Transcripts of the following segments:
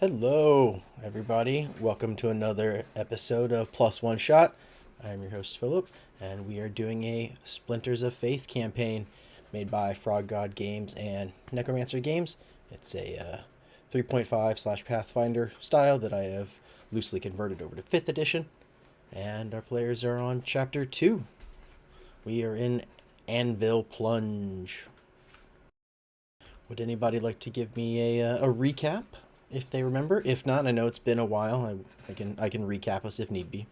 Hello, everybody. Welcome to another episode of Plus One Shot. I'm your host, Philip, and we are doing a Splinters of Faith campaign made by Frog God Games and Necromancer Games. It's a 3.5 / Pathfinder style that I have loosely converted over to 5th edition, and our players are on Chapter 2. We are in Anvil Plunge. Would anybody like to give me a recap? If they remember. If not, I know it's been a while. I can recap us if need be.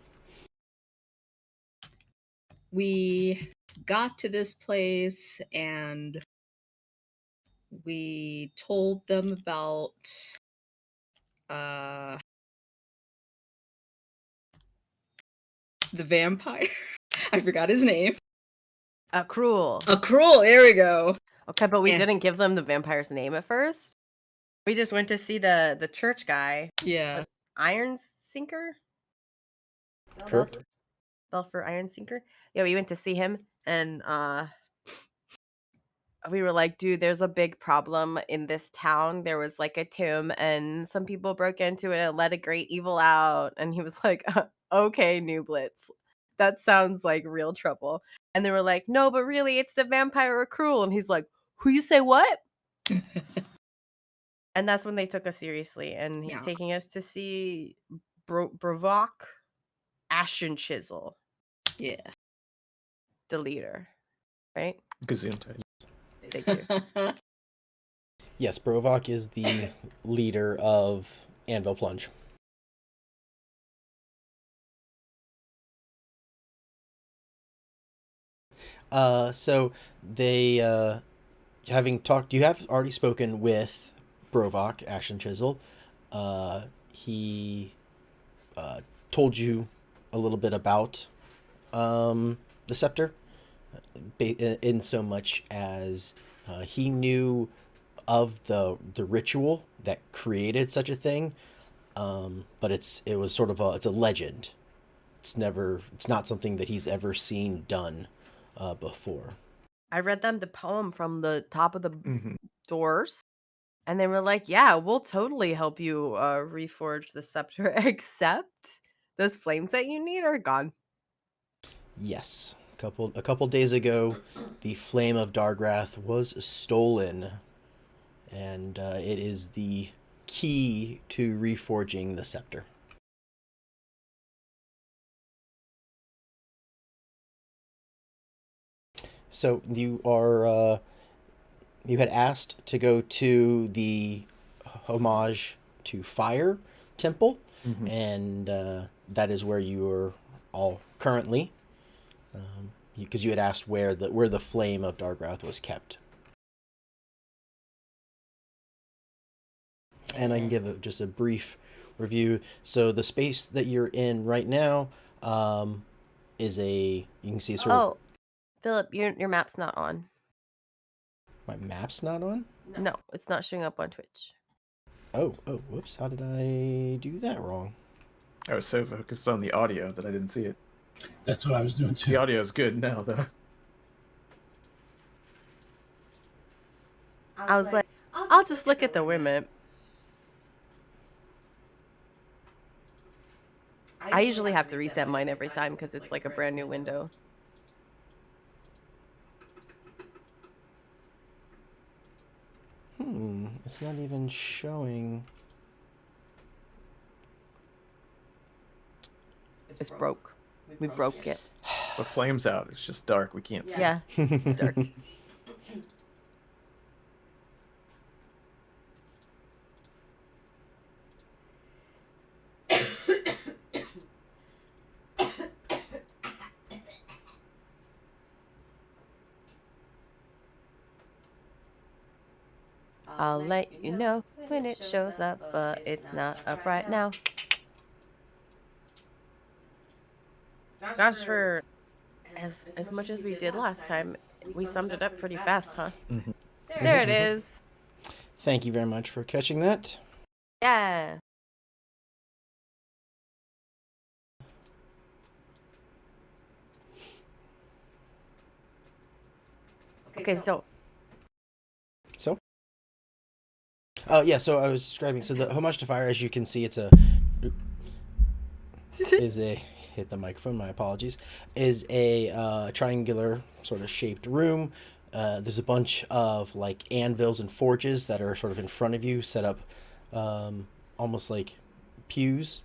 We got to this place and we told them about the vampire. I forgot his name. Cruel. Cruel, there we go. Okay, but we didn't give them the vampire's name at first. We just went to see the church guy. Yeah. Iron Sinker? Correct. Belfer Iron Sinker? Yeah, we went to see him and we were like, dude, there's a big problem in this town. There was like a tomb and some people broke into it and let a great evil out. And he was like, okay, New Blitz. That sounds like real trouble. And they were like, no, but really, it's the vampire or Cruel. And he's like, who you say what? And that's when they took us seriously. And he's taking us to see Brovok Ashen Chisel. Yeah. The leader. Right? Gesundheit. Thank you. Yes, Brovok is the leader of Anvil Plunge. So they having talked. You have already spoken with Brovok Ashen Chisel. He told you a little bit about the scepter, in so much as he knew of the ritual that created such a thing, but it was sort of it's a legend. It's not something that he's ever seen done before. I read them the poem from the top of the doors, and they were like, yeah, we'll totally help you reforge the scepter, except those flames that you need are gone. Yes. A couple days ago, the Flame of Dargath was stolen, and it is the key to reforging the scepter. So you had asked to go to the Homage to Fire temple, and that is where you are all currently, because you had asked where the Flame of Dargath was kept. And I can give just a brief review. So the space that you're in right now is you can see sort of... Philip, your map's not on. My map's not on? No, it's not showing up on Twitch. Oh, whoops. How did I do that wrong? I was so focused on the audio that I didn't see it. That's what I was doing too. The audio is good now, though. I was like, I'll just look at the women. I usually have to reset mine every time because it's like a brand new window. It's not even showing. It's broke. We broke it. The flame's out. It's just dark. We can't see. Yeah, it's dark. I'll let you know when it shows up, but it's not up right now. Gosh, for as much as we did last time, we summed it up pretty fast, huh? Mm-hmm. There it is. Thank you very much for catching that. Yeah. Okay, so Yeah, so I was describing. So the Homage to Fire, as you can see, is a hit the microphone. My apologies. Is a triangular sort of shaped room. There's a bunch of like anvils and forges that are sort of in front of you, set up almost like pews.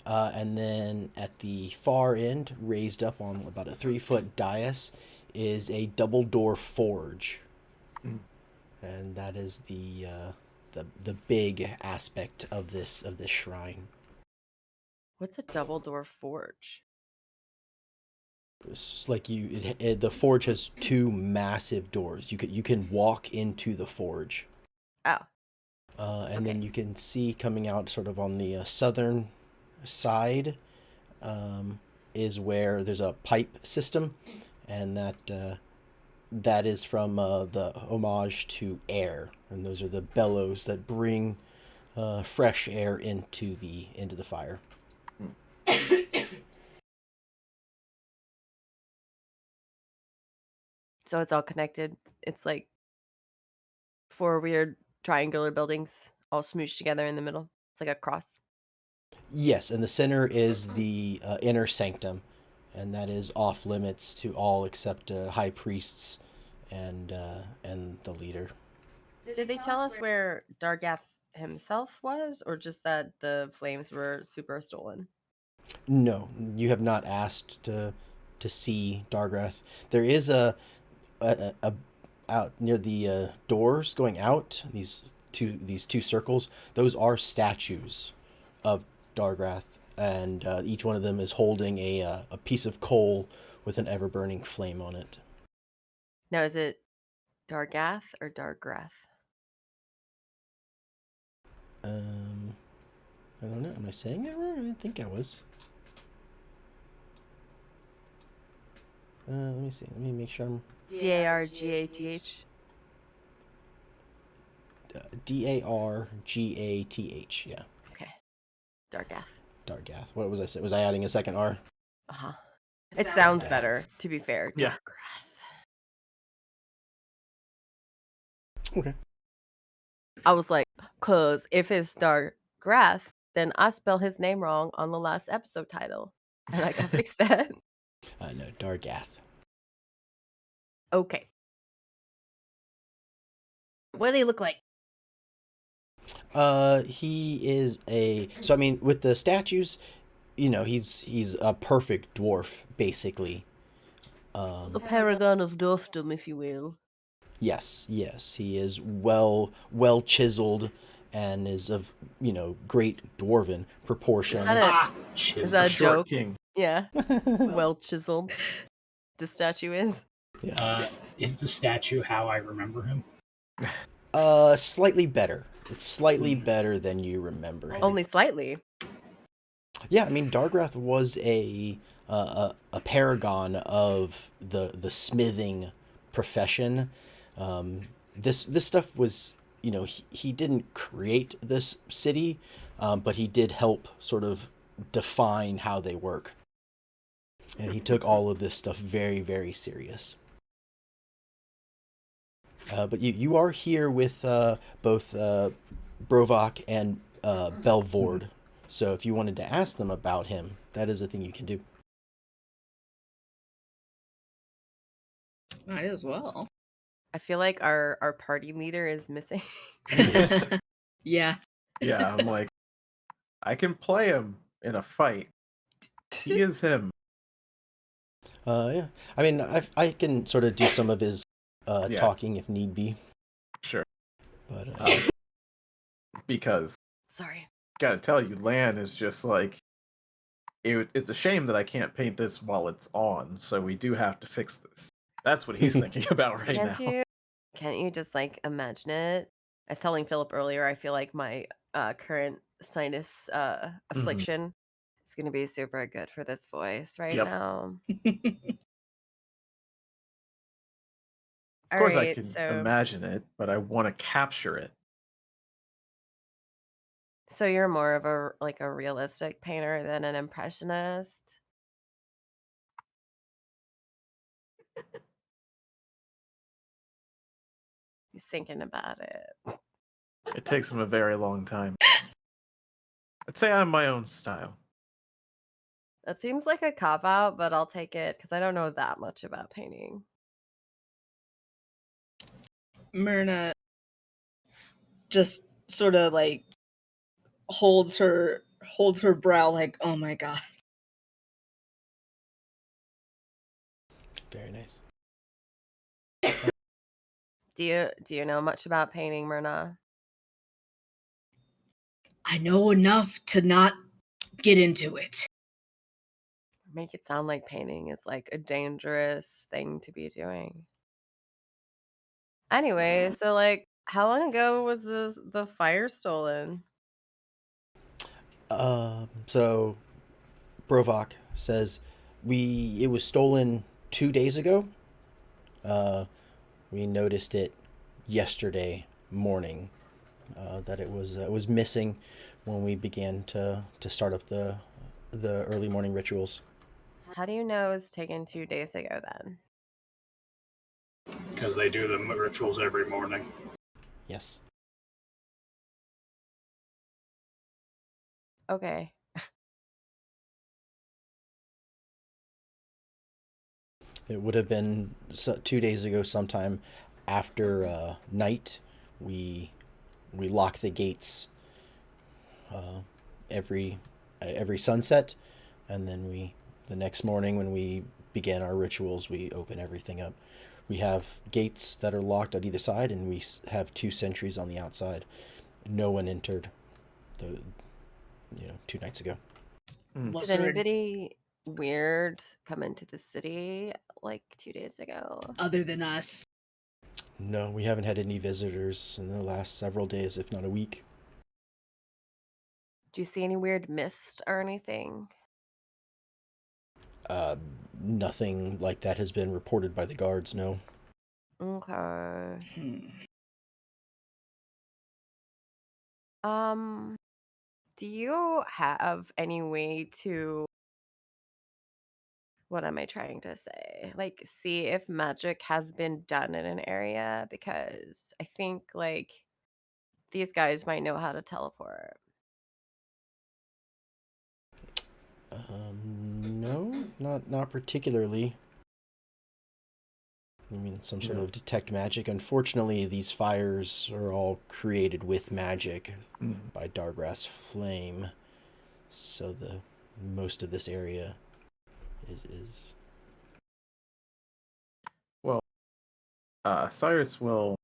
And then at the far end, raised up on about a 3-foot dais, is a double door forge, and that is the big aspect of this shrine. What's a double door forge? It's like the forge has 2 massive doors. You can walk into the forge. Oh. And then you can see coming out sort of on the southern side is where there's a pipe system, and that is from the Homage to Air, and those are the bellows that bring fresh air into the fire. So it's all connected. It's like 4 weird triangular buildings all smooshed together in the middle. It's like a cross. Yes, and the center is the inner sanctum, and that is off limits to all except high priests and the leader. Did they tell us where Dargath himself was, or just that the flames were super stolen? No, you have not asked to see Dargath. There is a out near the doors going out. These two circles. Those are statues of Dargath, and each one of them is holding a piece of coal with an ever burning flame on it. Now, is it Dargath or Dargrath? I don't know. Am I saying it wrong? I didn't think I was. Let me see. Let me make sure I'm. Dargath. Dargath. Yeah. Okay. Dargath. Dargath. What was I saying? Was I adding a second R? Uh-huh. It sounds better, to be fair. Yeah. Dargrath. Okay. I was like, cause if it's Dargrath, then I spell his name wrong on the last episode title. And I gotta fix that. No, Dargath. Okay. What do they look like? He is so I mean, with the statues, he's a perfect dwarf, basically. A paragon of dwarfdom, if you will. Yes, he is well chiseled and is of, great dwarven proportions. Is that a joke? King. Yeah. Well chiseled. The statue is. Yeah. Is the statue how I remember him? Slightly better. It's slightly better than you remember him. Only slightly. Yeah, I mean, Dargrath was a paragon of the smithing profession. This stuff was, he didn't create this city, but he did help sort of define how they work. And he took all of this stuff very, very serious. But you are here with both Brovok and Belvord. So if you wanted to ask them about him, that is a thing you can do. Might as well. I feel like our party leader is missing. Yes. Yeah. Yeah, I'm like, I can play him in a fight. He is him. Yeah. I mean, I can sort of do some of his Yeah. talking if need be. Sure. But Because, Sorry. gotta tell you, Lan is just like, it's a shame that I can't paint this while it's on, so we do have to fix this. That's what he's thinking about right now. Can't you just like imagine it? I was telling Philip earlier, I feel like my current sinus affliction is gonna be super good for this voice right Yep. now. Of course, I Alright, can so imagine it, but I want to capture it. so you're more of a realistic painter than an impressionist? He's thinking about it. It takes him a very long time. I'd say I'm my own style. That seems like a cop out, but I'll take it because I don't know that much about painting. Myrna just sort of like holds her brow like, oh my god. Very nice. Do you know much about painting, Myrna? I know enough to not get into it. Make it sound like painting is like a dangerous thing to be doing. Anyway, so like how long ago was the fire stolen? So Brovok says it was stolen 2 days ago. We noticed it yesterday morning. That it was missing when we began to start up the early morning rituals. How do you know it was taken 2 days ago then? Because they do the rituals every morning. Yes. Okay. It would have been 2 days ago, sometime after night. We lock the gates every sunset, and then the next morning when we begin our rituals, we open everything up. We have gates that are locked on either side, and we have 2 sentries on the outside. No one entered 2 nights ago. Was Did there anybody weird come into the city like 2 days ago? other than us? No, we haven't had any visitors in the last several days, if not a week. Do you see any weird mist or anything? Nothing like that has been reported by the guards, no. Okay. Hmm. Do you have any way to, what am I trying to say? Like, see if magic has been done in an area? Because I think, like, these guys might know how to teleport. No, not particularly. I mean, some sort Yeah. of detect magic. Unfortunately, these fires are all created with magic by Dargrass Flame, so the most of this area is. Well, Cyrus will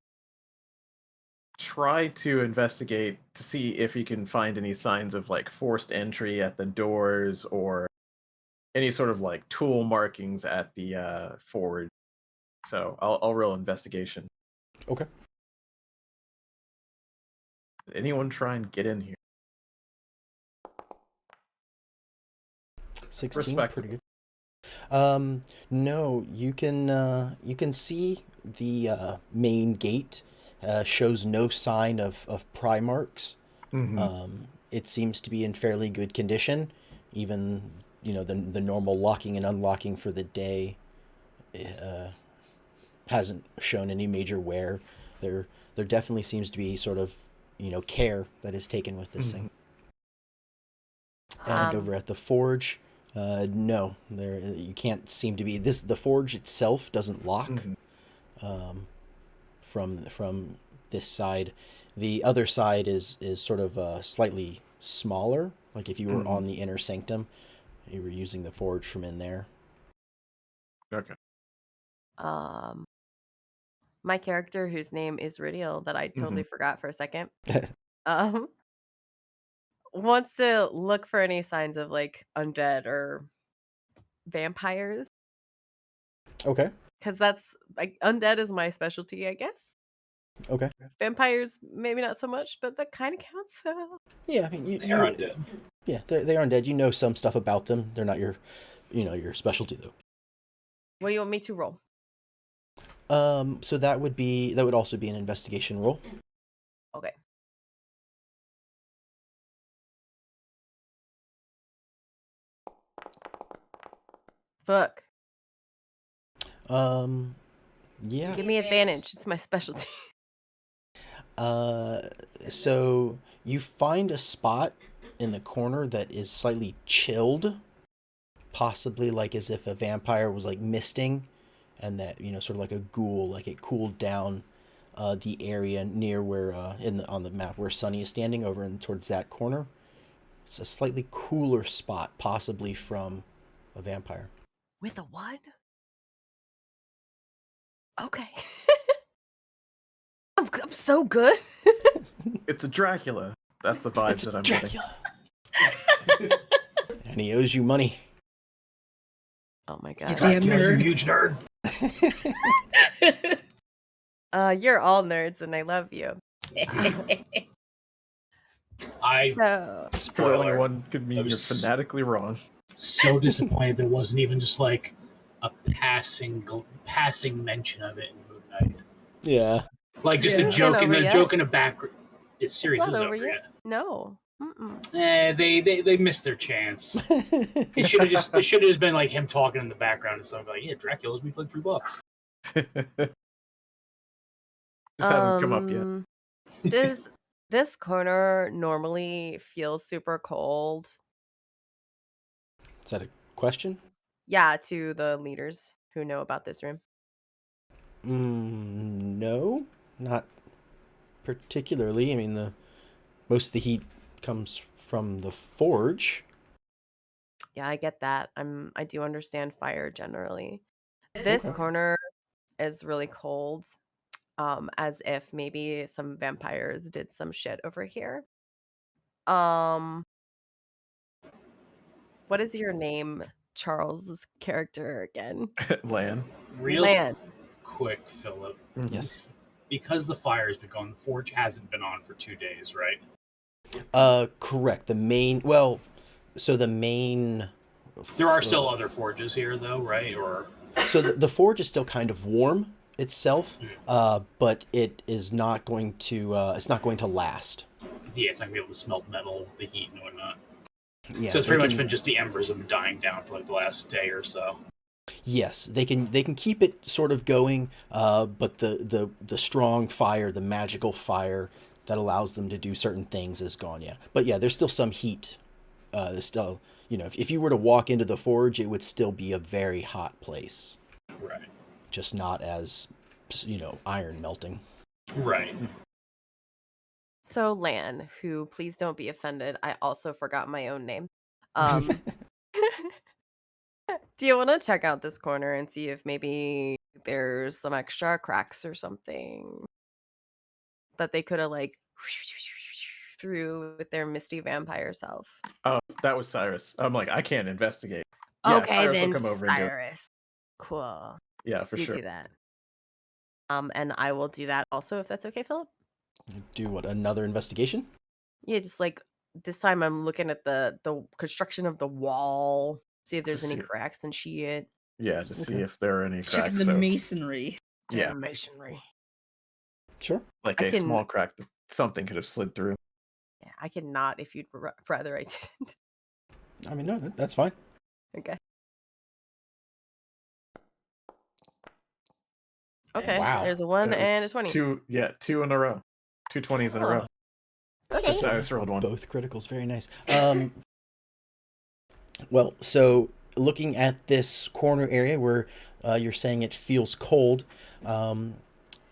try to investigate to see if he can find any signs of like forced entry at the doors or any sort of like tool markings at the forge. So I'll roll investigation. Okay. Did anyone try and get in here? 16, Respectable. pretty good. No, you can see the main gate shows no sign of pry marks. It seems to be in fairly good condition. Even the normal locking and unlocking for the day hasn't shown any major wear. There definitely seems to be sort of care that is taken with this thing. And over at the forge, no, there you can't seem to be this. The forge itself doesn't lock from this side. The other side is sort of slightly smaller. Like if you were on the inner sanctum, you were using the forge from in there. Okay. My character, whose name is Ridiel, that I totally forgot for a second, wants to look for any signs of like undead or vampires. Okay. Because that's like undead is my specialty, I guess. Okay. Vampires, maybe not so much, but that kind of counts. So. Yeah, I mean They're undead. Yeah, they are undead. You know some stuff about them. They're not your specialty though. What do you want me to roll? So that would also be an investigation roll. Okay. Fuck. Yeah. Give me advantage. It's my specialty. So you find a spot in the corner that is slightly chilled, possibly like as if a vampire was like misting, and that sort of like a ghoul, like it cooled down the area near where on the map where Sunny is standing over and towards that corner. It's a slightly cooler spot, possibly from a vampire. With a one? Okay. I'm so good. It's a Dracula. That's the vibes that I'm Dracula. And he owes you money. Oh my You god. damn Dracula, you nerd. huge nerd. You're all nerds and I love you. I So getting. spoiler. One could mean I you're was- fanatically wrong. So disappointed there wasn't even just like a passing mention of it in Moon Knight. Yeah. Like just Yeah. a joke in Over the yet. joke in the background. It's series Not is over over yet. yet. No. Mm-mm. They missed their chance. It should have just been like him talking in the background and something like, yeah, Dracula owes me like $3. Just hasn't come up yet. Does this corner normally feel super cold? Is that a question? Yeah, to the leaders who know about this room. No, not particularly. I mean, most of the heat comes from the forge. Yeah, I get that. I do understand fire generally. This Okay. corner is really cold. As if maybe some vampires did some shit over here. What is your name, Charles's character again? Lan. Real Lan. quick, Philip. Yes. Because the fire's been going, the forge hasn't been on for 2 days, right? Correct. The main. Well, so the main. There are still other forges here, though, right? Or So the forge is still kind of warm itself, but it is not going to. It's not going to last. yeah, it's not gonna be able to smelt metal, the heat and whatnot. Yeah, So it's they pretty much can- been just the embers of them dying down for like the last day or so. Yes, they can keep it sort of going, but the strong fire, the magical fire that allows them to do certain things is gone. Yeah, but yeah, there's still some heat. There's still, if you were to walk into the forge, it would still be a very hot place, Right. just not as, iron melting. Right. So Lan, who please don't be offended, I also forgot my own name. Do you want to check out this corner and see if maybe there's some extra cracks or something that they could have like through with their misty vampire self? Oh, that was Cyrus. I'm like, I can't investigate. Yeah, Okay, Cyrus then will come over and do it. Cyrus. Cool. Yeah, for You sure. do that. And I will do that also if that's okay, Philip. Do what? Another investigation? Yeah, just like this time I'm looking at the construction of the wall, see if there's Just any see- cracks and shit. Yeah, to see Okay. if there are any Checking cracks. the So, masonry. yeah, Masonry. Sure. like I a can- small crack that something could have slid through. Yeah, I cannot if you'd rather I didn't. I mean, no, that's fine. Okay. Okay. Wow. There's a 1 That was and a 20. Two in a row. 2 20s in a row. Okay. Cyrus rolled one. Both criticals, very nice. Well, so looking at this corner area where you're saying it feels cold,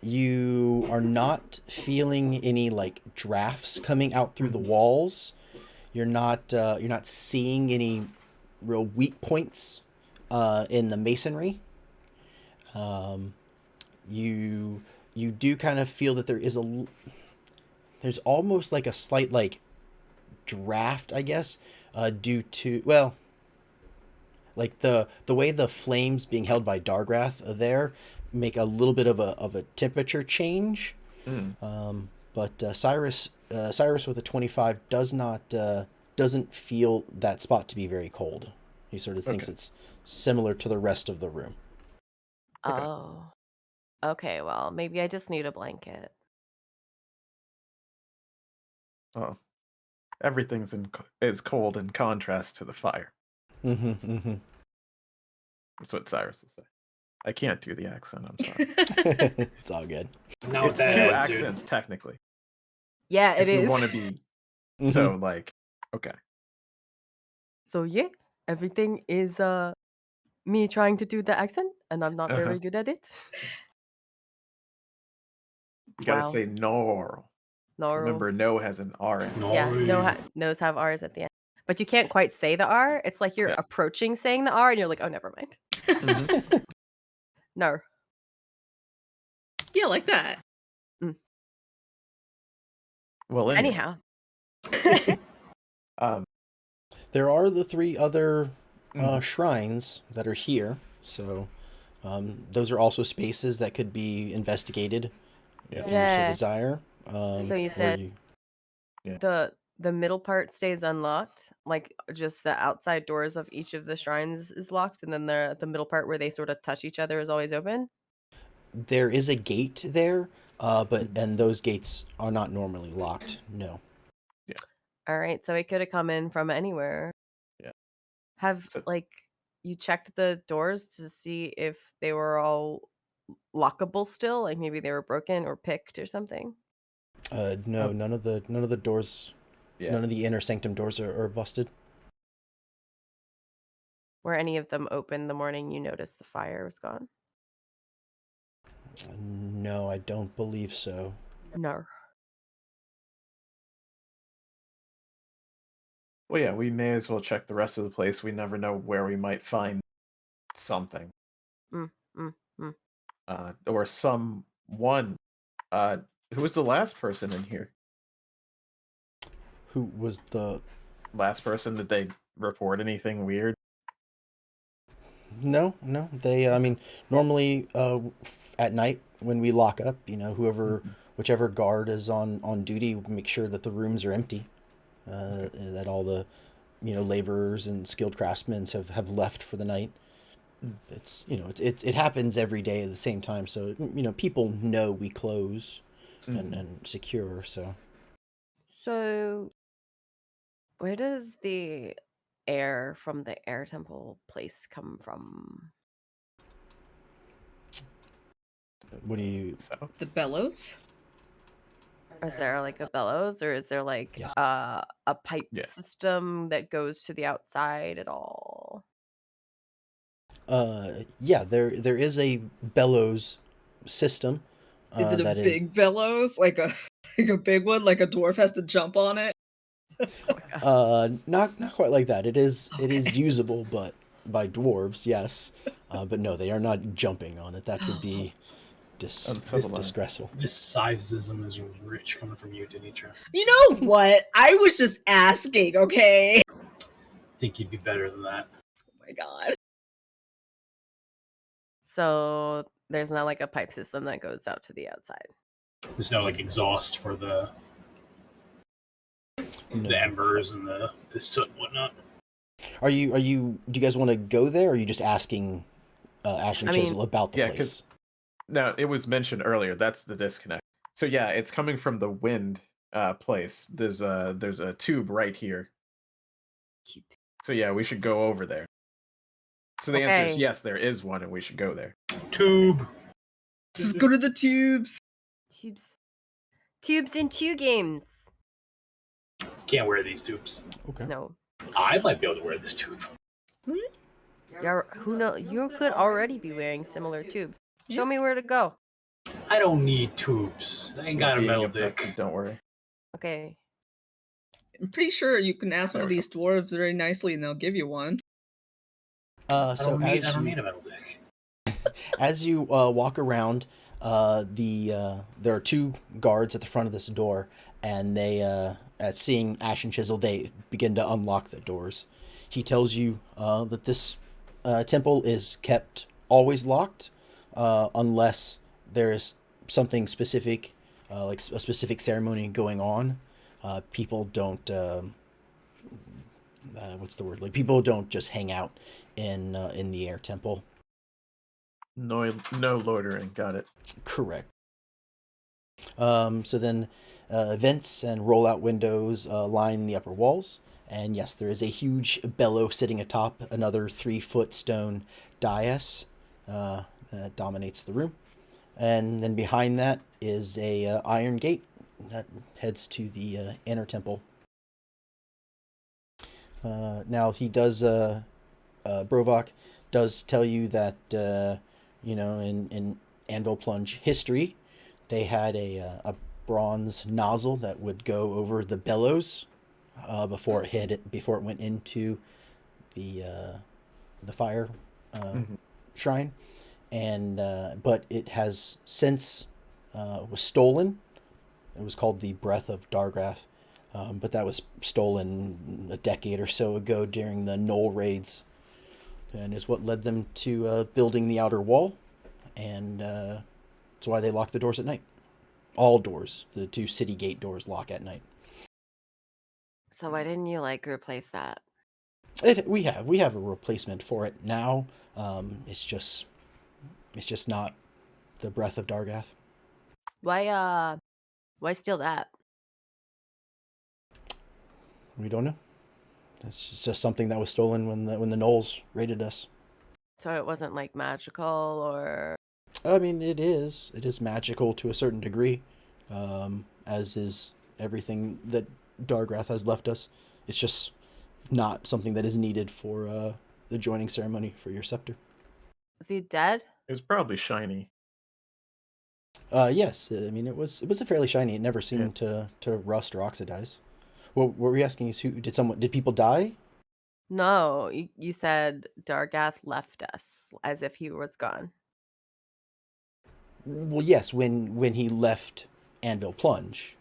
you are not feeling any like drafts coming out through the walls. You're not seeing any real weak points in the masonry. You do kind of feel that there's almost like a slight like draft, I guess, due to, well, like the way the flames being held by Dargath there make a little bit of a temperature change. But Cyrus with a 25 doesn't feel that spot to be very cold. He sort of thinks Okay. it's similar to the rest of the room. Okay. Oh. Okay, well, maybe I just need a blanket. Oh, everything's is cold in contrast to the fire. Mm-hmm. That's what Cyrus will say. I can't do the accent. I'm sorry. It's all good. Now It's with two that attitude, accents technically. Yeah, it if you is. want to be Mhm. so like okay. So yeah, everything is me trying to do the accent, and I'm not Uh-huh. very good at it. You gotta Wow. say no. No. Remember, no has an R in it. Yeah, no Nori. no's have R's at the end. But you can't quite say the R. It's like you're Yeah. approaching saying the R and you're like, oh, never mind. Mhm. No. Yeah, like that. Well, anyway, Anyhow. um, There are the 3 other Mhm. shrines that are here, so those are also spaces that could be investigated if you so Yeah. desire. So you or said the middle part stays unlocked, like just the outside doors of each of the shrines is locked, and then the middle part where they sort of touch each other is always open. there is a gate there, but Mhm. and those gates are not normally locked. No. All right, so it could have come in from anywhere. Yeah. Have So- like you checked the doors to see if they were all lockable still, like maybe they were broken or picked or something? No, Oh. none of the doors, Yeah. none of the inner sanctum doors are busted. Were any of them open the morning you noticed the fire was gone? No, I don't believe so. No. Well, yeah, we may as well check the rest of the place. We never know where we might find something, Mm, mm, mm. or someone. Who was the last person in here? Who was the? Last person? Did they report anything weird? No. They, I mean, normally at night when we lock up, whichever guard is on duty, make sure that the rooms are empty, and that all the, laborers and skilled craftsmen have left for the night. It's it happens every day at the same time, so people know we close and secure. So So, where does the air from the air temple place come from? what do you? So The bellows? Is there like a bellows, or is there like Yes. a pipe Yeah. system that goes to the outside at all? Yeah, there is a bellows system. Is it a that is big bellows? Like a like a big one? Like a dwarf has to jump on it? not quite like that. It is Okay. usable, but by dwarves, yes. But no, they are not jumping on it. That would be Uncivilized. disgraceful. This sizeism is rich coming from you, Denitra. You know what? I was just asking, okay? I think you'd be better than that. Oh my god. So there's not like a pipe system that goes out to the outside. There's no like exhaust for the No. embers and the soot and whatnot. Do you guys want to go there, or are you just asking Ash and I mean- Chisel about the Yeah, place? 'cause- No, it was mentioned earlier. That's the disconnect. So yeah, it's coming from the wind place. There's a tube right here. So yeah, we should go over there. So the answer is Okay. yes, there is one, and we should go there. Tube. Let's go to the tubes. Tubes in 2 games. Can't wear these tubes. Okay. No. I might be able to wear this tube. Who knows? You could already be wearing similar tubes. Show me where to go. I don't need tubes. I ain't got a Being metal abducted, dick. Don't worry. Okay. I'm pretty sure you can ask one There of we go. these dwarves very nicely and they'll give you one. I So don't need as a you metal dick. as you walk around, there are 2 guards at the front of this door, and they at seeing Ash and Chisel, they begin to unlock the doors. He tells you that this temple is kept always locked, unless there is something specific, like a specific ceremony going on. People don't. What's the word? Like, people don't just hang out in the air temple. No loitering. Got it. Correct. So then, vents and rollout windows line the upper walls, and yes, there is a huge bellow sitting atop another 3-foot stone dais that dominates the room, and then behind that is a iron gate that heads to the inner temple. Now he does. Brovok does tell you that in Anvil Plunge history, they had a bronze nozzle that would go over the bellows before it went into the fire shrine, and but it has since was stolen. It was called the Breath of Dargath, but that was stolen a decade or so ago during the Knoll raids, and is what led them to building the outer wall, and that's why they lock the doors at night. All doors, the 2 city gate doors, lock at night. So why didn't you like replace that? We have a replacement for it now. It's just not the Breath of Dargath. Why steal that? We don't know. It's just something that was stolen when the Knolls raided us. So it wasn't like magical or... I mean, it is magical to a certain degree, as is everything that Dargath has left us. It's just not something that is needed for the joining ceremony for your scepter. Is he dead? It was probably shiny. Yes. I mean, it was a fairly shiny. It never seemed to rust or oxidize. What were you asking? Is did people die? No, you said Dargath left us as if he was gone. Well, yes. When he left Anvil Plunge.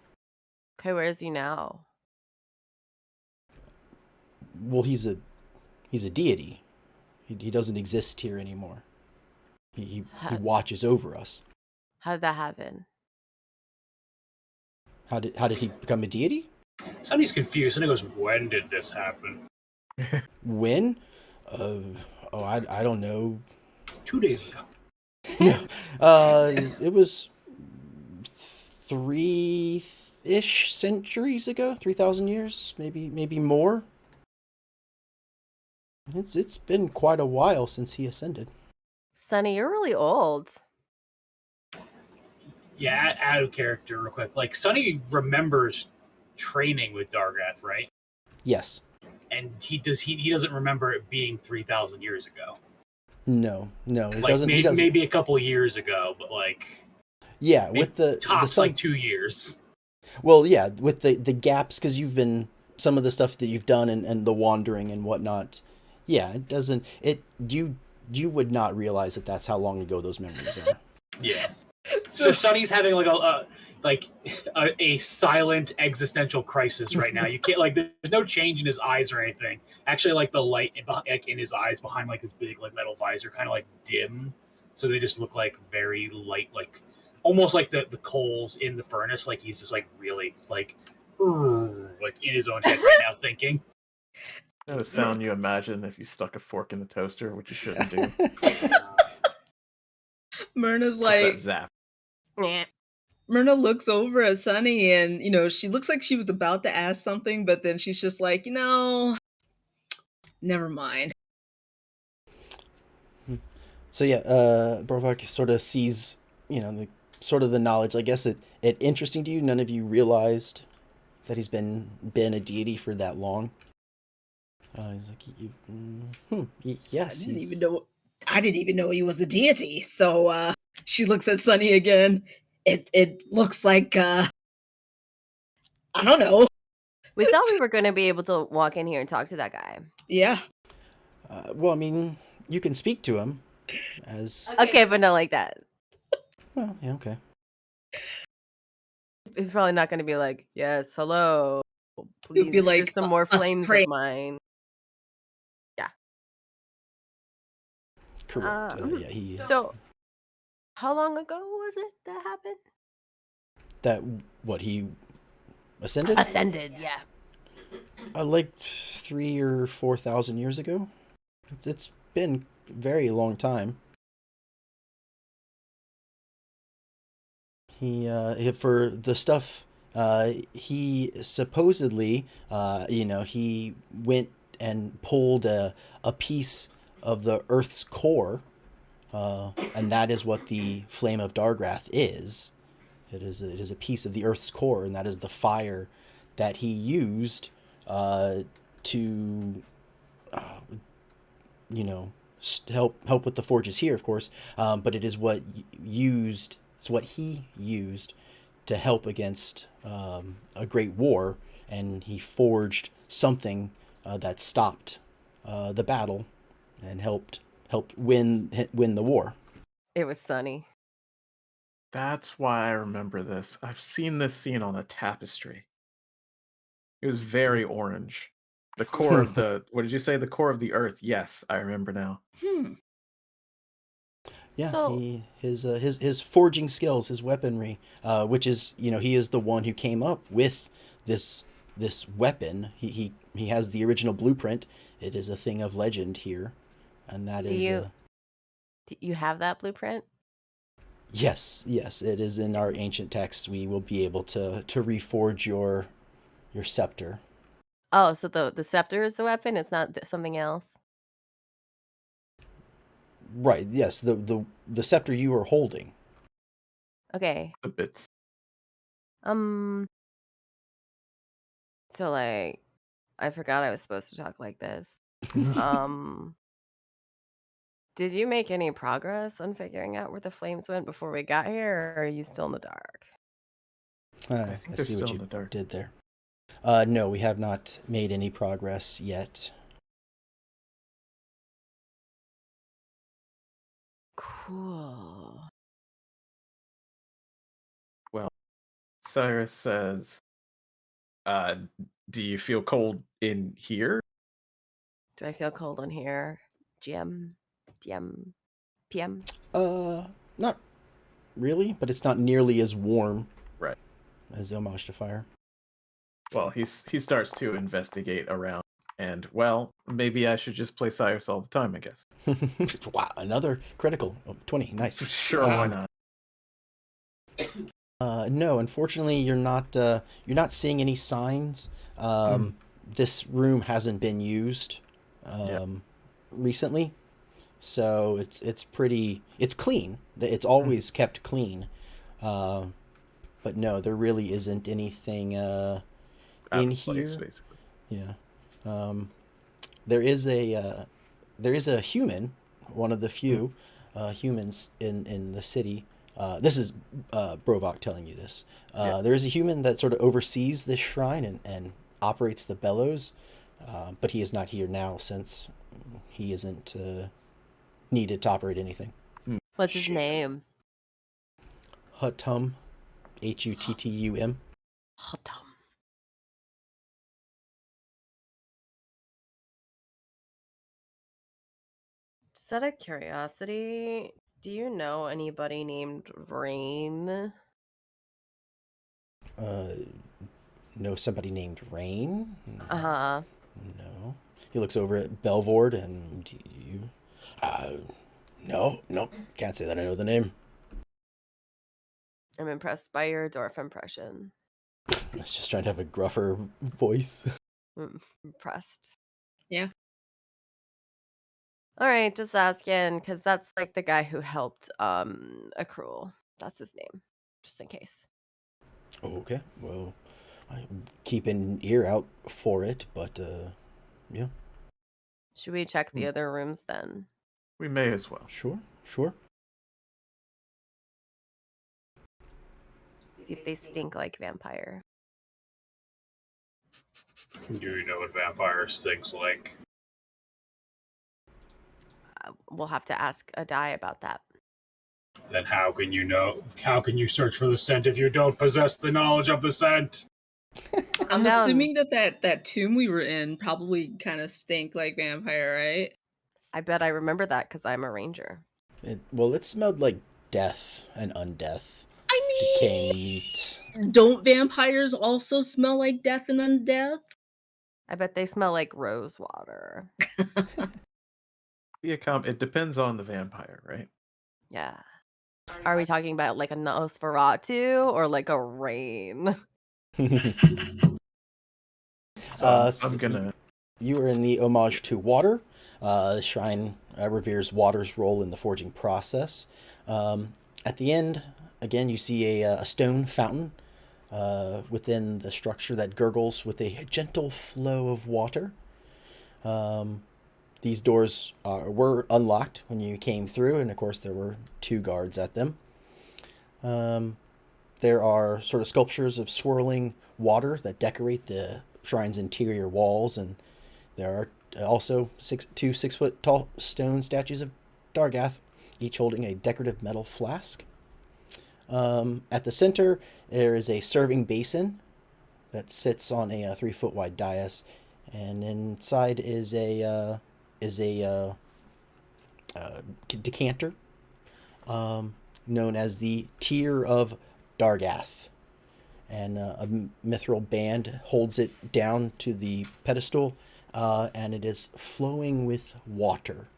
Okay, where is he now? Well, he's a deity. He doesn't exist here anymore. He watches over us. How did that happen? How did he become a deity? Sonny's confused, and he goes, "When did this happen?" When? I don't know. 2 days ago. No. It was 3-ish centuries ago, 3,000 years, maybe more. It's been quite a while since he ascended. Sonny, you're really old. Yeah, out of character real quick. Like, Sonny remembers training with Dargath, right? Yes. And he doesn't remember it being 3,000 years ago. No, it like doesn't. Maybe a couple years ago, but like... Yeah, with the tops like 2 years. Well, yeah, with the gaps, because you've been... Some of the stuff that you've done and the wandering and whatnot... Yeah, it doesn't... You would not realize that that's how long ago those memories are. Yeah. So Sonny's having like a silent existential crisis right now. You can't there's no change in his eyes or anything. Actually, like the light in his eyes behind like his big like metal visor kind of like dim, so they just look like very light, like almost like the coals in the furnace. Like he's just like really like in his own head right now thinking. That's the sound you imagine if you stuck a fork in the toaster, which you shouldn't do. Myrna's like, zap. Myrna looks over at Sunny and, she looks like she was about to ask something, but then she's just like, never mind. So yeah, Brovok sort of sees, the knowledge. I guess it interesting to you. None of you realized that he's been a deity for that long. He's like, yes. I didn't even know he was a deity. So she looks at Sunny again. It looks like I don't know. We thought we were going to be able to walk in here and talk to that guy. Yeah. Well, I mean, you can speak to him as... Okay, but not like that. Well, yeah, okay. He's probably not going to be like, yes, hello. Please, be like, here's some more flames of mine. Yeah. Correct. Yeah, he... So, how long ago was it that happened? That, what, he ascended? Ascended, yeah. Like 3,000 or 4,000 years ago. It's been a very long time. He for the stuff, he supposedly, he went and pulled a piece of the Earth's core, and that is what the Flame of Dargath is. It is a piece of the Earth's core, and that is the fire that he used to, help with the forges here, of course. But it is what used. It's what he used to help against a great war, and he forged something that stopped the battle and helped win the war. It was Sunny. That's why I remember this. I've seen this scene on a tapestry. It was very orange. The core of the what did you say? The core of the earth. Yes, I remember now. Yeah, So- his forging skills, his weaponry, which is, he is the one who came up with this weapon. He has the original blueprint. It is a thing of legend here, and that Do is you have that blueprint? yes, it is in our ancient texts. We will be able to reforge your scepter. Oh, so the scepter is the weapon? It's not something else? Right. Yes, the scepter you are holding. Okay. The bits. So like, I forgot I was supposed to talk like this. Did you make any progress on figuring out where the flames went before we got here, or are you still in the dark? I think they're see what still in you the dark. did there. No, we have not made any progress yet. Cool. Well, Cyrus says, do you feel cold in here? Do I feel cold in here? GM, DM, PM? Not really, but it's not nearly as warm Right. as Homage to Fire. Well, he starts to investigate around, and well, maybe I should just play Cyrus all the time, I guess. Wow, another critical. Oh, 20, nice. Sure, why not? No, unfortunately, you're not seeing any signs. This room hasn't been used recently, so it's clean. It's always kept clean, but no, there really isn't anything Out in of place, here. basically. Yeah, there is a human, one of the few humans in the city. This is Brovok telling you this. There is a human that sort of oversees this shrine and operates the bellows, but he is not here now since he isn't needed to operate anything. What's his name? Huttum, Huttum. Hottum. Just out of curiosity, do you know anybody named Rain? Know somebody named Rain? Uh-huh. No. He looks over at Belvord and do you. No, can't say that I know the name. I'm impressed by your dwarf impression. I was just trying to have a gruffer voice. Impressed. Yeah. All right, just asking, because that's like the guy who helped Accrual. That's his name, just in case. Okay, well, I keep an ear out for it, but yeah, Should we check the other rooms then? We may as well. sure. See if they stink like vampire. Do you know what vampire stinks like? We'll have to ask Adai about that. Then how can you know? How can you search for the scent if you don't possess the knowledge of the scent? I'm down. assuming that tomb we were in probably kind of stank like vampire, right? I bet I remember that because I'm a ranger. It smelled like death and undeath, I decaying meat. mean, don't vampires also smell like death and undeath? I bet they smell like rose water. It depends on the vampire, right? Yeah. Are we talking about like a Nosferatu or like a rain? So I'm gonna. You are in the Homage to Water. The shrine reveres water's role in the forging process. At the end again, you see a stone fountain within the structure that gurgles with a gentle flow of water. These doors were unlocked when you came through, and of course there were 2 guards at them. There are sort of sculptures of swirling water that decorate the shrine's interior walls, and there are also 2 6-foot tall stone statues of Dargath, each holding a decorative metal flask. At the center, there is a serving basin that sits on a 3-foot wide dais, and inside is a decanter known as the Tear of Dargath, and a mithril band holds it down to the pedestal, and it is flowing with water.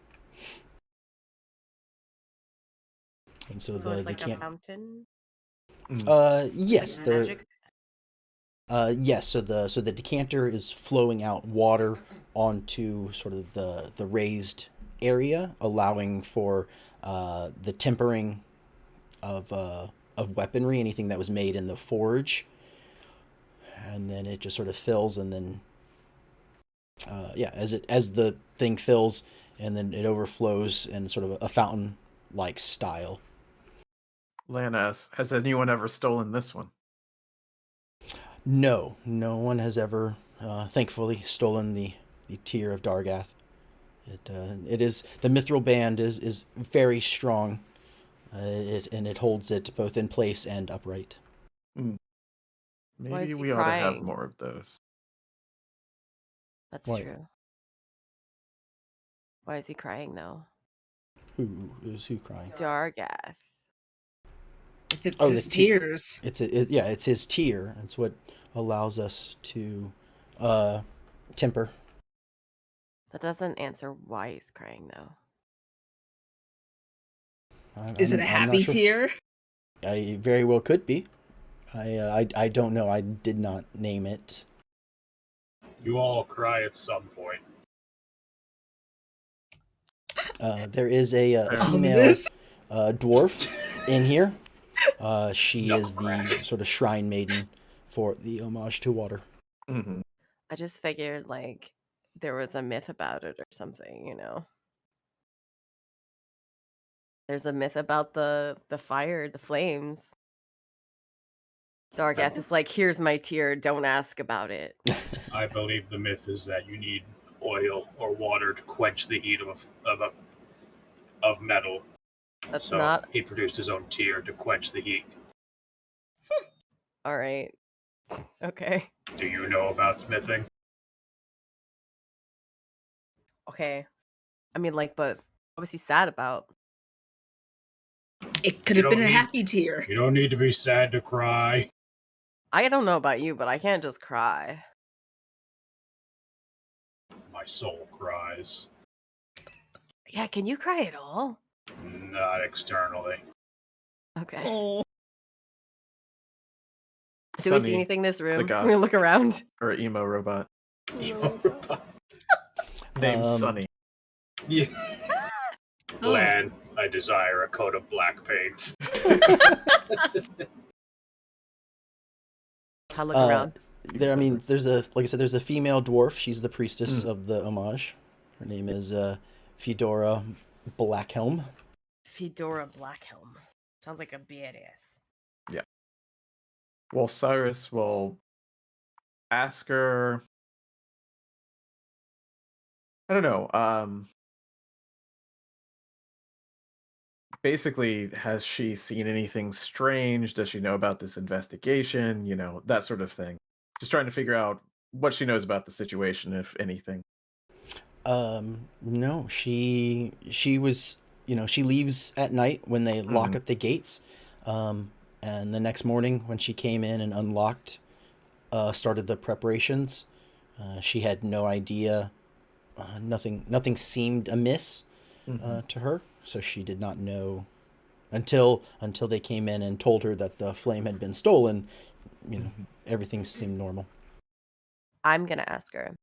And so So it's like a can't. fountain. Yes, Like there. magic. Yes. So the decanter is flowing out water onto sort of the raised area, allowing for the tempering of weaponry, anything that was made in the forge, and then it just sort of fills, and then as the thing fills, and then it overflows in sort of a fountain like style. Lana, has anyone ever stolen this one? No one has ever, thankfully, stolen the Tear of Dargath. It is, the mithril band is very strong. It holds it both in place and upright. Why is Maybe he we ought to have crying? more of those. That's Why? true. Why is he crying though? Who crying? Dargath. If it's Oh, his the te- tears. It's his tear. It's what allows us to temper. That doesn't answer why he's crying though. Is it a I'm not happy sure. tear? I very well could be. I don't know. I did not name it. You all cry at some point. There is a female Ominous. dwarf in here. She Knuckle is the crack. sort of shrine maiden for the Homage to Water. Mm-hmm. I just figured like there was a myth about it or something, you know. There's a myth about the fire, the flames. Dargath is like, here's my tear, don't ask about it. I believe the myth is that you need oil or water to quench the heat of metal. That's So not he produced his own tear to quench the heat. all right. Okay. Do you know about smithing? Okay. I mean, like, but what was he sad about? It could You have been don't a need- happy tear. You don't need to be sad to cry. I don't know about you, but I can't just cry. My soul cries. Yeah, can you cry at all? Not externally. Okay. Oh. Do we see Sunny, anything in this room? goth. We look around. or emo robot Oh. named Sunny. Yeah. Oh. Lan, I desire a coat of black paint. I look around. There, I mean, there's a female dwarf. She's the priestess of the Homage. Her name is Fedora Blackhelm. Fedora Blackhelm. Sounds like a badass. Well, Cyrus will ask her. I don't know. Basically, has she seen anything strange? Does she know about this investigation? You know, that sort of thing. Just trying to figure out what she knows about the situation, if anything. No, she was, she leaves at night when they lock up the gates. And the next morning when she came in and unlocked, started the preparations, she had no idea. Nothing seemed amiss to her, so she did not know until they came in and told her that the flame had been stolen. Everything seemed normal. I'm going to ask her.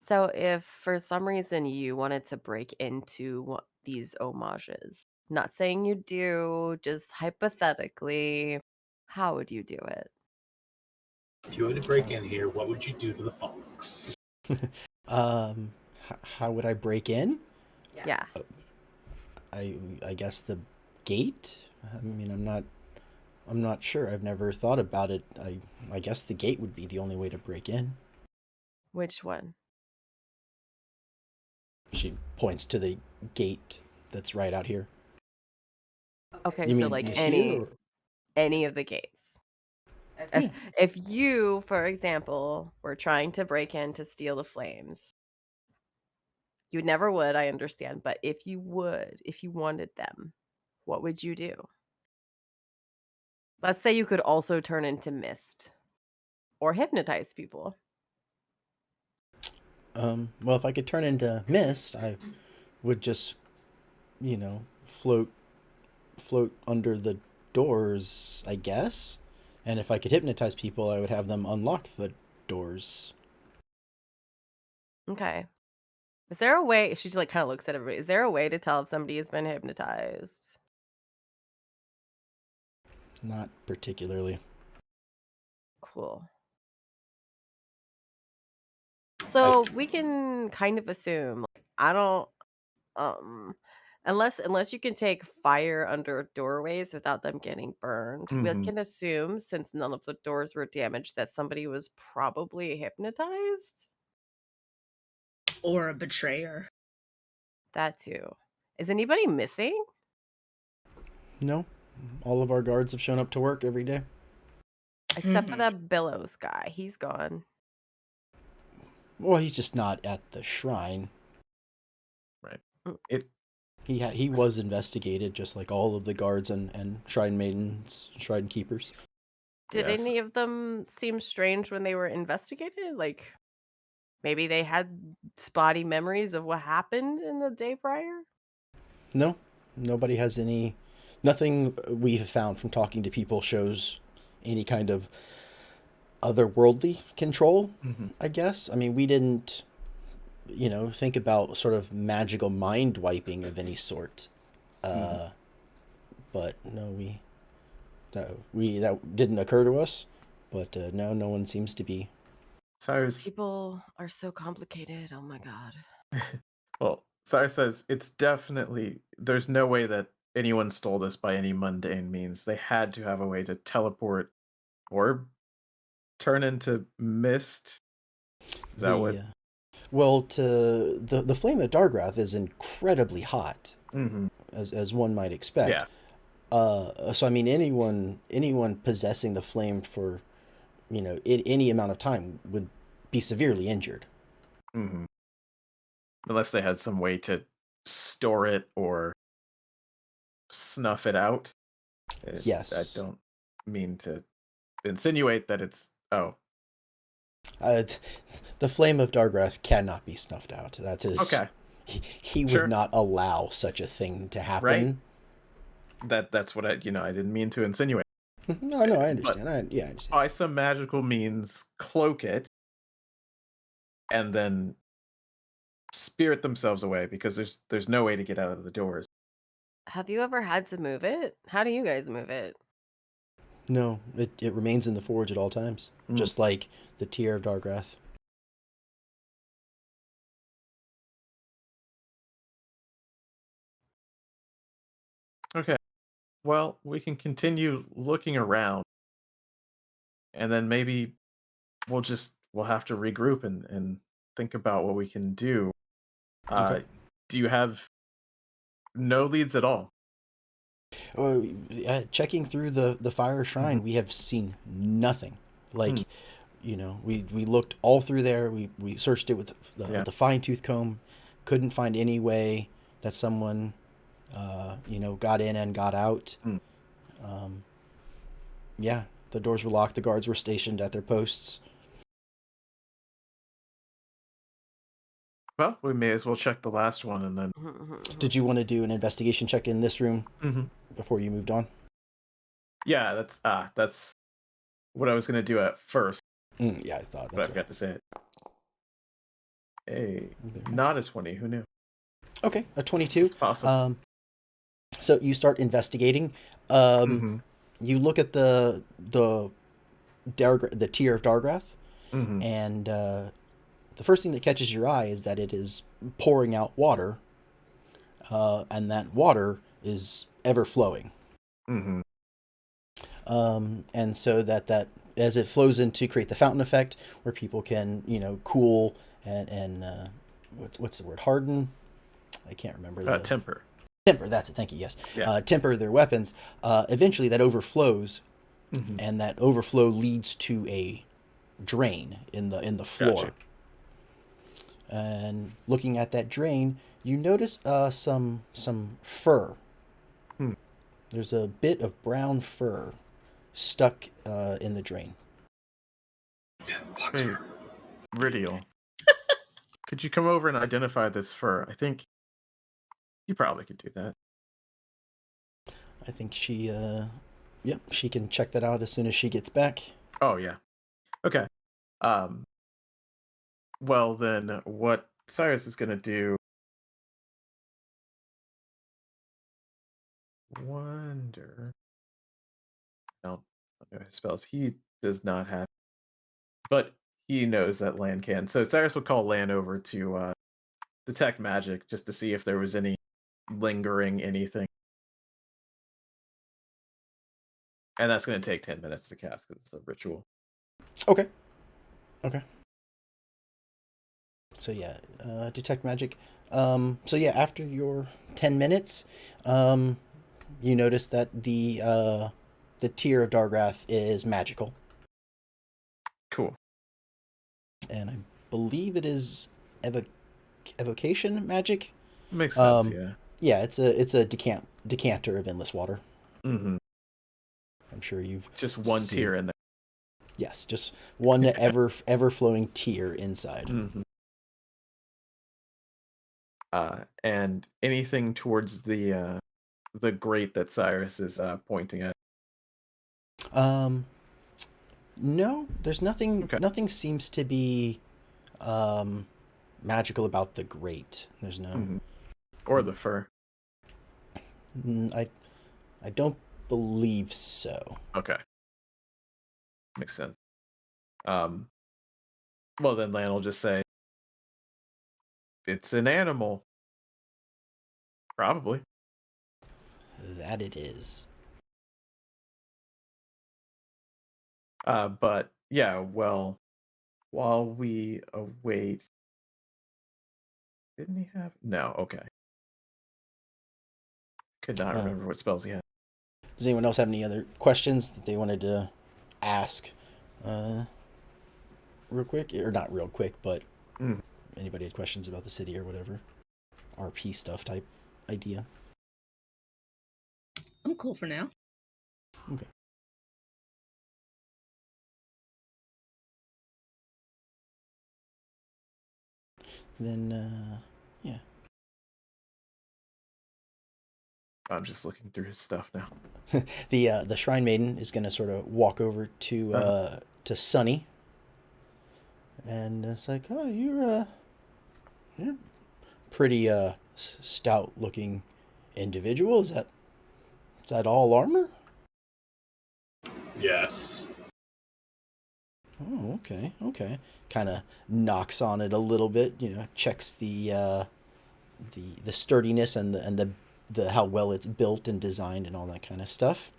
So if for some reason you wanted to break into these homages, Not saying you do, just hypothetically, how would you do it? If you had to break in here, what would you do to the fox? How would I break in? Yeah. I guess the gate. I mean, I'm not sure. I've never thought about it. I guess the gate would be the only way to break in. Which one? She points to the gate that's right out here. Okay, You so mean like here any or- any of the gates. Yeah. If you, for example, were trying to break in to steal the flames, you never would, I understand, but if you wanted them, what would you do? Let's say you could also turn into mist or hypnotize people. Well, if I could turn into mist, I would just, float under the doors, I guess. And if I could hypnotize people, I would have them unlock the doors. Okay. Is there a way, she just like kind of looks at everybody. Is there a way to tell if somebody has been hypnotized? Not particularly. Cool. So we can kind of assume, I don't unless you can take fire under doorways without them getting burned. We Mhm. can assume, since none of the doors were damaged, that somebody was probably hypnotized. Or a betrayer. That too. Is anybody missing? No, all of our guards have shown up to work every day. Except for that Billows guy. He's gone. Well, he's just not at the shrine. Right. Mm. He was investigated, just like all of the guards and shrine maidens, shrine keepers. Did Yes. any of them seem strange when they were investigated? Like, maybe they had spotty memories of what happened in the day prior? No, nobody has any. Nothing we have found from talking to people shows any kind of otherworldly control, Mhm. I guess. I mean, we didn't, think about sort of magical mind wiping of any sort. But no, that didn't occur to us. But no one seems to be. Cyrus, People are so complicated. Oh my god. well, Cyrus says it's definitely, there's no way that anyone stole this by any mundane means. They had to have a way to teleport or turn into mist. Is that what? Well, the flame of Dargath is incredibly hot, Mm-hmm. as one might expect. Yeah. So I mean, anyone possessing the flame for, any amount of time would be severely injured. Mm-hmm. Unless they had some way to store it or snuff it out. Yes. I don't mean to insinuate that it's. Oh, The flame of Dargath cannot be snuffed out. That is okay. He Sure. would not allow such a thing to happen. Right. That's what I didn't mean to insinuate. No, I understand. I understand. By some magical means, cloak it, and then spirit themselves away because there's no way to get out of the doors. Have you ever had to move it? How do you guys move it? No, it remains in the forge at all times, just like the Tear of Dargath. Okay. Well, we can continue looking around, and then maybe we'll have to regroup and think about what we can do. Okay. Do you have no leads at all? Checking through the fire shrine, we have seen nothing. Like, we looked all through there. We searched it with the fine tooth comb, couldn't find any way that someone, got in and got out. Yeah, the doors were locked. The guards were stationed at their posts. Well, we may as well check the last one and then. Did you want to do an investigation check in this room before you moved on? Yeah, that's what I was gonna do at first. Yeah, I thought. But I forgot to say it. Hey, not a 20. Who knew? Okay, a 22. Awesome. So you start investigating. Mm-hmm. You look at the tier of Dargath, Mm-hmm. and the first thing that catches your eye is that it is pouring out water, and that water is ever flowing. Mm-hmm. And so that as it flows in to create the fountain effect, where people can cool and what's the word, harden? I can't remember the Temper. temper. That's it. Thank you. Yes, Yeah. temper their weapons. Eventually, that overflows, Mm-hmm. and that overflow leads to a drain in the floor. Gotcha. And looking at that drain, you notice some fur. Hmm. There's a bit of brown fur stuck in the drain. Fox Hey, fur. Ridial, could you come over and identify this fur? I think you probably could do that. I think she, she can check that out as soon as she gets back. Oh yeah. Okay. Um. Well then, what Cyrus is gonna do? Wonder. No, his spells. He does not have, but he knows that Lan can. So Cyrus will call Lan over to detect magic just to see if there was any lingering anything, and that's going to take 10 minutes to cast because it's a ritual. Okay. So yeah, detect magic. So yeah, after your 10 minutes, you notice that the tier of Dargath is magical, Cool. and I believe it is evocation magic. Makes sense. Um, Yeah. Yeah, it's a decanter of endless water. Mm-hmm. I'm sure you've Just one seen. tier in there. Yes, just one ever flowing tier inside. Mm-hmm. And anything towards the grate that Cyrus is pointing at. No, there's nothing. Okay. Nothing seems to be magical about the grate. There's no. Mm-hmm. Or the fur. I don't believe so. Okay. Makes sense. Well then Lan will just say, it's an animal. Probably. That it is. But yeah, well, while we await, didn't he have? No, okay. Could not remember what spells he had. Does anyone else have any other questions that they wanted to ask? Real quick, or not real quick, but anybody had questions about the city or whatever, RP stuff type idea. I'm cool for now. Okay. Then, yeah. I'm just looking through his stuff now. The Shrine Maiden is gonna sort of walk over to Sunny, and it's like, oh, you're pretty stout looking individual. Is that all armor? Yes. Oh, okay. Kind of knocks on it a little bit, checks the sturdiness and the how well it's built and designed and all that kind of stuff.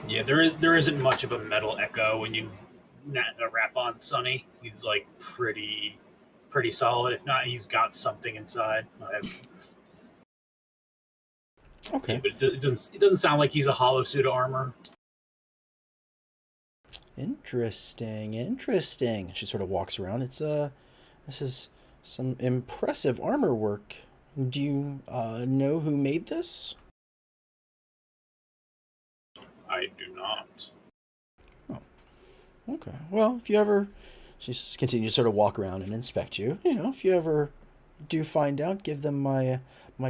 Yeah, there isn't much of a metal echo when you rap on Sunny. He's like pretty solid. If not, he's got something inside. Okay. Yeah, but it doesn't sound like he's a hollow suit of armor. Interesting. She sort of walks around. This is some impressive armor work. Do you know who made this? I do not. Oh, okay. Well, if you ever, she continues to sort of walk around and inspect you. If you ever do find out, give them my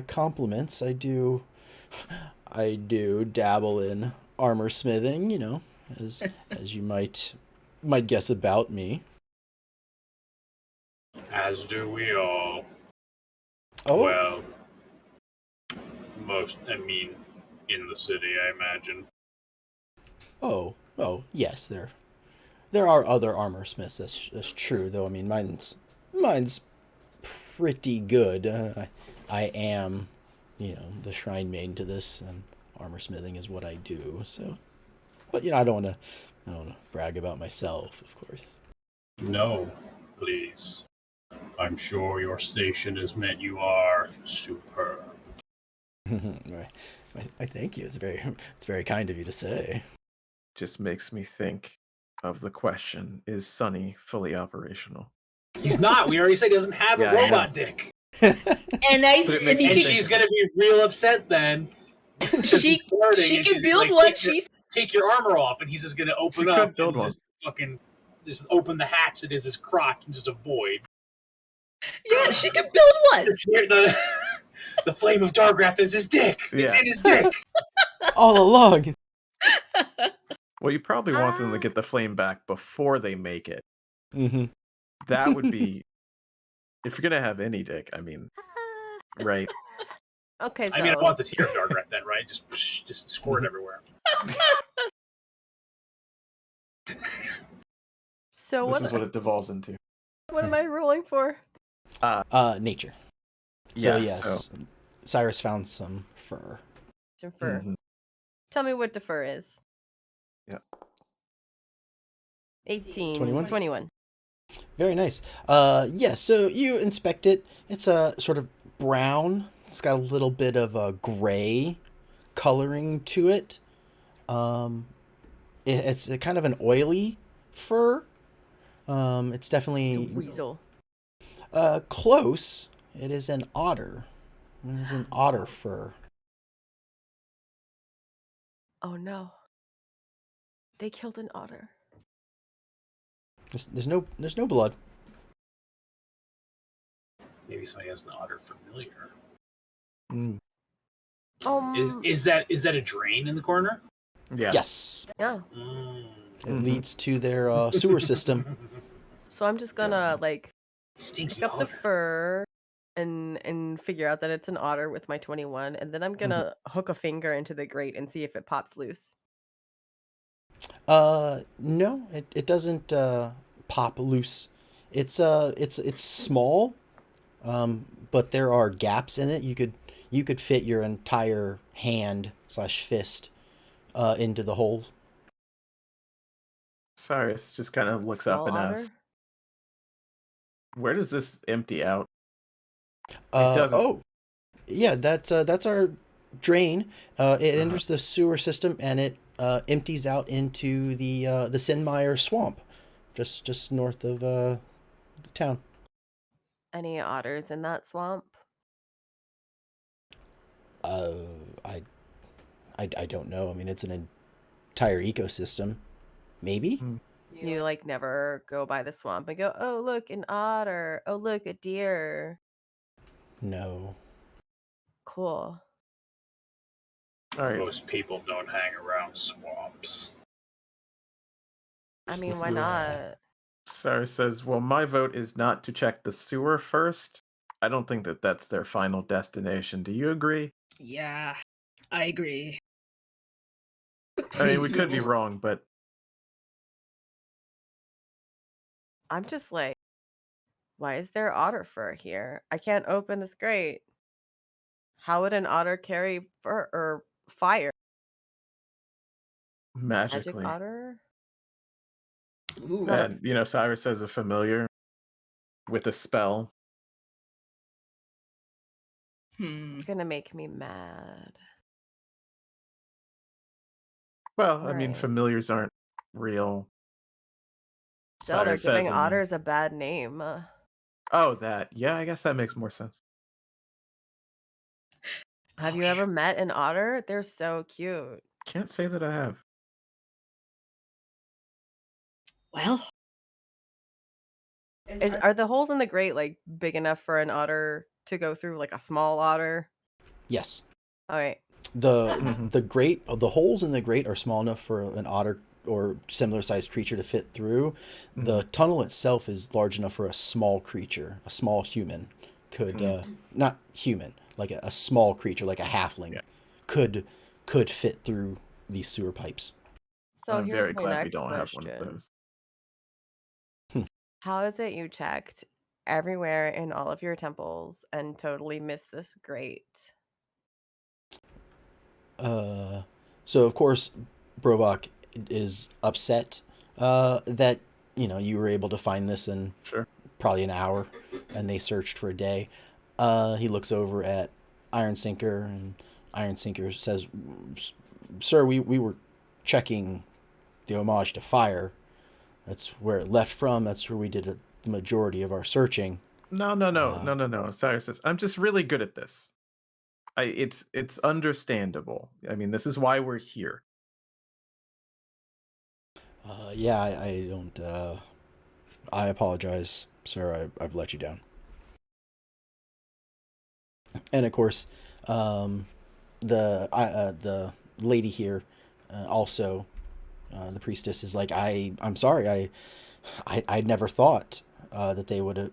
compliments. I do dabble in armor smithing. As you might guess about me. As do we all. Oh. Well, in the city, I imagine. Oh, yes, there are other armor smiths. That's true, though. I mean, mine's pretty good. I am, the shrine maiden to this, and armor smithing is what I do. So, but I don't want to brag about myself, of course. No, please. I'm sure your station has meant you are superb. I thank you. It's very kind of you to say. Just makes me think of the question: is Sunny fully operational? He's not. We already said he doesn't have Yeah, a I know. robot dick. And But it makes And me she's gonna be real upset then. she can build one. She's Take your armor off, and he's just gonna open She up could build and one. just open the hatch that is his crotch and just a void. yeah, she can build one. The flame of Dargath is his dick. It's Yeah. in his dick. All along. Well, you probably want them to get the flame back before they make it. Mm-hmm. That would be, if you're gonna have any dick. I mean, right? Okay, so I mean, I want the tear of Dargath then, right? Just squirt everywhere. so This is what it devolves into. what am I rolling for? Nature. So Yeah, yes, Cyrus found some fur. Defer. Mhm. Tell me what defer is. Yeah. 18. 21? 21. Very nice. Yeah, so you inspect it. It's a sort of brown. It's got a little bit of a gray coloring to it. It's a kind of an oily fur. It's It's a definitely weasel. close. It is an otter. It is an otter fur. Oh no. They killed an otter. There's no blood. Maybe somebody has an otter familiar. Mm. Is that a drain in the corner? Yeah. Yes, Yeah. it Mhm. leads to their sewer system. So I'm just gonna Stinky pick up the otter. fur and figure out that it's an otter with my 21, and then I'm gonna hook a finger into the grate and see if it pops loose. No, it doesn't pop loose. It's small, but there are gaps in it. You could fit your entire hand / fist into the hole. Cyrus just kind of looks up Small and otter? asks, "Where does this empty out?" doesn't. Oh, yeah, that's our drain. It enters the sewer system and it empties out into the Sinmire swamp, just north of the town. Any otters in that swamp? I don't know. I mean, it's an entire ecosystem. Maybe. You never go by the swamp and go, oh look, an otter. Oh look, a deer. No. Cool. All right. Most people don't hang around swamps. I mean, why Yeah. not? Cyrus says, "Well, my vote is not to check the sewer first. I don't think that that's their final destination. Do you agree? Yeah, I agree. I mean, we Please could be no. wrong, but I'm just like, why is there otter fur here? I can't open this grate. How would an otter carry fur or fire? Magic magically." otter? Ooh. Not a- And Cyrus has a familiar with a spell. Hmm. It's gonna make me mad. Well, I mean, Right. familiars aren't real. Still, they're Cyrus says giving in- otters a bad name. Oh, that. Yeah, I guess that makes more sense. Have Oh, you ever met an otter? They're so cute. Can't say that I have. Well, Are the holes in the grate big enough for an otter to go through, like a small otter? Yes. All right. The holes in the grate are small enough for an otter or similar sized creature to fit through. The tunnel itself is large enough for a small creature, a small human could not human, like a small creature like a halfling could could fit through these sewer pipes. So I'm here's very my glad we next don't have one of question. those. How is it you checked everywhere in all of your temples and totally missed this grate? So of course, Brovok is upset that you were able to find this in Sure. probably an hour, and they searched for a day. He looks over at Iron Sinker, and Iron Sinker says, "Sir, we were checking the Homage to Fire. That's where it left from. That's where we did the majority of our searching." No. Cyrus says, I'm just really good at this. It's understandable. I mean, this is why we're here. Yeah, I don't. I apologize, sir. I've let you down. And of course, the lady here, also, the priestess is like, I'm sorry. I never thought that they would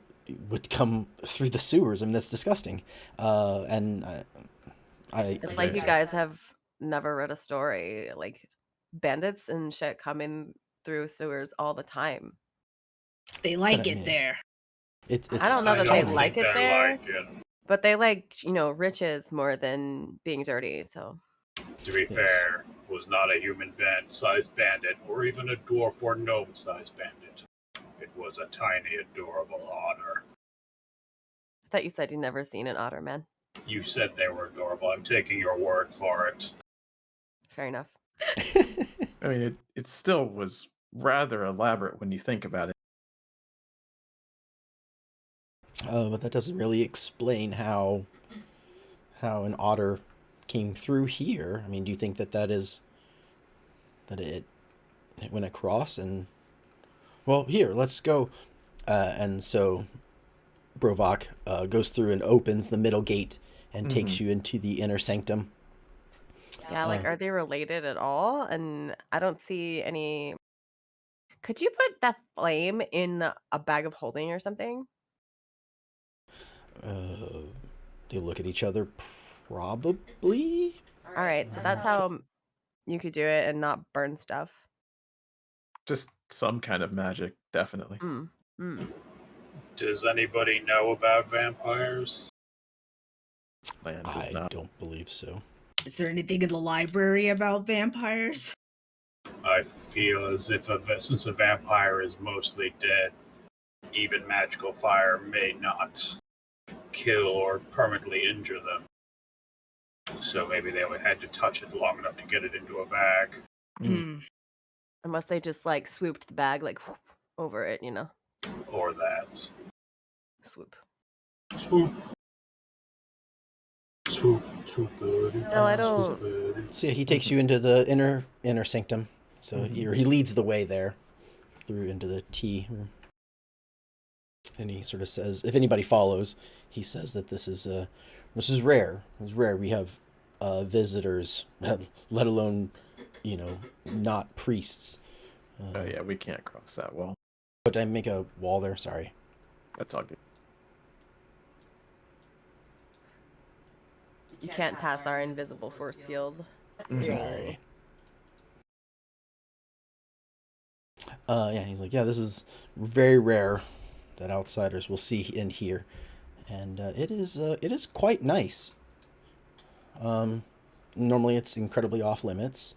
come through the sewers. I mean, that's disgusting. And It's like you guys have never read a story. Like bandits and shit come in through sewers all the time. They like I it mean, there. It's I don't know that they don't like think it they there, like it. but they like, riches more than being dirty. So To be fair, was not a human-sized bandit, or even a dwarf or gnome-sized bandit. It was a tiny, adorable otter. I thought you said you'd never seen an otter, man. You said they were adorable. I'm taking your word for it. Fair enough. I mean, it still was rather elaborate when you think about it. But that doesn't really explain how an otter came through here. I mean, do you think that it went across and... Well, here, let's go. And so Brovok goes through and opens the middle gate and takes you into the inner sanctum. Yeah, like, are they related at all? And I don't see any. Could you put that flame in a bag of holding or something? They look at each other, probably. All right, so that's how you could do it and not burn stuff. Just some kind of magic, definitely. Does anybody know about vampires? Land does I not. don't believe so. Is there anything in the library about vampires? I feel as if since a vampire is mostly dead, even magical fire may not kill or permanently injure them. So maybe they only had to touch it long enough to get it into a bag. Unless they just like swooped the bag like whoop, over it, Or that. swoop. Swoop. Swoop, swoop, buddy. Still, I don't. Swoop, buddy. So yeah, he takes you into the inner sanctum. So he leads the way there through into the tea room. And he sort of says, if anybody follows, he says that this is rare. It's rare. We have visitors, let alone, not priests. Oh yeah, we can't cross that wall. But I make a wall there. Sorry. That's all good. You can't pass our invisible force field. Sorry. Yeah, he's like, yeah, this is very rare that outsiders will see in here, and it is quite nice. Normally it's incredibly off limits,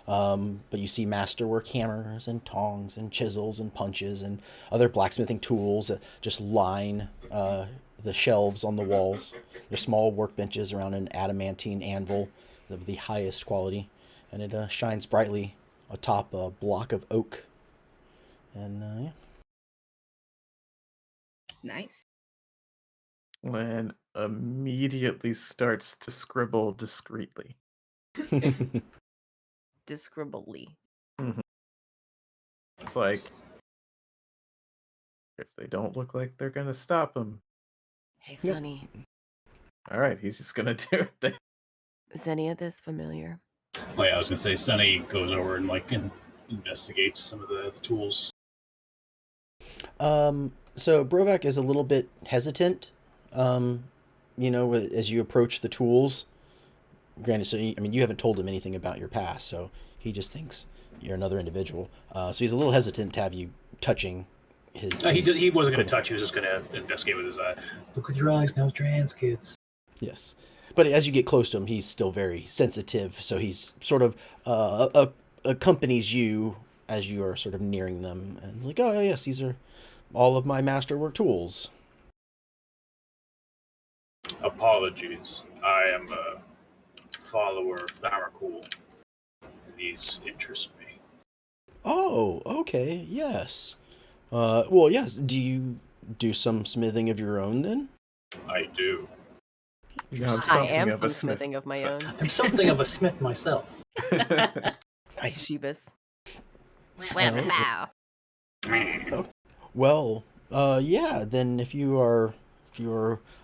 but you see masterwork hammers and tongs and chisels and punches and other blacksmithing tools that just line the shelves on the walls. There's small workbenches around an adamantine anvil of the highest quality, and it shines brightly atop a block of oak. And yeah. Nice. Len immediately starts to scribble discreetly. Discribbly. It's like, if they don't look like they're gonna stop him, Hey, Sonny. all right, he's just gonna do it then. Is any of this familiar? Oh yeah, I was gonna say Sunny goes over and investigates some of the tools. So Brovak is a little bit hesitant, as you approach the tools, granted, so I mean, you haven't told him anything about your past, so he just thinks you're another individual. So he's a little hesitant to have you touching his. He wasn't going to touch. He was just going to investigate with his eye. Look with your eyes, now with your hands, kids. Yes, but as you get close to him, he's still very sensitive. So he's sort of accompanies you as you are sort of nearing them, and like, oh yes, these are all of my masterwork tools. Apologies. I am a follower of Thamarcool. These interest me. Oh, okay, yes. Well, yes. Do you do some smithing of your own then? I do. You know, I'm I something am of a some smith. smithing of my own. I'm something of a smith myself. Nice. Jeebus. Wow. Wow. Well, yeah. Then if you're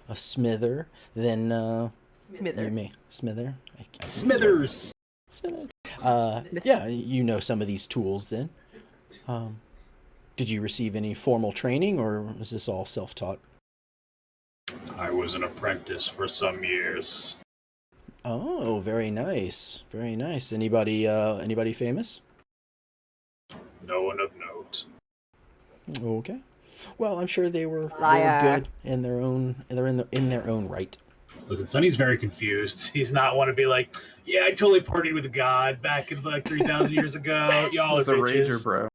a smither, then Smither. you may smither. I can't- Smithers. Smither. Yeah, you know some of these tools then. Did you receive any formal training, or is this all self-taught? I was an apprentice for some years. Oh, very nice. Very nice. Anybody famous? No one of note. Okay. Well, I'm sure they were Liar. good in their own in their own right. Listen, Sonny's very confused. He's not want to be like, yeah, I totally partied with a god back in like 3,000 years ago. Y'all are He's a rager, bitches. bro.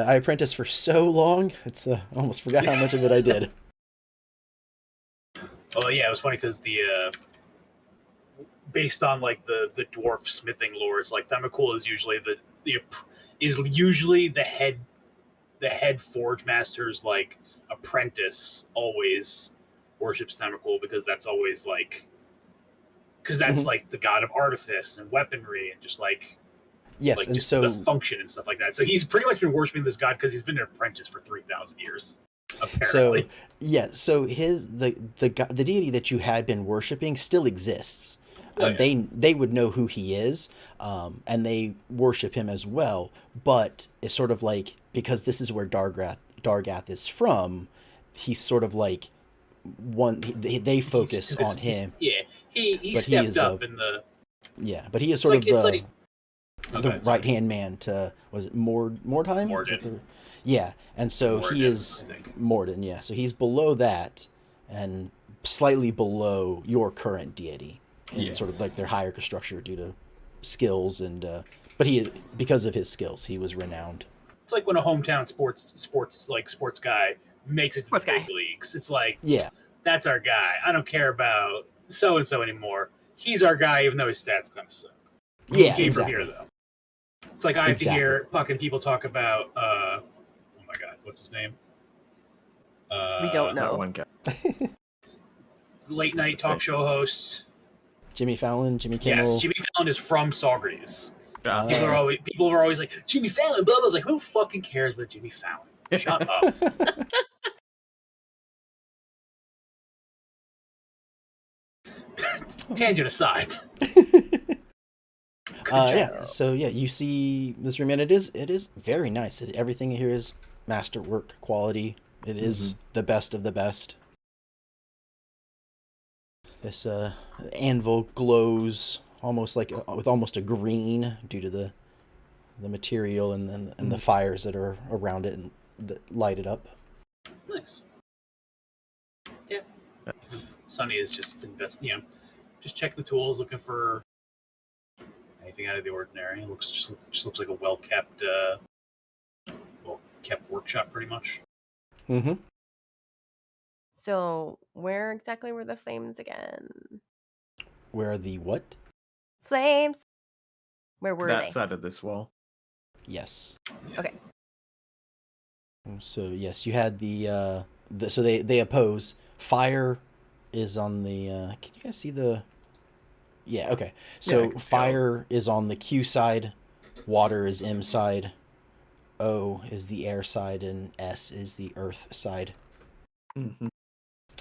I apprenticed for so long. It's I almost forgot how much of it I did. Oh yeah, it was funny because based on like the dwarf smithing lores, like Thamarcool is usually the head forge master's like apprentice always worships Thamarcool because that's always like like the god of artifice and weaponry and just like Yes, like and just so the function and stuff like that. So he's pretty much been worshiping this god because he's been an apprentice for 3,000 years. Apparently. so yeah, so the deity that you had been worshiping still exists. Oh, yeah. They would know who he is, and they worship him as well. But it's sort of like, because this is where Dargath is from, he's sort of like they focus on him. He But stepped up in the. Yeah, but he is sort of the Okay, right hand man to, was it Mordheim? Morden. Yeah, and so Morden, he is I think. Morden. Yeah, so he's below that and slightly below your current deity, and sort of like their hierarchy structure due to skills and. But because of his skills, he was renowned. It's like when a hometown sports guy makes it to the Sports guy. big leagues. It's like, Yeah, that's our guy. I don't care about so and so anymore. He's our guy, even though his stats kind of suck. yeah, He came exactly. from here though. It's like I have to hear fucking people talk about. Oh my god, what's his name? We don't That know. one guy. Late night talk show hosts. Jimmy Fallon, Jimmy Kimmel. Yes, Jimmy Fallon is from Socrates. Uh, People are always like, Jimmy Fallon, blah blah. I was like, who fucking cares about Jimmy Fallon? Shut up. Tangent aside. Yeah. So yeah, you see this room, and it is very nice. Everything here is masterwork quality. It is the best of the best. This anvil glows almost like with almost a green due to the material and the fires that are around it and that light it up. Nice. Yeah. Sonny is just just checking the tools, looking for anything out of the ordinary. It just looks like a well kept workshop, pretty much. Mm-hmm. So, where exactly were the flames again? Where are the what? Flames? Where were that they? side of this wall. Yes. Okay. So yes, you had so they oppose. Fire is on the. Can you guys see the? Yeah. Okay. So I can see fire is on the Q side, water is M side, O is the air side, and S is the earth side. Mm-hmm.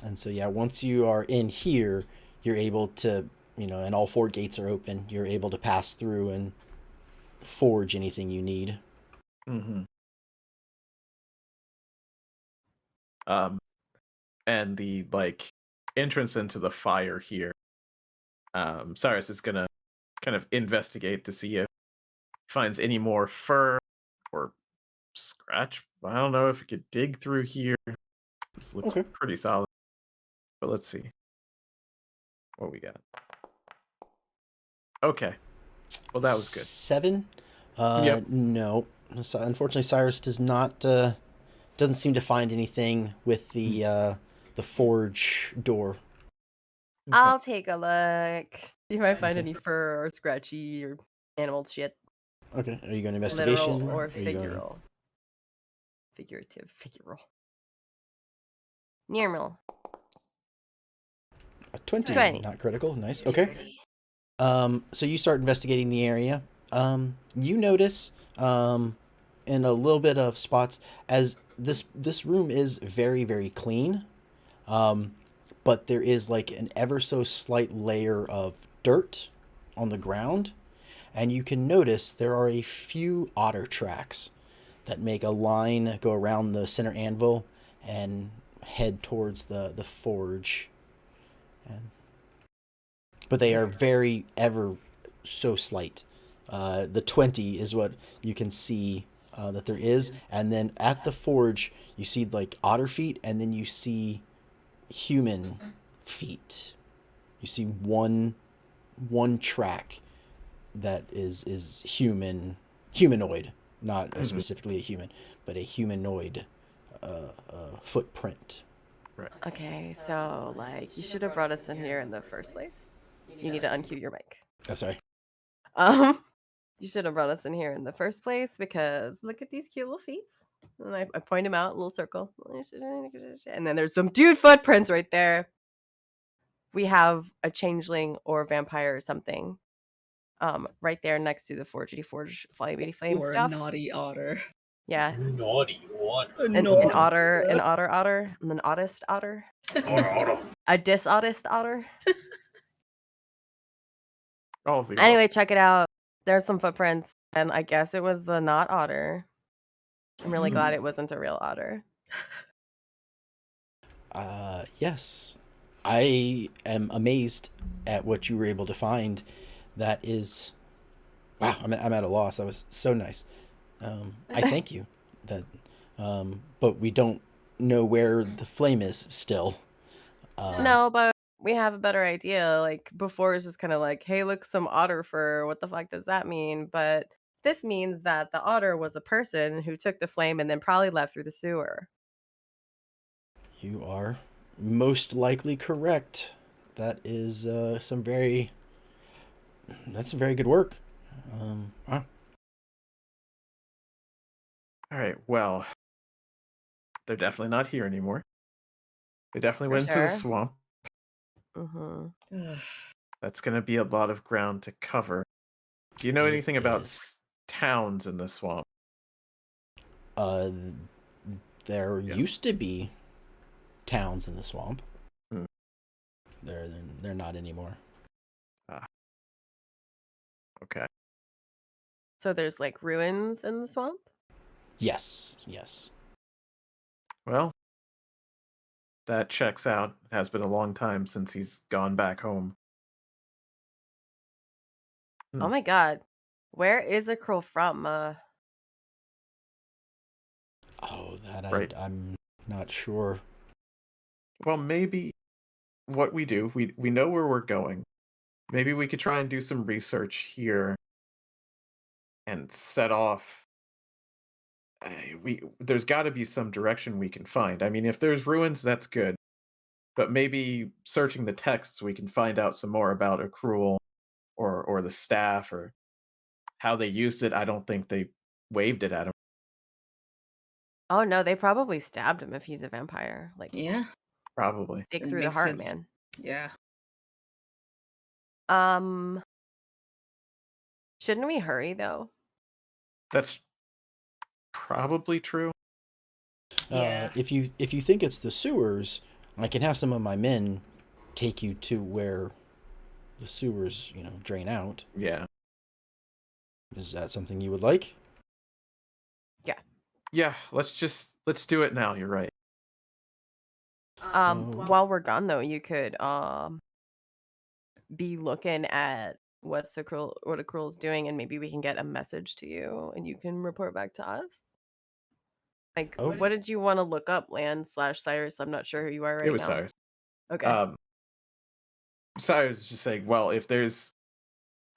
And so yeah, once you are in here, you're able to, and all four gates are open. You're able to pass through and forge anything you need. Mm-hmm. And the entrance into the fire here. Cyrus is gonna kind of investigate to see if he finds any more fur or scratch. I don't know if he could dig through here. This looks Okay. pretty solid. But let's see what we got. Okay. Well, that was good. 7? Yep. No. Unfortunately, Cyrus does not doesn't seem to find anything with the forge door. I'll take a look. See if I find any fur or scratchy or animal shit. Okay. Are you going to investigation? Literal or Are you going- figural. Figural. Normal. A 20, 20. not critical. Nice. Okay. So you start investigating the area. You notice in a little bit of spots as this room is very, very clean. But there is like an ever so slight layer of dirt on the ground, and you can notice there are a few otter tracks that make a line go around the center anvil and head towards the forge. But they are very ever so slight. The 20 is what you can see that there is, and then at the forge you see like otter feet, and then you see human feet. You see one track that is humanoid, not specifically a human, but a humanoid footprint. Right. Okay, so like you should have brought us in here in the first place. You need to uncue your mic. Oh, sorry. You should have brought us in here in the first place because look at these cute little feet. And I point them out, a little circle. And then there's some dude footprints right there. We have a changeling or vampire or something. Right there next to the forge flame Or stuff. a naughty otter. Yeah. Naughty one. An otter, an otter, an oddest otter. Otter. A disoddest otter. All of the Anyway, check it out. There's some footprints, and I guess it was the not otter. I'm really glad it wasn't a real otter. Yes. I am amazed at what you were able to find. That is, wow, I'm at a loss. That was so nice. I thank you. But we don't know where the flame is still. No, but we have a better idea. Like before, it's just kind of like, hey, look, some otter fur. What the fuck does that mean? But this means that the otter was a person who took the flame and then probably left through the sewer. You are most likely correct. That is that's some very good work. Wow. All right. Well, they're definitely not here anymore. They definitely For went to the sure. swamp. Mm-hmm. That's going to be a lot of ground to cover. Do you know It anything about is. towns in the swamp? There Yeah. used to be towns in the swamp. Hmm. They're not anymore. Okay. So there's like ruins in the swamp? Yes. Well, that checks out. It has been a long time since he's gone back home. Oh my god. Where is a crow from? Oh, that Right. I'm not sure. Well, maybe what we do, we know where we're going. Maybe we could try and do some research here and set off. There's got to be some direction we can find. I mean, if there's ruins, that's good. But maybe searching the texts, we can find out some more about Accrual or the staff or how they used it. I don't think they waved it at him. Oh no, they probably stabbed him if he's a vampire. Like Yeah. Probably. stake It through the makes heart, sense. man. Yeah. Shouldn't we hurry though? That's probably true. Yeah. If you think it's the sewers, I can have some of my men take you to where the sewers, drain out. Yeah. Is that something you would like? Yeah, let's do it now. You're right. While we're gone though, you could be looking at what a cruel's doing, and maybe we can get a message to you and you can report back to us. Like, Oh. what did you want to look up, Land/Cyrus? I'm not sure who you are It right was now. Cyrus. Okay. Cyrus is just saying, well, if there's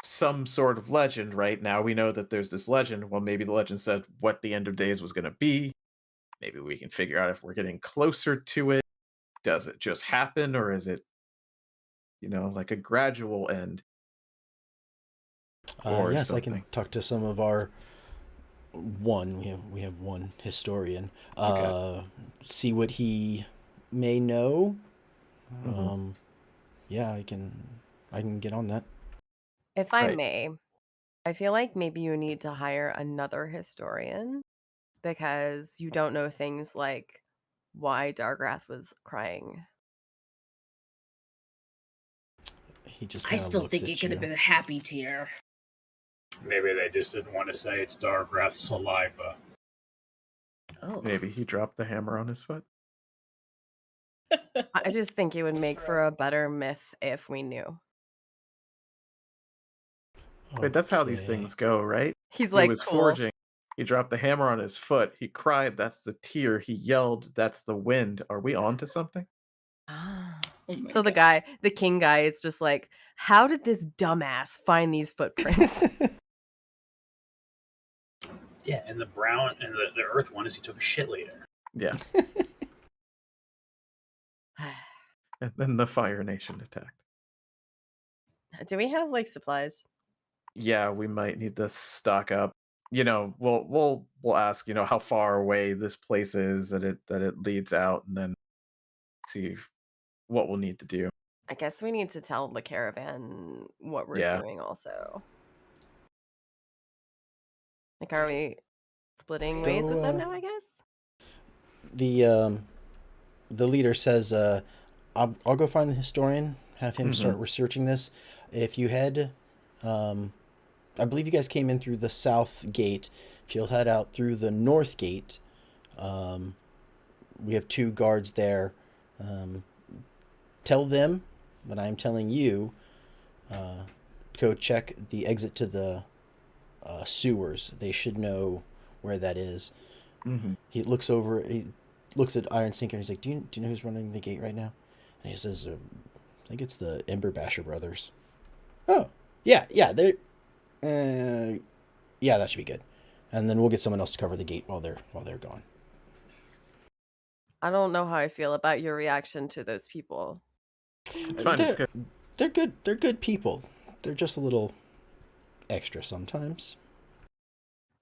some sort of legend, right now we know that there's this legend. Well, maybe the legend said what the end of days was going to be. Maybe we can figure out if we're getting closer to it. Does it just happen, or is it, like a gradual end or Yes, I something? can talk to some of our we have one historian. Okay. See what he may know. Mhm. Yeah, I can get on that. If I Right. may, I feel like maybe you need to hire another historian because you don't know things like why Dargath was crying. He just I kind of still looks think it at could have you. been a happy tear. Maybe they just didn't want to say it's Dargrath's saliva. Oh. Maybe he dropped the hammer on his foot. I just think it would make for a better myth if we knew. Wait, that's how these Okay. things go, right? He's He like, was cool. forging. He dropped the hammer on his foot. He cried. That's the tear. He yelled. That's the wind. Are we on to something? Ah. Oh my So gosh. the king guy is just like, how did this dumbass find these footprints? Yeah, and the brown and the earth one is he took a shit later. Yeah. And then the Fire Nation attacked. Do we have like supplies? Yeah, we might need to stock up. We'll ask, how far away this place is that it leads out, and then see what we'll need to do. I guess we need to tell the caravan what we're Yeah. doing also. Like, are we splitting Go, ways with them now, I guess? The leader says, I'll go find the historian, have him start Mhm. researching this. If you head, I believe you guys came in through the south gate. If you'll head out through the north gate, we have 2 guards there. Tell them that I'm telling you, go check the exit to the sewers. They should know where that is. Mhm. He looks at Iron Sinker and he's like, do you know who's running the gate right now? And he says, I think it's the Ember Basher brothers. Oh, yeah, they're, yeah, that should be good. And then we'll get someone else to cover the gate while they're gone. I don't know how I feel about your reaction to those people. It's fine. It's good. They're good. They're good people. They're just a little extra sometimes.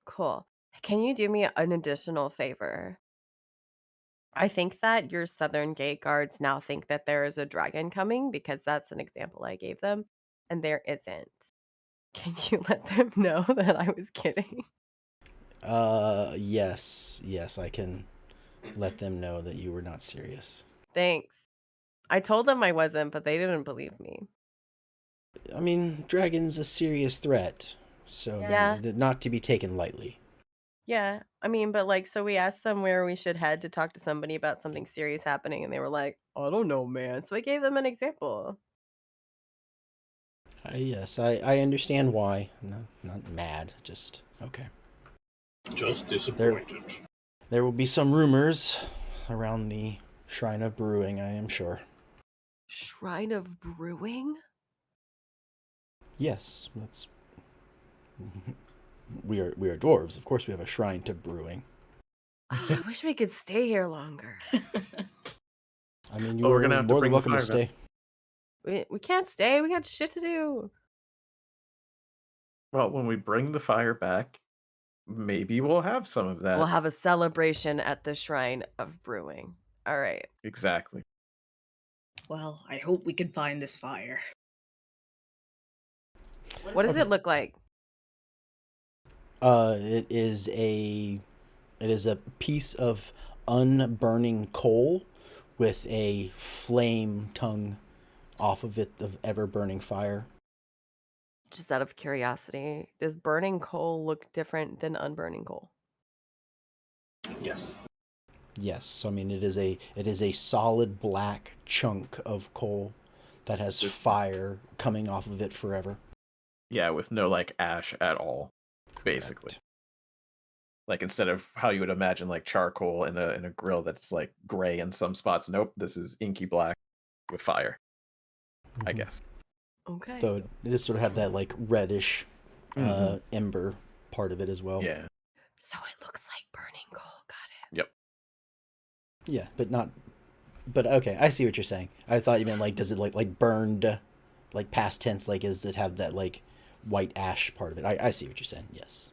Cool. Can you do me an additional favor? I think that your southern gate guards now think that there is a dragon coming because that's an example I gave them, and there isn't. Can you let them know that I was kidding? Yes, I can let them know that you were not serious. Thanks. I told them I wasn't, but they didn't believe me. I mean, dragon's a serious threat, so Yeah. not to be taken lightly. Yeah, I mean, but like, so we asked them where we should head to talk to somebody about something serious happening, and they were like, I don't know, man. So I gave them an example. Yes, I understand why. Not mad, just okay. Just disappointed. There will be some rumors around the Shrine of Brewing, I am sure. Shrine of Brewing? Yes, that's. We are dwarves. Of course, we have a shrine to brewing. I wish we could stay here longer. I mean, Well, we're you're gonna have to more than bring the welcome to fire back. stay. We can't stay. We got shit to do. Well, when we bring the fire back, maybe we'll have some of that. We'll have a celebration at the Shrine of Brewing. All right. Exactly. Well, I hope we can find this fire. What does it look like? It is a piece of unburning coal with a flame tongue off of it of ever burning fire. Just out of curiosity, does burning coal look different than unburning coal? Yes. Yes. So I mean, it is a solid black chunk of coal that has fire coming off of it forever. Yeah, with no like ash at all, basically. Correct. Like instead of how you would imagine like charcoal in a grill that's like gray in some spots. Nope, this is inky black with fire, I Mhm. guess. Okay. So it does sort of have that like reddish Mhm. ember part of it as well. Yeah. So it looks like burning coal. Got it. Yep. Yeah, but not. But okay, I see what you're saying. I thought you meant like, does it like burned, like past tense? Like, does it have that like white ash part of it? I see what you're saying. Yes.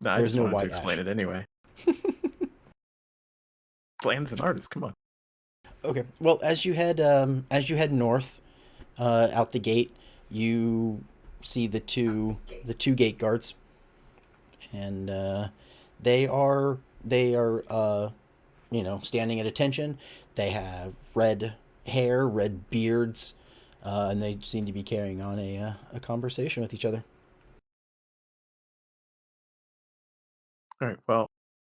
No, I There's just no wanted to white explain ash. it anyway. Bland's an artist. Come on. Okay. Well, as you head north, out the gate, you see the two gate guards, and they are standing at attention. They have red hair, red beards, and they seem to be carrying on a conversation with each other. All right. Well,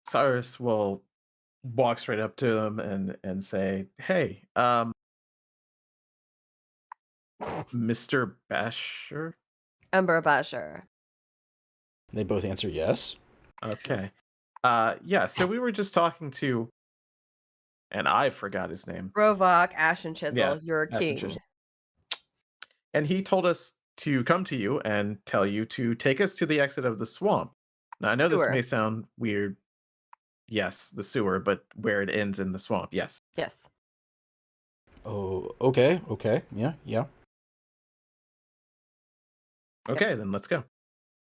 Cyrus will walk straight up to them and say, "Hey, Mr. Basher." Ember Basher. They both answer yes. Okay. Yeah. So we were just talking to, and I forgot his name. Rovok, Ash and Chisel. Yeah, You're a Ash and king. Chisel. And he told us to come to you and tell you to take us to the exit of the swamp. Now I know this Sewer. may sound weird. Yes, the sewer, but where it ends in the swamp. Yes. Yes. Oh, okay, yeah. Okay, then let's go.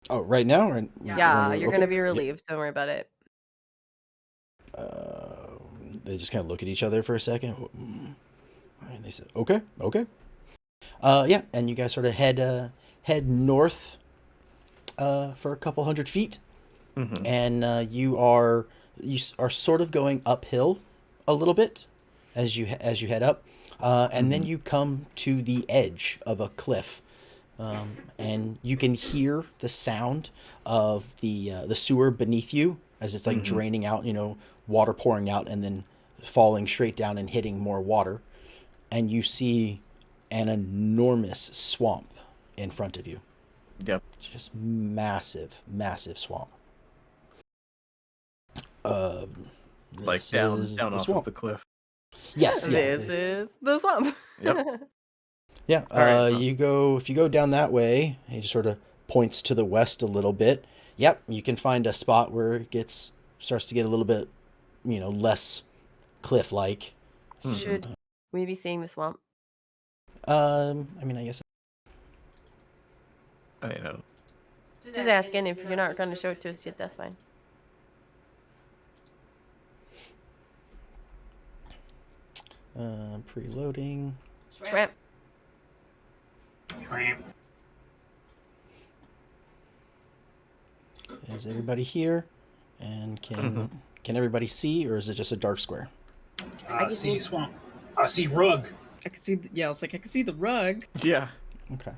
Oh, right now? Or, Yeah, you're okay. gonna be relieved. Don't worry about it. Uh, they just kind of look at each other for a second, and they said, "Okay." Yeah, and you guys sort of head north, for a couple hundred feet, Mhm. and you are sort of going uphill a little bit as you head up, and then you come to the edge of a cliff, and you can hear the sound of the sewer beneath you as it's like draining out, water pouring out and then falling straight down and hitting more water, and you see an enormous swamp in front of you. Yep. It's just massive swamp. Like This down is down the off swamp. of the cliff. Yes, yeah. This is the swamp. Yep. Yeah, right, if you go down that way, he just sort of points to the west a little bit. Yep, you can find a spot where it starts to get a little bit, less cliff-like. Should we be seeing the swamp? I mean, I guess. I know. Just asking. If you're not going to show it to us yet, that's fine. Preloading. Tramp. Tramp. Is everybody here? And can everybody see, or is it just a dark square? See swamp. I see rug. I could see. I was like, I could see the rug. Yeah. Okay.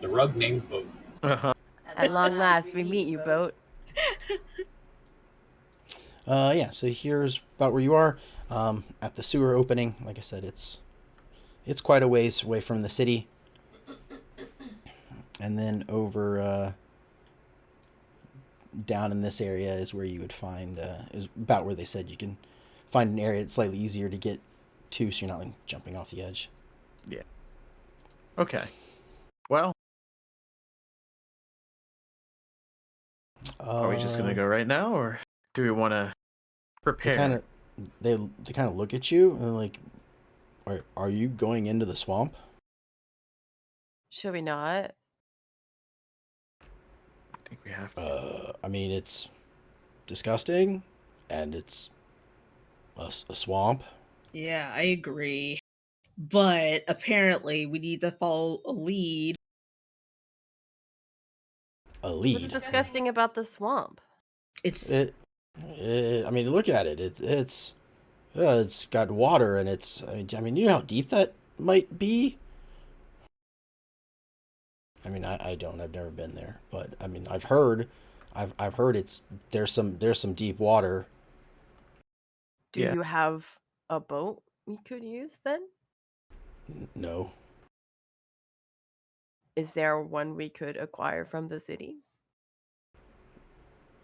The rug named Boat. Uh-huh. At long last, we meet you, boat. Yeah, so here's about where you are, at the sewer opening. Like I said, it's quite a ways away from the city. And then over down in this area is where you would find, is about where they said you can find an area that's slightly easier to get to, so you're not like jumping off the edge. Yeah. Okay. Well, are we just gonna go right now, or do we want to prepare? They kind of look at you and they're like, are you going into the swamp? Should we not? I think we have to. I mean, it's disgusting, and it's a swamp. Yeah, I agree. But apparently, we need to follow a lead. A lead. What's disgusting about the swamp? It's I mean, look at it. It's got water, and I mean, you know how deep that might be. I mean, I don't. I've never been there, but I mean, I've heard I've heard there's some deep water. Do Yeah. you have a boat we could use then? No. Is there one we could acquire from the city?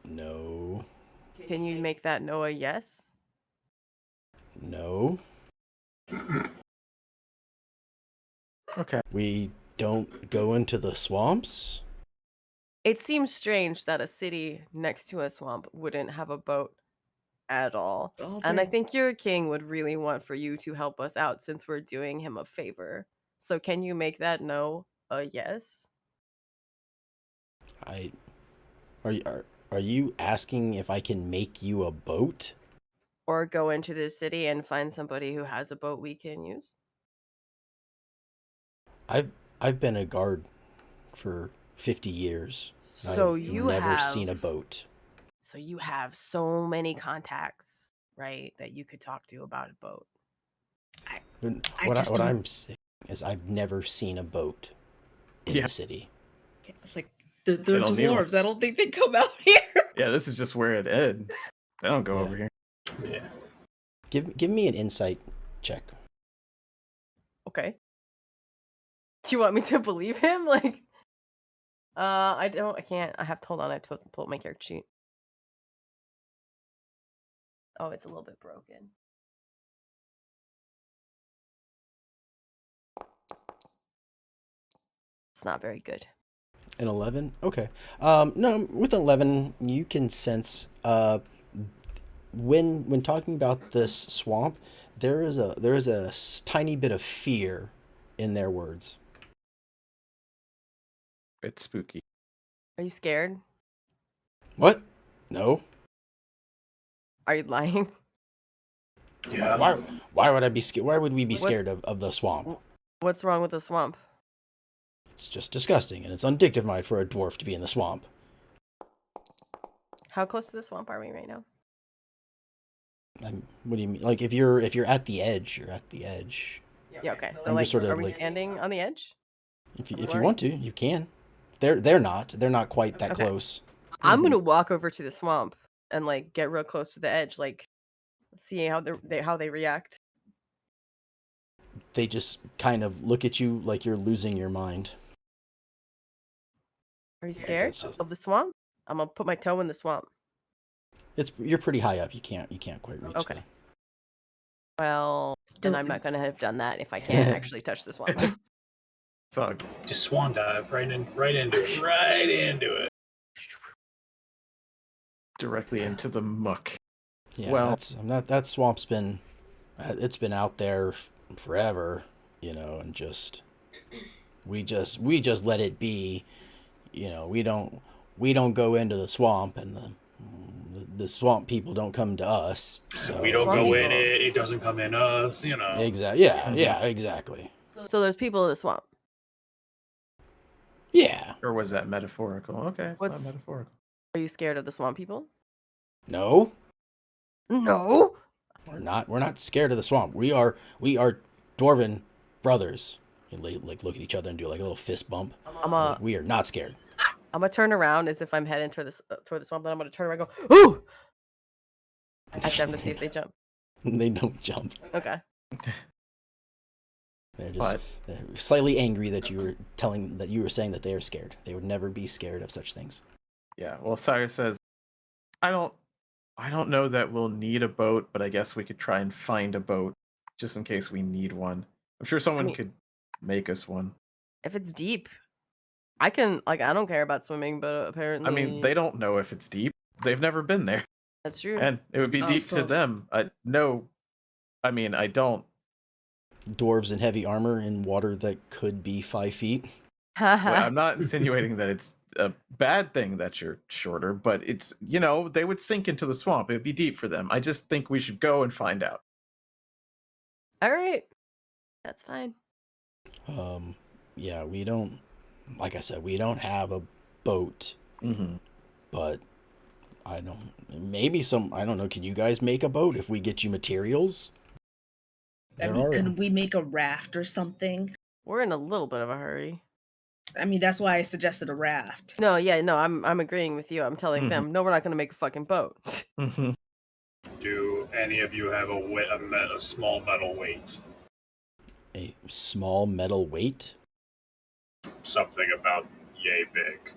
No. Can you make that no a yes? No. Okay. We don't go into the swamps? It seems strange that a city next to a swamp wouldn't have a boat at all. Well, And I they're- think your king would really want for you to help us out since we're doing him a favor. So can you make that no a yes? Are you asking if I can make you a boat? Or go into the city and find somebody who has a boat we can use? I've been a guard for 50 years. So I've you never have seen a boat. So you have so many contacts, right, that you could talk to about a boat. What I'm saying is I've never seen a boat in the city. It's like they're don't need one. dwarves. I don't think they come out here. Yeah, this is just where it ends. They don't go Yeah. over here. Yeah. Give me an insight check. Okay. Do you want me to believe him? Like, I can't. I have to hold on. I have to pull up my character sheet. Oh, it's a little bit broken. It's not very good. An 11? Okay. No, with 11, you can sense when talking about this swamp, there is a tiny bit of fear in their words. It's spooky. Are you scared? What? No. Are you lying? Yeah. Why would I be scared? Why would we be What's- scared of the swamp? What's wrong with the swamp? It's just disgusting, and it's undignified for a dwarf to be in the swamp. How close to the swamp are we right now? What do you mean? Like if you're at the edge, you're at the edge. Yeah, okay. So I'm like, just sort of are we like- standing on the edge? If you Right. want to, you can. They're not quite that Okay. close. I'm gonna walk over to the swamp and like get real close to the edge, like see how they react. They just kind of look at you like you're losing your mind. Are you scared that's just- of the swamp? I'm gonna put my toe in the swamp. You're pretty high up. You can't quite reach. Okay. the- Well, then Don't- I'm not gonna have done that if I can't actually touch the swamp. It's all good. Just swan dive right into it. Directly into the muck. Yeah, Well- that swamp's been it's been out there forever, and just we just let it be. We don't go into the swamp, and the swamp people don't come to us. So We don't Swamp go people. in it. It doesn't come in us. Exactly. Yeah, exactly. So there's people in the swamp. Yeah. Or was that metaphorical? Okay, it's What's- not metaphorical. Are you scared of the swamp people? No, No. we're not scared of the swamp. We are dwarven brothers. And like look at each other and do like a little fist bump. We are not scared. I'm gonna turn around as if I'm heading toward the swamp. Then I'm gonna turn around and go, ooh! At them to see if they jump. They don't jump. Okay. They're just they're slightly angry that you were saying that they are scared. They would never be scared of such things. Yeah. Well, Cyrus says, I don't know that we'll need a boat, but I guess we could try and find a boat just in case we need one. I'm sure someone mean- could make us one. If it's deep, I can I don't care about swimming, but apparently I mean, they don't know if it's deep. They've never been there, that's true. and it would be deep to Also- them. No, I mean, I don't. Dwarves in heavy armor in water that could be 5 feet. So I'm not insinuating that it's a bad thing that you're shorter, but it's they would sink into the swamp. It would be deep for them. I just think we should go and find out. All right. That's fine. Yeah, we don't. Like I said, we don't have a boat, Mm-hmm. but I don't. Maybe I don't know. Can you guys make a boat if we get you materials? I There mean, are- could we make a raft or something? We're in a little bit of a hurry. I mean, that's why I suggested a raft. No, yeah, no, I'm agreeing with you. I'm telling Mhm. them, no, we're not gonna make a fucking boat. Mhm. Do any of you have a small metal weight? A small metal weight? Something about yay big.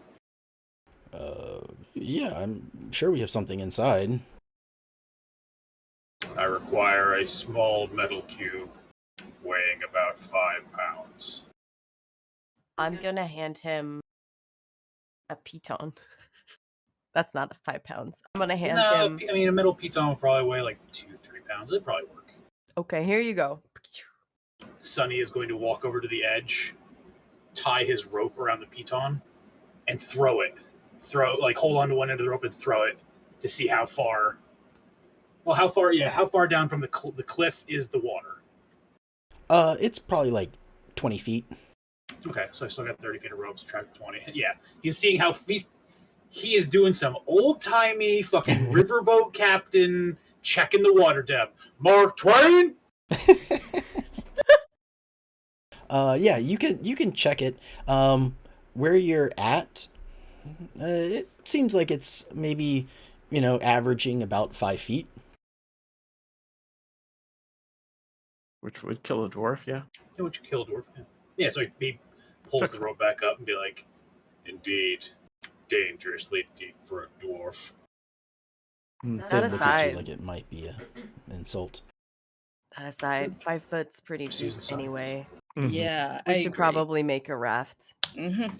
Yeah, I'm sure we have something inside. I require a small metal cube weighing about 5 pounds. I'm gonna hand him a piton. That's not 5 pounds. I'm gonna hand No, him. I mean a metal piton will probably weigh like 2-3 pounds. It'd probably work. Okay, here you go. Sonny is going to walk over to the edge, tie his rope around the piton, and throw it. Hold on to one end of the rope and throw it to see how far. Well, how far? Yeah, how far down from the cliff is the water? It's probably like 20 feet. Okay, so I still got 30 feet of ropes. Try for 20. Yeah, he's seeing how he is doing some old timey fucking riverboat captain checking the water depth. Mark Twain. Yeah, you can check it. Where you're at, it seems like it's maybe, averaging about 5 feet. Which would kill a dwarf, yeah. Yeah, would you kill a dwarf? Yeah, so he pulls the rope back up and be like, "Indeed, dangerously deep for a dwarf." They That look at you aside, like it might be an insult. that aside, 5 foot's pretty Just use deep the sides. anyway. Mhm. Yeah, We I should agree. probably make a raft. Mm-hmm.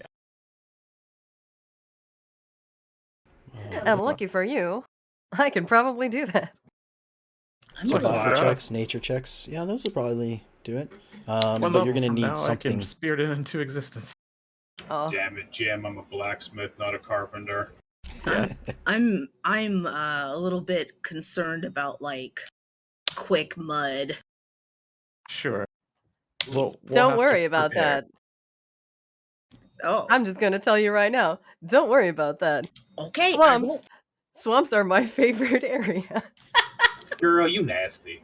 And lucky for you, I can probably do that. I'm Survival Survival. checks, nature checks. Yeah, those will probably do it. One But level you're gonna from need now, I something. can spirit it into existence. Oh, Damn it, Jim! I'm a blacksmith, not a carpenter. Yeah. I'm a little bit concerned about like quick mud. Sure. Well, we'll don't have to worry about prepare. that. Oh, I'm just gonna tell you right now. Don't worry about that. okay. I won't. Swamps are my favorite area. Girl, you nasty.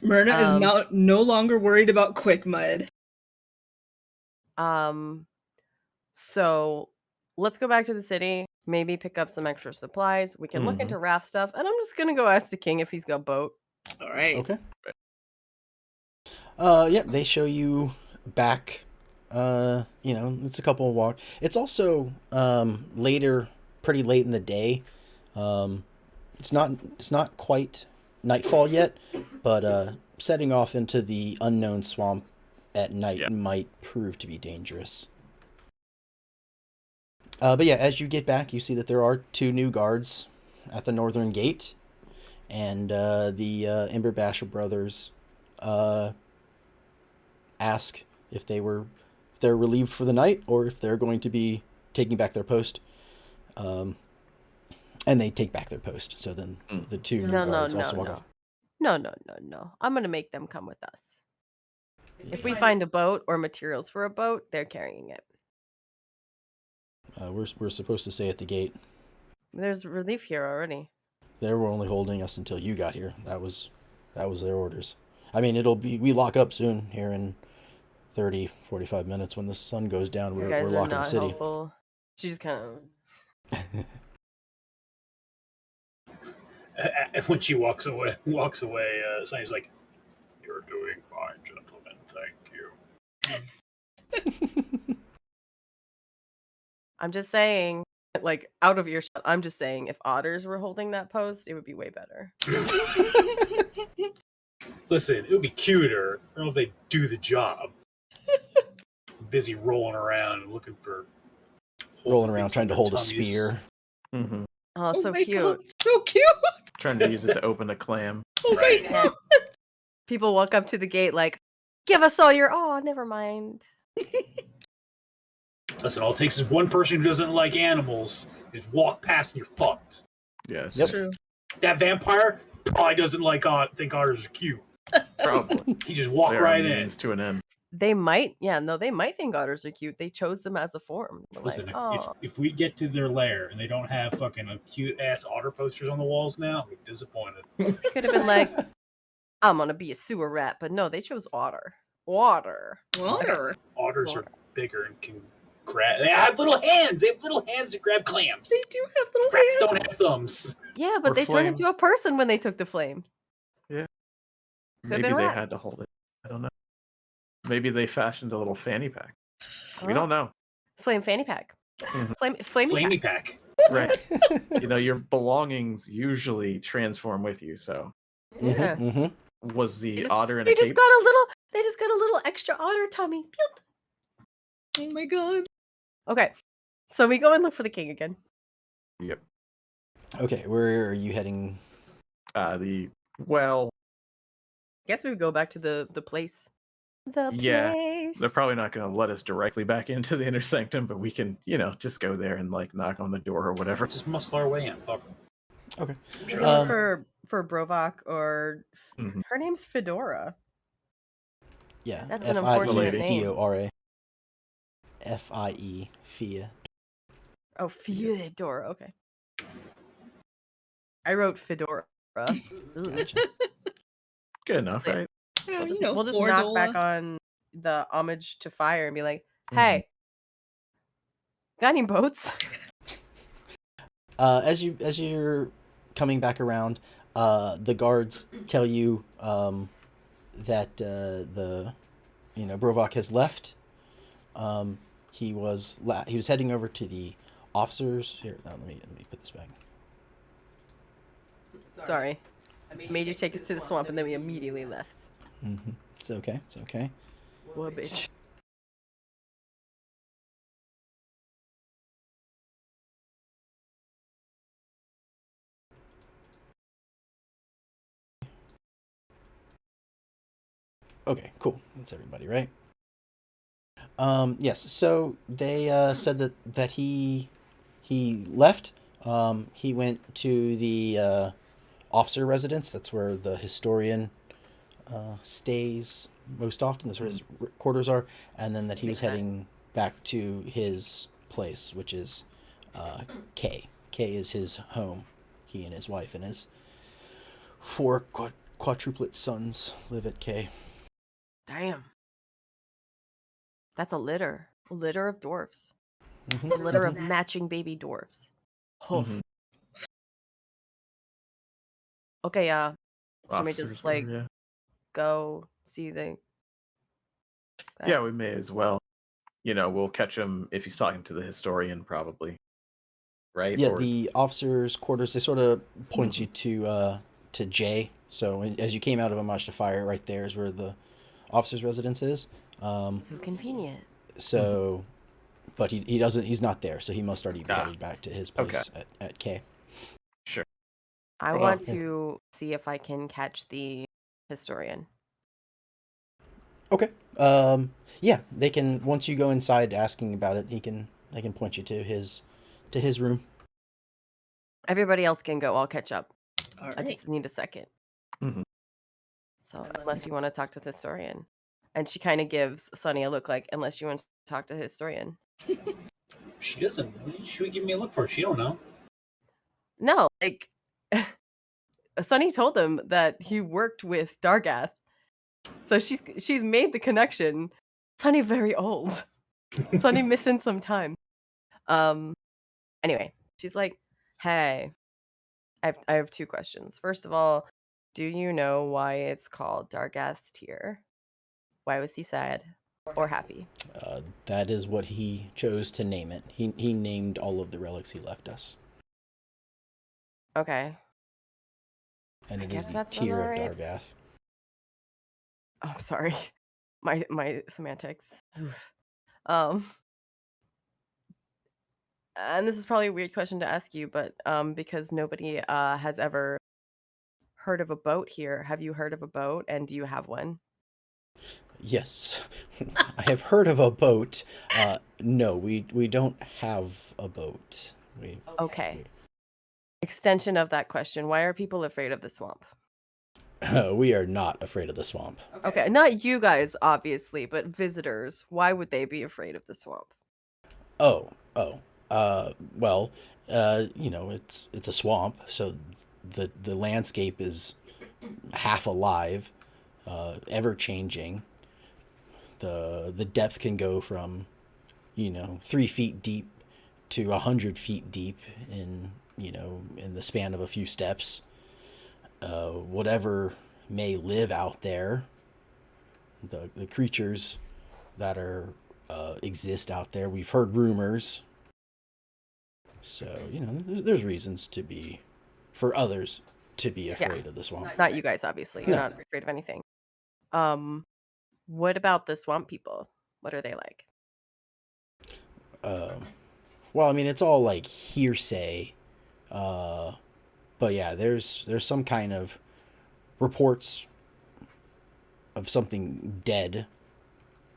Myrna is Um, now no longer worried about quick mud. So let's go back to the city. Maybe pick up some extra supplies. We can look Mhm. into raft stuff, and I'm just gonna go ask the king if he's got a boat. All right. Okay. Yeah, they show you back. It's a couple of walk. It's also later, pretty late in the day. It's not quite nightfall yet, but setting off into the unknown swamp at night might prove to be dangerous. But yeah, as you get back, you see that there are 2 new guards at the northern gate, and the Ember Bashel brothers ask if they're relieved for the night or if they're going to be taking back their post. And they take back their post. So then the 2 new guards also walk off. No. I'm gonna make them come with us. If we find a boat or materials for a boat, they're carrying it. We're supposed to stay at the gate. There's relief here already. They were only holding us until you got here. That was their orders. I mean, we lock up soon here in 30, 45 minutes when the sun goes down. You We're guys are locking the not city. helpful. She just kind of. When she walks away, Sonny's like, "You're doing fine, gentlemen. Thank you." I'm just saying, like, out of earshot, I'm just saying, if otters were holding that post, it would be way better. Listen, it would be cuter. I don't know if they do the job. Busy rolling around and looking for. Rolling around trying to hold a tummies. spear. Mhm. Oh, so my cute. God, so cute. Trying to use it to open a clam. Oh Right. my God. People walk up to the gate like, give us all your. Oh, never mind. Listen, all it takes is one person who doesn't like animals. Just walk past and you're fucked. Yes. Yep. True. That vampire probably doesn't think otters are cute. Probably. He just walked They're right a in. means to an end. They might think otters are cute. They chose them as a form. They're Listen, like, if we get to their lair and they don't have fucking cute ass otter posters on the walls now, I'll be disappointed. Could have been like, I'm gonna be a sewer rat, but no, they chose otter. water. Water. Otters are bigger and can grab. They have little hands. They have little hands to grab clams. They do have little Rats hands. don't have thumbs. Yeah, but Or they turned into flames. a person when they took the flame. Maybe been they rat. had to hold it. I don't know. Maybe they fashioned a little fanny pack. We Oh. don't know. Flame fanny pack. Mhm. Flamey Flamey pack. pack. Right. Your belongings usually transform with you. So Yeah. Mm-hmm. was the They just- otter in They a just cape? got a little. They just got a little extra otter tummy. Pew. Oh my god. Okay, so we go and look for the king again. Yep. Okay, where are you heading? Well, Guess we would go back to the place. The Yeah, place. they're probably not going to let us directly back into the inner sanctum, but we can, just go there and like knock on the door or whatever. Just muscle our way in. Fuck 'em. Okay. We Sure. look for Brovok or Mhm. her name's Fedora. Yeah. That's an unfortunate name. Fiedora. Fie. Fia. Oh, Fedora. Okay. I wrote Fedora. Ugh. Good enough, So, right? We'll just knock back on the Homage to Fire and be like, "Hey, got any boats?" As you're coming back around, the guards tell you that Brovok has left. He was heading over to the officers. Here, let me put this back. Sorry, I made you take us to the swamp and then we immediately left. It's okay. It's okay. What a bitch. Okay, cool. That's everybody, right? Yes. So they said that he left. He went to the officer residence. That's where the historian stays most often. That's where his quarters are. And then that he was heading back to his place, which is K. K is his home. He and his wife and his 4 quadruplet sons live at K. Damn. That's a litter. A litter of dwarfs. Mhm. A litter of matching baby dwarfs. Hoof. Mhm. Okay, should we Officers just are- go see the guy? yeah, we may as well. We'll catch him if he's talking to the historian, probably. Right? Yeah, Or- the officers' quarters, they sort of point you to J. So as you came out of Homage to Fire, right there is where the officer's residence is. So convenient. So, but he doesn't. He's not there. So he must already be Ah. headed back to his place at K. Sure. I Well, want yeah. to see if I can catch the historian. Okay. Yeah, they can. Once you go inside asking about it, they can point you to his room. Everybody else can go. I'll catch up. All I right. just need a second. Mhm. So unless you want to talk to the historian. And she kind of gives Sunny a look like, unless you want to talk to the historian. She doesn't. She would give me a look for it. She don't know. No, Sunny told them that he worked with Dargath. So she's made the connection. Sunny very old. Sunny missing some time. Anyway, she's like, "Hey, I have 2 questions. First of all, do you know why it's called Dargath's Tear? Why was he sad or happy?" That is what he chose to name it. He named all of the relics he left us, Okay. and I it is guess the that sounds Tear of alright. Dargath. Oh, sorry. My semantics. Oof. Um and this is probably a weird question to ask you, but because nobody has ever heard of a boat here, have you heard of a boat and do you have one? Yes, I have heard of a boat. No, we don't have a boat. Okay. Extension of that question. Why are people afraid of the swamp? We are not afraid of the swamp. Okay, not you guys obviously, but visitors. Why would they be afraid of the swamp? Well, it's a swamp, so the landscape is half alive, ever changing. the depth can go from 3 feet deep to 100 feet deep in in the span of a few steps. Whatever may live out there, the creatures that are exist out there, we've heard rumors. So there's reasons for others to be afraid of the swamp. Not you guys, obviously. You're not afraid of anything. What about the swamp people? What are they like? Well, I mean, it's all like hearsay, but yeah, there's some kind of reports of something dead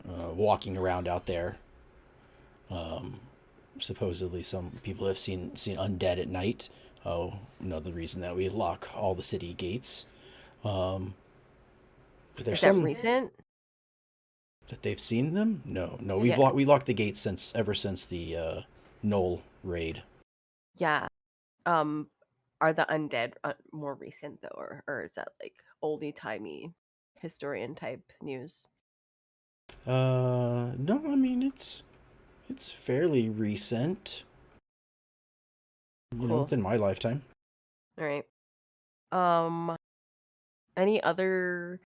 walking around out there. Supposedly, some people have seen undead at night. The reason that we lock all the city gates. But there's Is that some recent? that they've seen them. No, Yeah. we locked the gates ever since the Knoll raid. Yeah. Are the undead more recent though, or is that like oldie timey historian type news? No, I mean it's fairly recent. Cool. Within my lifetime. All right. Any other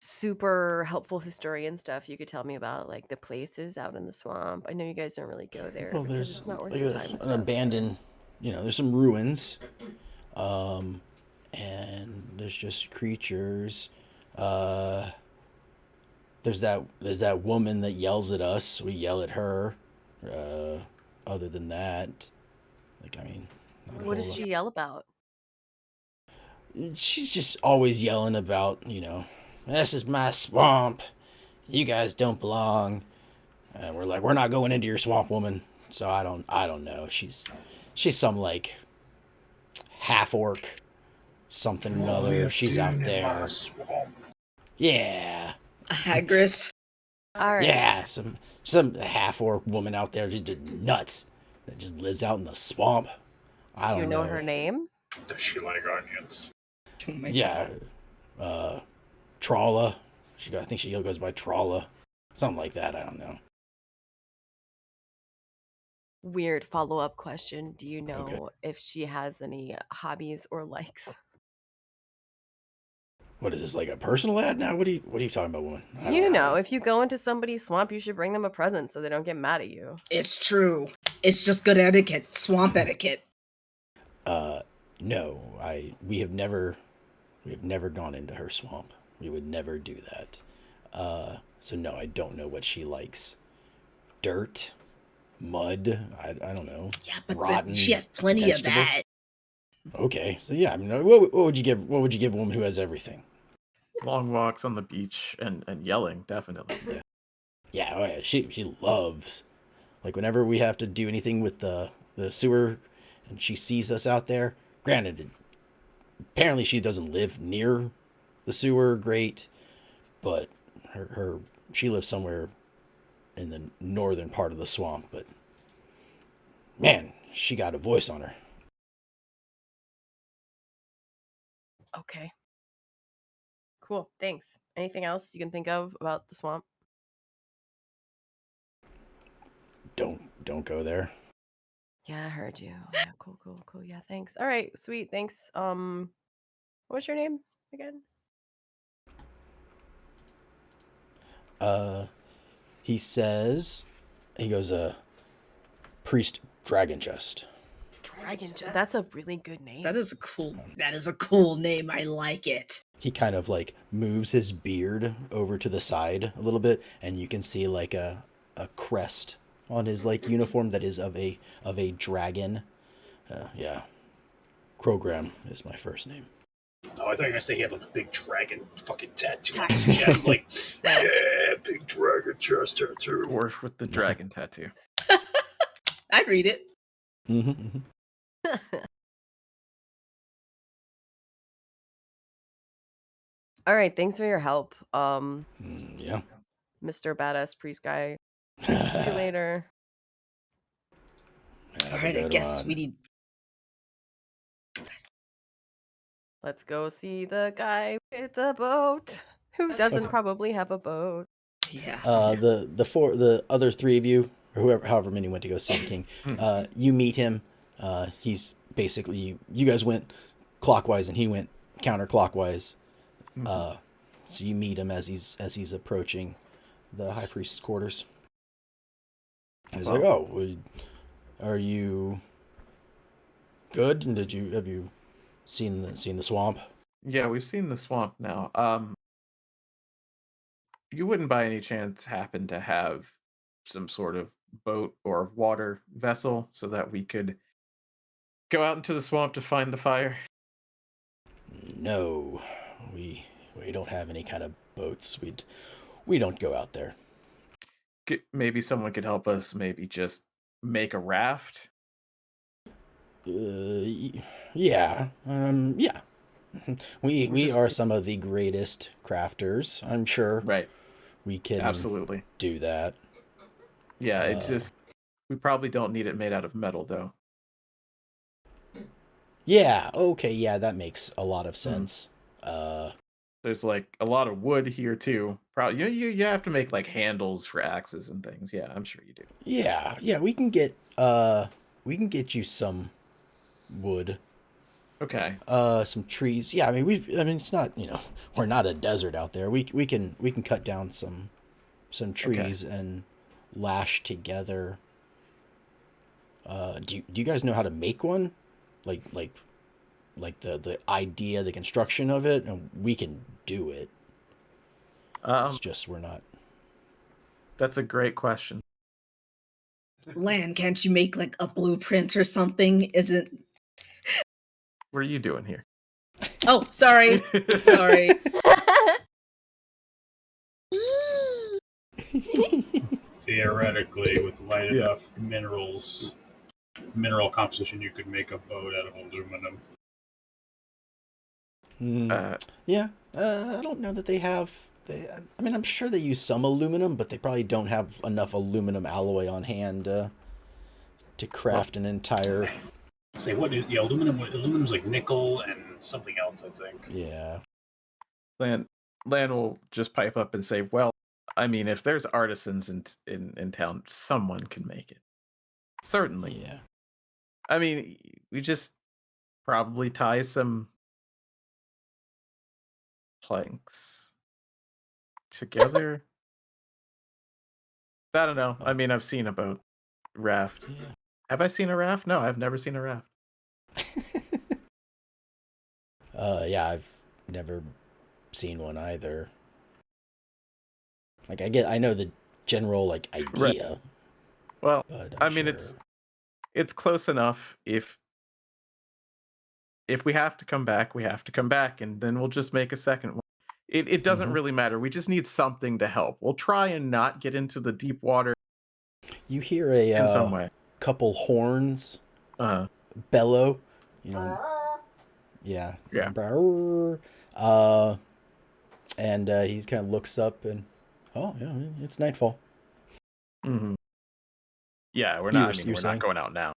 super helpful historian stuff you could tell me about, like the places out in the swamp? I know you guys don't really go there Well, because there's it's not worth like your time. and an stuff. abandoned. There's some ruins. And there's just creatures. There's that woman that yells at us. We yell at her. Other than that, like, I mean, not a What whole does lot. she yell about? She's just always yelling about, this is my swamp. You guys don't belong. And we're like, we're not going into your swamp, woman. So I don't know. She's some like half orc, something or another. She's out there. Yeah. Hagris. All right. Yeah, some half orc woman out there just nuts that just lives out in the swamp. I Do don't you know her name? Does she like onions? Oh my Yeah, Tralla. I think she goes by Tralla, something like that. I don't know. Weird follow-up question. Do you know Okay. if she has any hobbies or likes? What is this, like a personal ad now? What are you talking about, woman? I don't You know, if you go into somebody's swamp, you should bring them a present so they don't get mad at you. It's true. It's just good etiquette, swamp etiquette. No, we have never gone into her swamp. We would never do that. So no, I don't know what she likes. Dirt, mud. I don't know. Yeah, but rotten she has plenty vegetables. of that. Okay, so yeah, I mean, what would you give? What would you give a woman who has everything? Long walks on the beach and yelling, definitely. Yeah, oh yeah, she loves, like, whenever we have to do anything with the sewer, and she sees us out there. Granted, apparently she doesn't live near the sewer, great, but she lives somewhere in the northern part of the swamp. But man, she got a voice on her. Okay. Cool. Thanks. Anything else you can think of about the swamp? Don't go there. Yeah, I heard you. Yeah, cool. Yeah, thanks. All right, sweet. Thanks. What's your name again? He says, he goes, Priest Dragon Chest. That's a really good name. That is a cool name. I like it. He kind of like moves his beard over to the side a little bit, and you can see like a crest on his like uniform that is of a dragon. Yeah, Krogram is my first name. Oh, I thought you were gonna say he had like a big dragon fucking tattoo on his chest. Like, yeah, big dragon chest tattoo. Dwarf with the dragon tattoo. I'd read it. Mm-hmm. All right, thanks for your help. Yeah. Mr. Badass Priest Guy. See you later. All right, I guess we need. Let's go see the guy with the boat who doesn't probably have a boat. Yeah. The other three of you, or however many went to go see the king, you meet him. He's basically, you guys went clockwise and he went counterclockwise. So you meet him as he's approaching the high priest's quarters. He's like, "Oh, are you good? And have you seen the swamp?" Yeah, we've seen the swamp now. You wouldn't by any chance happen to have some sort of boat or water vessel so that we could go out into the swamp to find the fire? No, we don't have any kind of boats. We don't go out there. Maybe someone could help us. Maybe just make a raft. Yeah. Yeah. We just- are some of the greatest crafters. I'm sure Right. we can Absolutely. do that. Yeah, it's just we probably don't need it made out of metal though. Yeah. Okay. Yeah, that makes a lot of sense. There's like a lot of wood here too. Probably you have to make like handles for axes and things. Yeah, I'm sure you do. Yeah. We can get you some wood. Okay. Some trees. Yeah, I mean it's not, we're not a desert out there. We can cut down some trees and lash together. Do you guys know how to make one? Like the idea, the construction of it, and we can do it. It's just we're not. That's a great question. Lan, can't you make like a blueprint or something? Isn't What are you doing here? Oh, sorry. Sorry. Theoretically, with light enough mineral composition, you could make a boat out of aluminum. Yeah. I don't know that they have. I mean, I'm sure they use some aluminum, but they probably don't have enough aluminum alloy on hand to craft an entire. Say what? Yeah, aluminum. Aluminum's like nickel and something else, I think. Yeah. Lan will just pipe up and say, "Well, I mean, if there's artisans in town, someone can make it. Certainly. Yeah. I mean, we just probably tie some planks together. I don't know. I mean, I've seen a boat raft. Yeah. Have I seen a raft? No, I've never seen a raft. Yeah, I've never seen one either. Like I know the general idea. Right. Well, but I mean, sure. it's close enough. If we have to come back, we have to come back, and then we'll just make a second one. It doesn't really matter. We just need something to help. We'll try and not get into the deep water. You hear in some way. Couple horns bellow, Yeah. And he kind of looks up and, oh yeah, it's nightfall. Mm-hmm. Yeah, we're not going out now.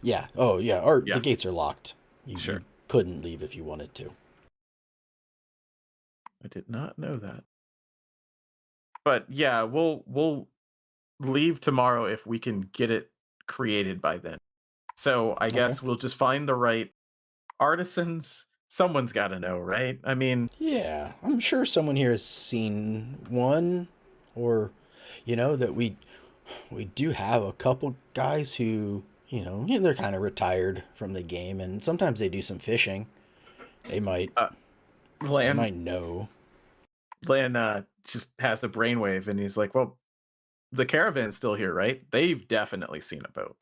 Yeah. Oh yeah. The gates are locked. You couldn't leave if you wanted to. I did not know that. But yeah, we'll leave tomorrow if we can get it created by then. So I guess we'll just find the right artisans. Someone's got to know, right? I mean, yeah, I'm sure someone here has seen one, or that we do have a couple guys who they're kind of retired from the game, and sometimes they do some fishing. They might know. Lan just has a brainwave, and he's like, "Well, the caravan's still here, right? They've definitely seen a boat.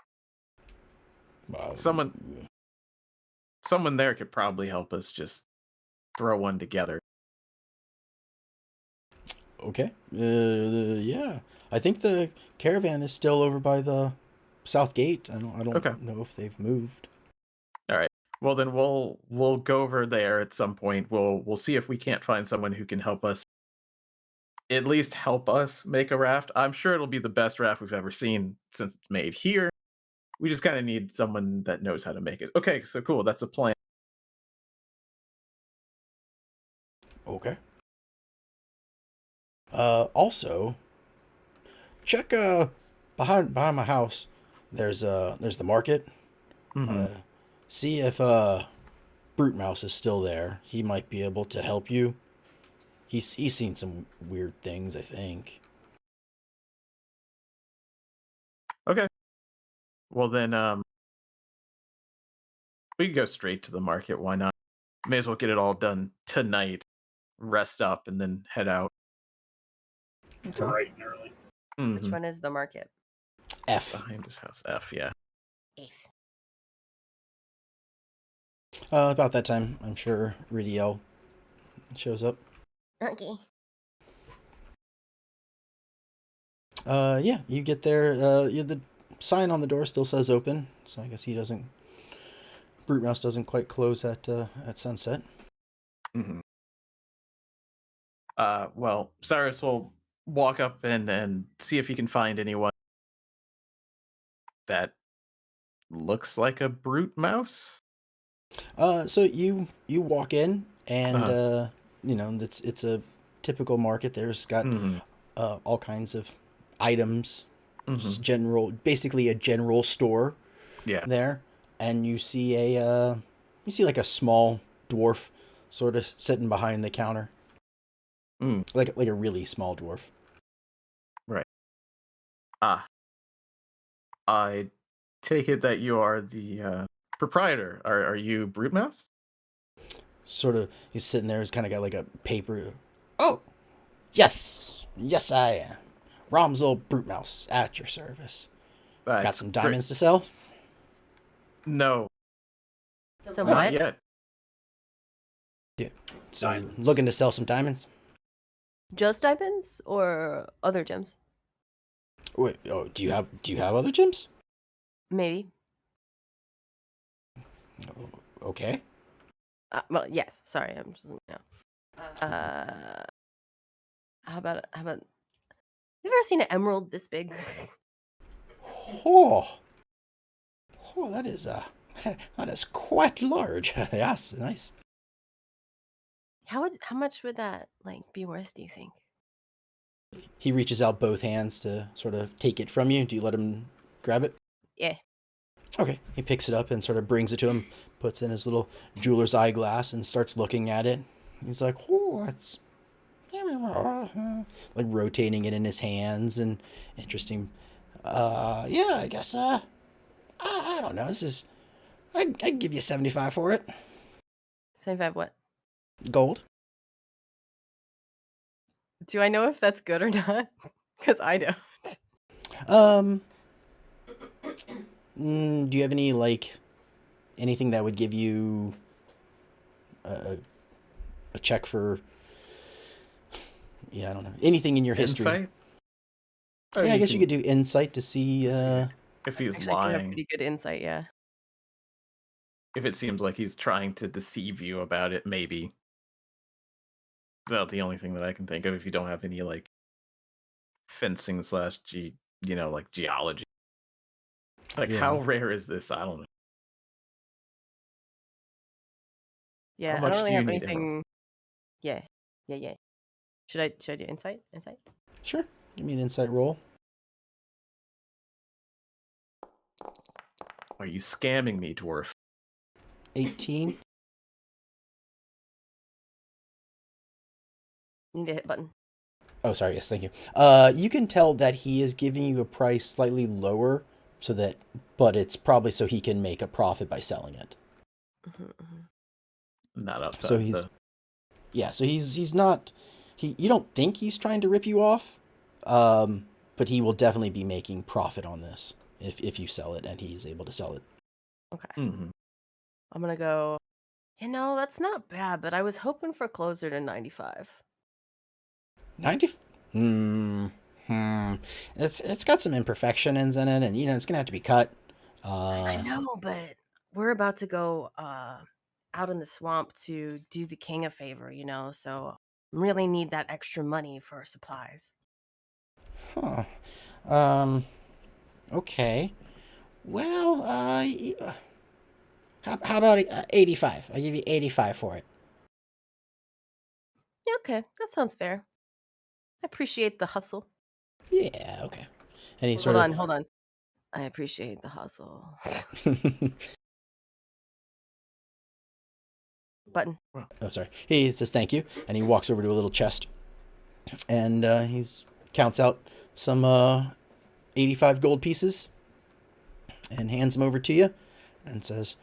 Someone there could probably help us just throw one together." Okay. Yeah. I think the caravan is still over by the south gate. I don't know if they've moved. All right. Well, then we'll go over there at some point. We'll see if we can't find someone who can help us. At least help us make a raft. I'm sure it'll be the best raft we've ever seen since it's made here. We just kind of need someone that knows how to make it. Okay, so cool. That's a plan. Okay. Also, check behind my house. There's the market. Mhm. See if Brute Mouse is still there. He might be able to help you. He's seen some weird things, I think. Okay. Well then, we could go straight to the market. Why not? May as well get it all done tonight. Rest up and then head out. Okay. Bright and early. Which one is the market? F. Behind his house. F, yeah. F. About that time, I'm sure Ridiel shows up. Okay. Yeah, you get there. The sign on the door still says open, so I guess Brute Mouse doesn't quite close at sunset. Mm-hmm. Well, Cyrus will walk up and see if he can find anyone that looks like a brute mouse. So you walk in, and Uh-huh. it's a typical market. There's got Mm-hmm. all kinds of items, just Mm-hmm. basically a general store Yeah. there, and you see like a small dwarf sort of sitting behind the counter, Mm, like a really small dwarf. right. Ah, I take it that you are the proprietor. Are you brute mouse? Sort of, he's sitting there. He's kind of got like a paper. Oh, yes, I am. Romsel Brute Mouse at your service. Got some Great. diamonds to sell? No, So not what? yet. Yeah. So you're Diamonds. looking to sell some diamonds? Just diamonds or other gems? Wait, oh, do you have other gems? Maybe. Okay. Well, yes. Sorry, I'm just how about you ever seen an emerald this big? Oh, that is that is quite large. Yes, nice. How much would that be worth? Do you think? He reaches out both hands to sort of take it from you. Do you let him grab it? Yeah. Okay. He picks it up and sort of brings it to him, puts in his little jeweler's eyeglass, and starts looking at it. He's like, "Oh, it's like rotating it in his hands and interesting. Yeah, I guess. I don't know. This is. I'd give you 75 for it. 75 what? Gold. Do I know if that's good or not? Because I don't. Um. Do you have anything that would give you a check for? Yeah, I don't know. Anything in your history? Insight? Oh, Yeah, I guess you can could do insight to see. see if he's Actually, I do have lying. pretty good insight. Yeah. If it seems like he's trying to deceive you about it, maybe. About the only thing that I can think of. If you don't have any fencing slash geology. Like, how Yeah. rare is this? I don't know. How Yeah. I don't much really do you have need emeralds? anything. Yeah. Yeah. Should I do insight? Insight. Sure. Give me an insight roll. Are you scamming me, dwarf? 18. Need a hit button. Oh, sorry. Yes, thank you. You can tell that he is giving you a price slightly lower, but it's probably so he can make a profit by selling it. Not outside So of he's, the. yeah. So he's not. You don't think he's trying to rip you off, but he will definitely be making profit on this if you sell it and he's able to sell it. Okay. Mhm. I'm gonna go. That's not bad, but I was hoping for closer to 95. 90. Hmm. It's got some imperfections in it, and it's gonna have to be cut. I know, but we're about to go out in the swamp to do the king a favor, so really need that extra money for supplies. Huh. Um. Okay. Well, how about 85? I'll give you 85 for it. Yeah, okay, that sounds fair. I appreciate the hustle. Yeah, okay. And he Hold sort on, hold on. I appreciate the hustle. of Button. oh, sorry. He says thank you, and he walks over to a little chest, and he's counts out some 85 gold pieces, and hands them over to you, and says,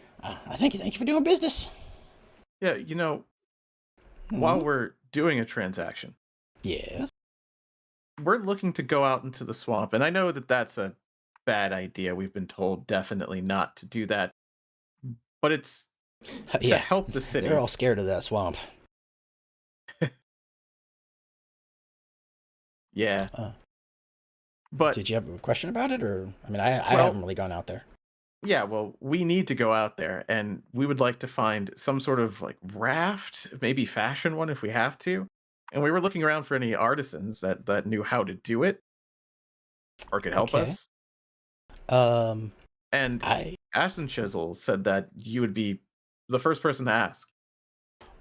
"Thank you for doing business." Yeah, while we're doing a transaction, Yes. we're looking to go out into the swamp, and I know that that's a bad idea. We've been told definitely not to do that, but it's to Yeah. help the city. They're all scared of that swamp. Yeah. But Did you have a question about it, or I mean, I Well- haven't really gone out there. yeah, well, we need to go out there, and we would like to find some sort of like raft, maybe fashion one if we have to. And we were looking around for any artisans that knew how to do it or could help Okay. us. Um, And I Ashton Chisel said that you would be the first person to ask.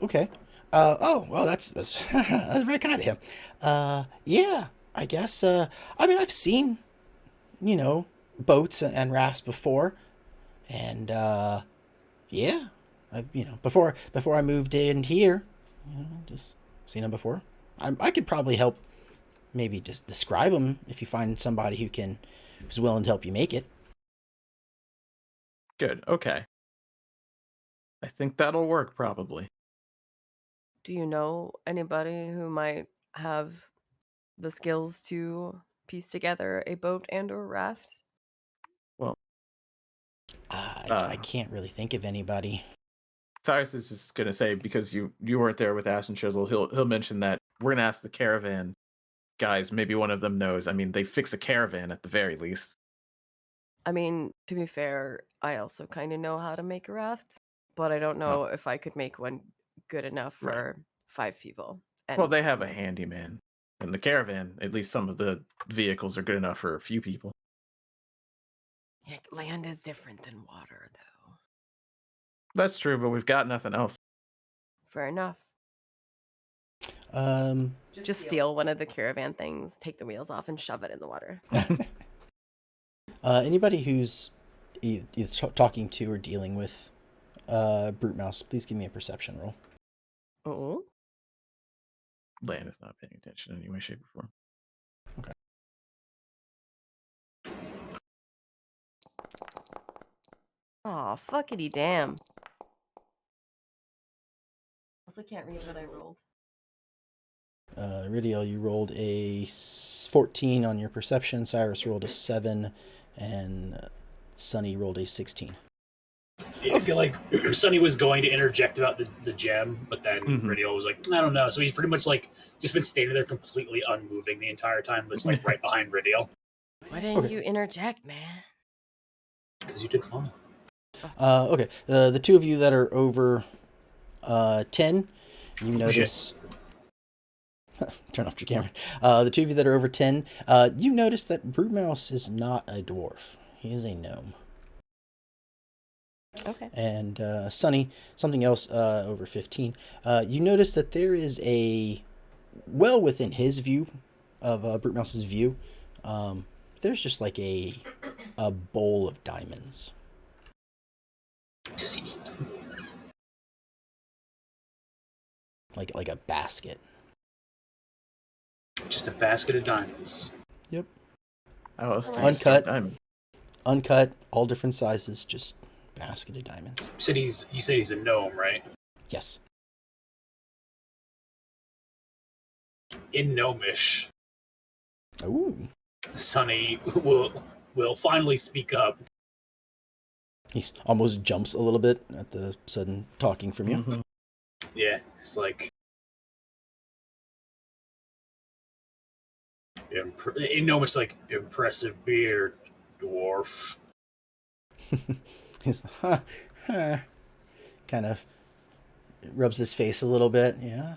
okay. Oh well, that's that's very kind of him. Yeah, I guess. I mean, I've seen, boats and rafts before, and yeah, I've before I moved in here, just seen them before. I could probably help, maybe just describe them if you find somebody who's willing to help you make it. Good. Okay. I think that'll work probably. Do you know anybody who might have the skills to piece together a boat and or raft? Well, I can't really think of anybody. Cyrus is just gonna say because you weren't there with Ashton Chisel, he'll mention that we're gonna ask the caravan guys. Maybe one of them knows. I mean, they fix a caravan at the very least. I mean, to be fair, I also kind of know how to make a raft, but I don't Oh, know if I could make one good enough right. for 5 people. Well, And they have a handyman. In the caravan, at least some of the vehicles are good enough for a few people. yeah, land is different than water, though. That's true, but we've got nothing else. Fair enough. Um, Just steal one of the caravan things, take the wheels off, and shove it in the water. anybody who's either talking to or dealing with Brute Mouse, please give me a perception roll. Oh, Land is not paying attention in any way, shape, or form. Okay. aw, fuckity damn. Also, can't read what I rolled. Ridiel, you rolled a 14 on your perception. Cyrus rolled a 7, and Sunny rolled a 16. I feel like Sonny was going to interject about the gem, but then Mhm. Radial was like, I don't know. So he's pretty much like just been standing there completely unmoving the entire time, just like right behind Radial. Why didn't Okay. you interject, man? Because you did fine. Okay, the two of you that are over 10, you notice. Turn off your camera. The two of you that are over 10, you notice that Brute Mouse is not a dwarf. He is a gnome. Okay. And Sunny, something else over 15, you notice that there is well within his view of Brute Mouse's view, there's just like a bowl of diamonds. Does he? Like a basket. Just a basket of diamonds. Yep. How else do you Uncut. start diamond? Uncut, all different sizes, just basket of diamonds. You said he's a gnome, right? Yes. In gnomish, Ooh. Sonny will finally speak up. He almost jumps a little bit at the sudden talking from you. Mhm. Yeah, it's like in gnomish, like impressive beard, dwarf. He's kind of rubs his face a little bit. Yeah.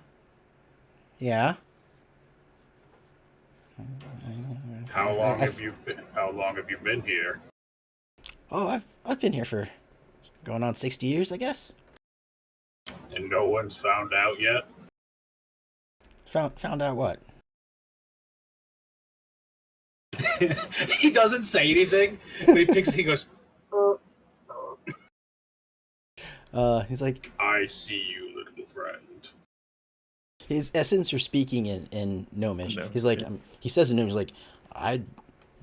Yeah. How long I have you been here? Oh, I've been here for going on 60 years, I guess. And no one's found out yet? Found out what? He doesn't say anything, but he goes, He's like, I see you, little friend. his essence are speaking in Gnomish. No, He's like, yeah. he says in Gnomish, like, I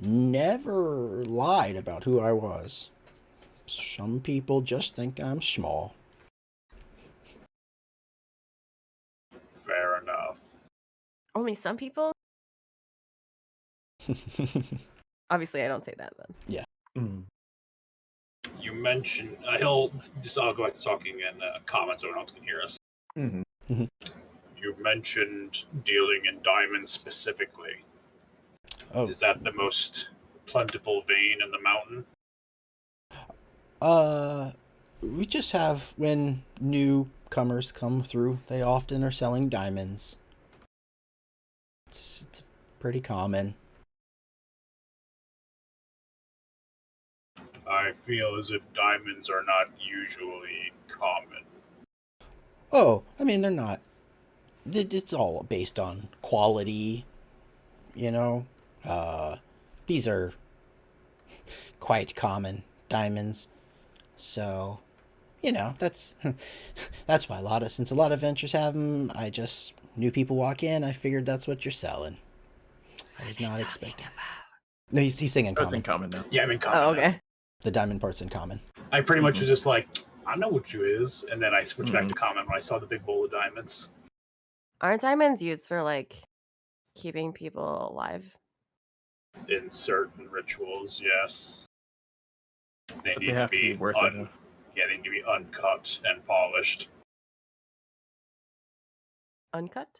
never lied about who I was. Some people just think I'm small. Fair enough. Only some people? Obviously, I don't say that then. Mm. You mentioned I'll go back to talking in comments so no one else can hear us. Mhm. You mentioned dealing in diamonds specifically. Oh, Is that the most plentiful vein in the mountain? we just have when newcomers come through, they often are selling diamonds. It's pretty common. I feel as if diamonds are not usually common. Oh, I mean, they're not. It's all based on quality, you know. These are quite common diamonds, so that's that's why since a lot of ventures have them. I just new people walk in. I figured that's what you're selling. I was not expecting. No, he's saying in Oh, it's in common. common now. Yeah, I'm in common. Oh, now. okay. The diamond part's in common. I pretty much was just like, I know what you is, and then I switched back Mhm. to common when I saw the big bowl of diamonds. Aren't diamonds used for like keeping people alive? In certain rituals, yes. They But need they have to be worth it. yeah, they need to be uncut and polished. Uncut?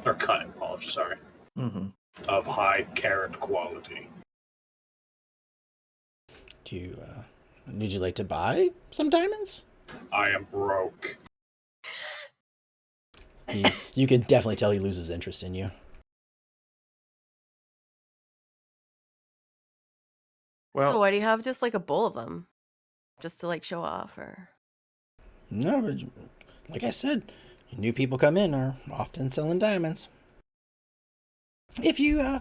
Or cut and polished, sorry. Mm-hmm. Of high carat quality. Would you like to buy some diamonds? I am broke. You can definitely tell he loses interest in you. Well, So why do you have just like a bowl of them? Just to like show off or No, but like I said, new people come in are often selling diamonds. If you,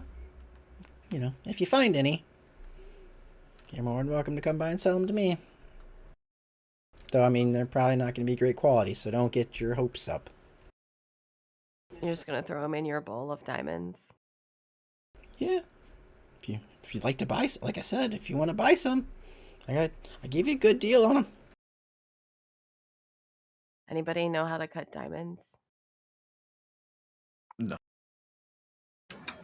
if you find any, you're more than welcome to come by and sell them to me. Though, I mean, they're probably not going to be great quality, so don't get your hopes up. you're just gonna throw them in your bowl of diamonds? Yeah. If you'd like to buy, like I said, if you want to buy some, I gave you a good deal on them. Anybody know how to cut diamonds? no.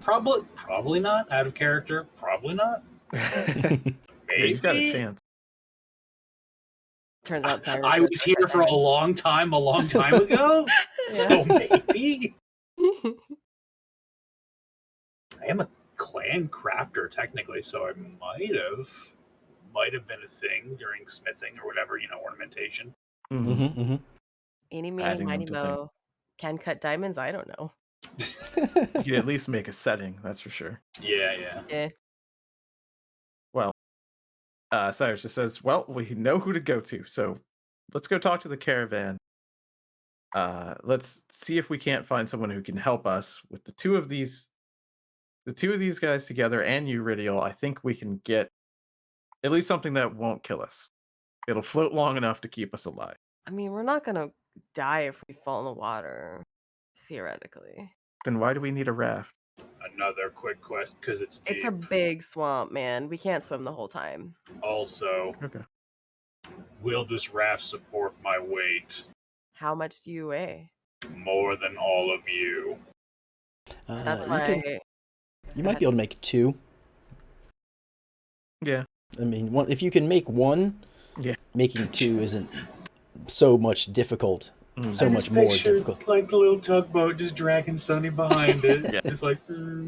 Probably not. Out of character, probably not. Yeah, Maybe. you've got a chance. Turns out Cyrus I was here for a long time ago. So maybe. I am a clan crafter technically, so I might have been a thing during smithing or whatever, ornamentation. Mm-hmm. Eeny, meeny, Adding them miny, to mo. Can cut diamonds? I don't know. You could at least make a setting, that's for sure. Yeah. Yeah. Well, Cyrus just says, well, we know who to go to, so let's go talk to the caravan. Let's see if we can't find someone who can help us with the two of these guys together and Uridial. I think we can get at least something that won't kill us. It'll float long enough to keep us alive. I mean, we're not gonna die if we fall in the water, theoretically. Then why do we need a raft? Another quick question, because it's deep. It's a big swamp, man. We can't swim the whole time. Also, Okay. will this raft support my weight How much do you weigh? more than all of you? That's You why. you might be able to make two. Yeah. I mean, if you can make one, Yeah. making two isn't so much difficult. So much more difficult. Like the little tugboat just dragging Sunny behind it. Yeah.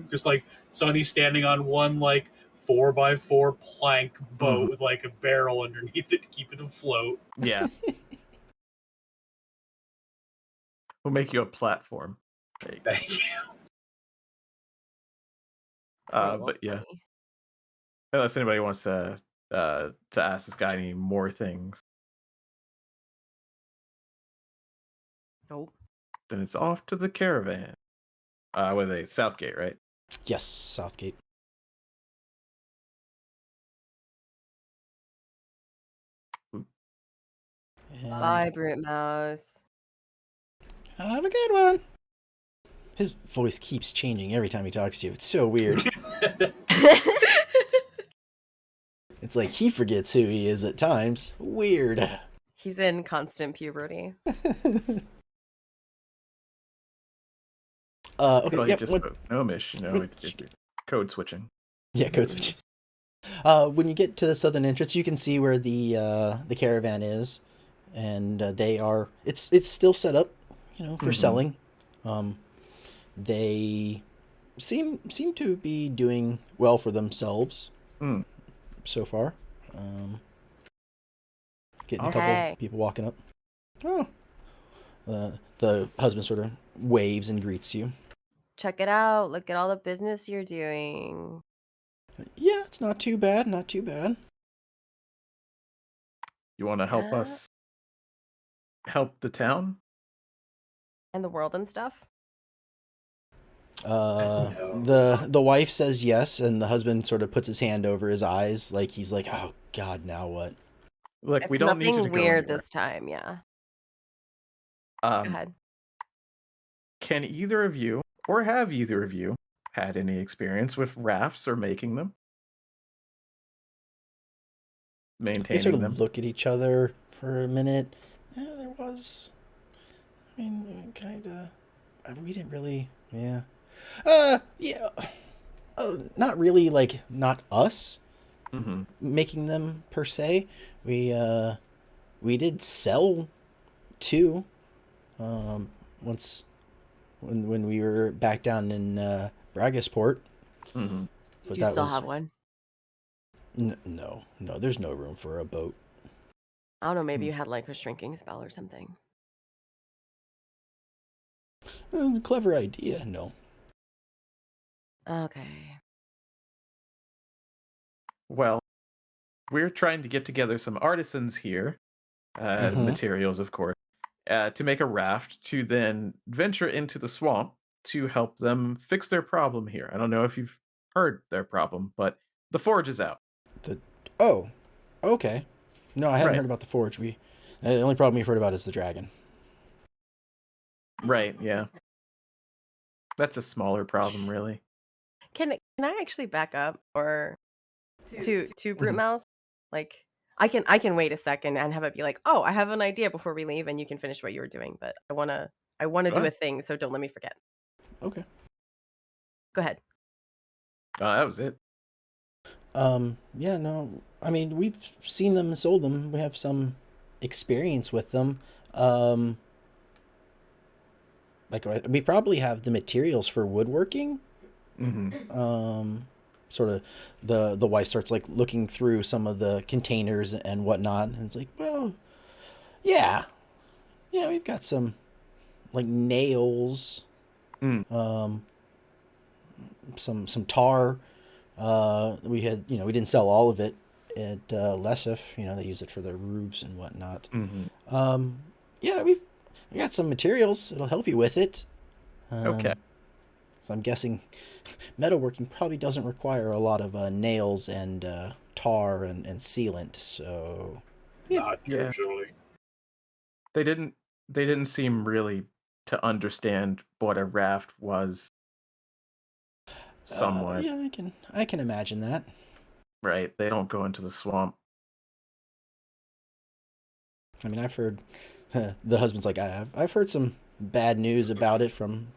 Just like Sunny standing on one 4x4 plank boat with a barrel underneath it to keep it afloat. Yeah. We'll make you a platform. Thank you. But yeah, unless anybody wants to ask this guy any more things, Nope. then it's off to the caravan. What are they? Southgate, right? Yes, Southgate. And Bye, Brute Mouse. have a good one. His voice keeps changing every time he talks to you. It's so weird. It's like he forgets who he is at times. Weird. He's in constant puberty. Okay, Well, yep. just gnomish, it code switching. Yeah, code switching. When you get to the southern entrance, you can see where the caravan is, and they are. It's still set up, for selling. They seem to be doing well for themselves so far. Getting a couple people walking up. Oh, the husband sort of waves and greets you. Check it out. Look at all the business you're doing. Yeah, it's not too bad. Not too bad. You want to help us help the town? And the world and stuff? The wife says yes, and the husband sort of puts his hand over his eyes, like he's like, "Oh God, now what?" Look, It's we don't need you to nothing go weird anywhere. this time, yeah. Go ahead. Can either of you, or have either of you, had any experience with rafts or making them? They Maintaining sort of them? look at each other for a minute. Yeah, there was. I mean, kind of. We didn't really. Yeah. Yeah. Not really. Like, not us making them per se. We did sell two. Once when we were back down in Bragasport. Mm-hmm. Do you still have one? No, there's no room for a boat. I don't know, maybe you had like a shrinking spell or something. Clever idea, no. Okay. Well, we're trying to get together some artisans here, materials, of course, to make a raft to then venture into the swamp to help them fix their problem here. I don't know if you've heard their problem, but the forge is out. Oh, okay. No, I hadn't Right. heard about the forge. The only problem we've heard about is the dragon. Right, yeah. That's a smaller problem, really. Can I actually back up or to Brute Mouse? Like I can wait a second and have it be like, oh, I have an idea before we leave, and you can finish what you were doing. But I wanna Go do a ahead. thing, so don't let me forget. Okay. Go ahead. That was it. Yeah, no. I mean, we've seen them and sold them. We have some experience with them. Like we probably have the materials for woodworking. Sort of the wife starts like looking through some of the containers and whatnot, and it's like, well, yeah, we've got some like nails, some tar. We had, we didn't sell all of it at Lesif. They use it for their roofs and whatnot. Yeah, we got some materials. It'll help you with it. Okay. So I'm guessing metalworking probably doesn't require a lot of nails and tar and sealant. So Not usually. They didn't seem really to understand what a raft was. Somewhat. Yeah, I can imagine that. Right. They don't go into the swamp. I mean, I've heard the husband's like, I've heard some bad news about it from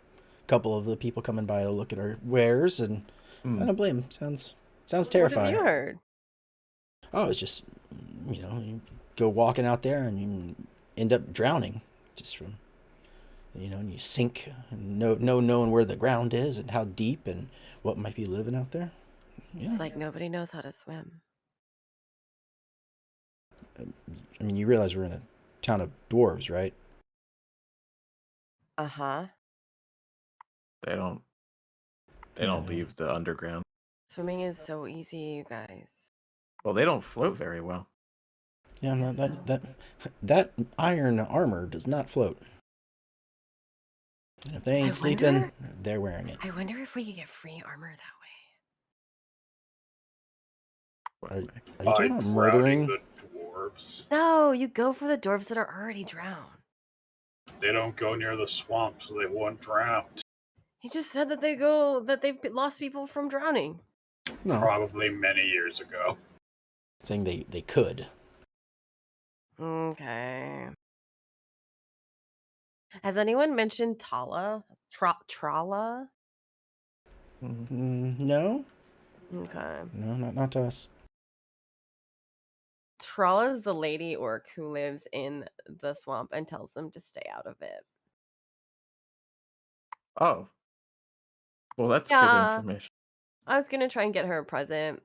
a couple of the people coming by to look at our wares, and I don't blame him. Sounds terrifying. What have you heard? Oh, it's just, you go walking out there and you end up drowning just from, and you sink, no knowing where the ground is and how deep and what might be living out there. Yeah. It's like nobody knows how to swim. I mean, you realize we're in a town of dwarves, right? Uh-huh. They don't leave the underground. Swimming is so easy, you guys. Well, they don't float very well. Yeah, no, that iron armor does not float. And if they ain't sleeping, they're wearing it. I wonder if we could get free armor that way. Are you talking about murdering? The dwarves. dwarves. No, you go for the dwarves that are already drowned. They don't go near the swamp, so they won't drown. He just said that they've lost people from drowning. No, Probably many years ago. saying they could. Okay. Has anyone mentioned Tala? Trala? No, Okay. no, not to us. Trala is the lady orc who lives in the swamp and tells them to stay out of it. Oh. Well, that's good Yeah. information. I was gonna try and get her a present,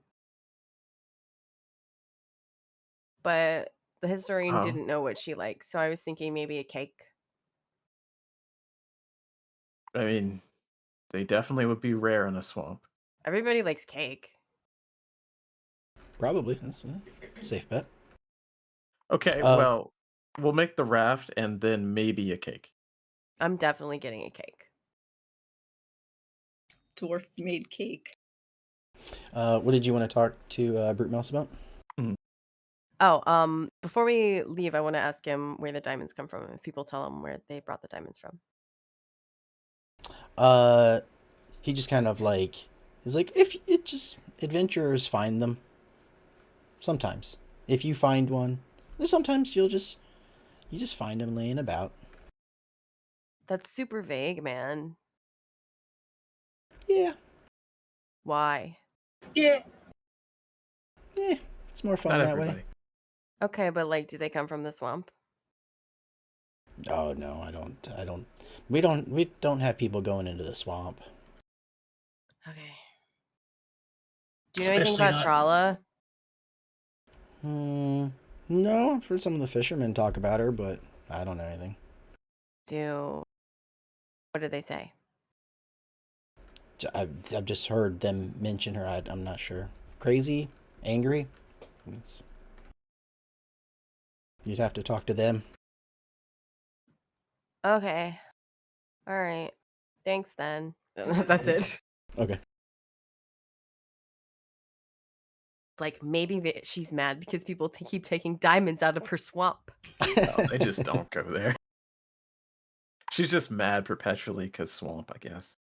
but the historian Oh. didn't know what she likes, so I was thinking maybe a cake. I mean, they definitely would be rare in a swamp. Everybody likes cake. Probably. That's a safe bet. Okay, well, we'll make the raft and then maybe a cake. I'm definitely getting a cake. Dwarf made cake. What did you want to talk to Brute Mouse about? Oh, before we leave, I want to ask him where the diamonds come from. If people tell him where they brought the diamonds from. He just kind of like is like, if it just adventurers find them. Sometimes, if you find one, sometimes you just find them laying about. That's super vague, man. Yeah, Why? Yeah. it's more fun Not that everybody. way. Okay, but like, do they come from the swamp? Oh no, I don't. We don't have people going into the swamp. Okay. Do you know anything Especially about not- Trala? No, I've heard some of the fishermen talk about her, but I don't know anything. What did they say? I've just heard them mention her. I'm not sure. Crazy, angry. You'd have to talk to them. Okay. All right. Thanks then. That's it. Okay. Like maybe she's mad because people keep taking diamonds out of her swamp. No, they just don't go there. She's just mad perpetually because swamp, I guess.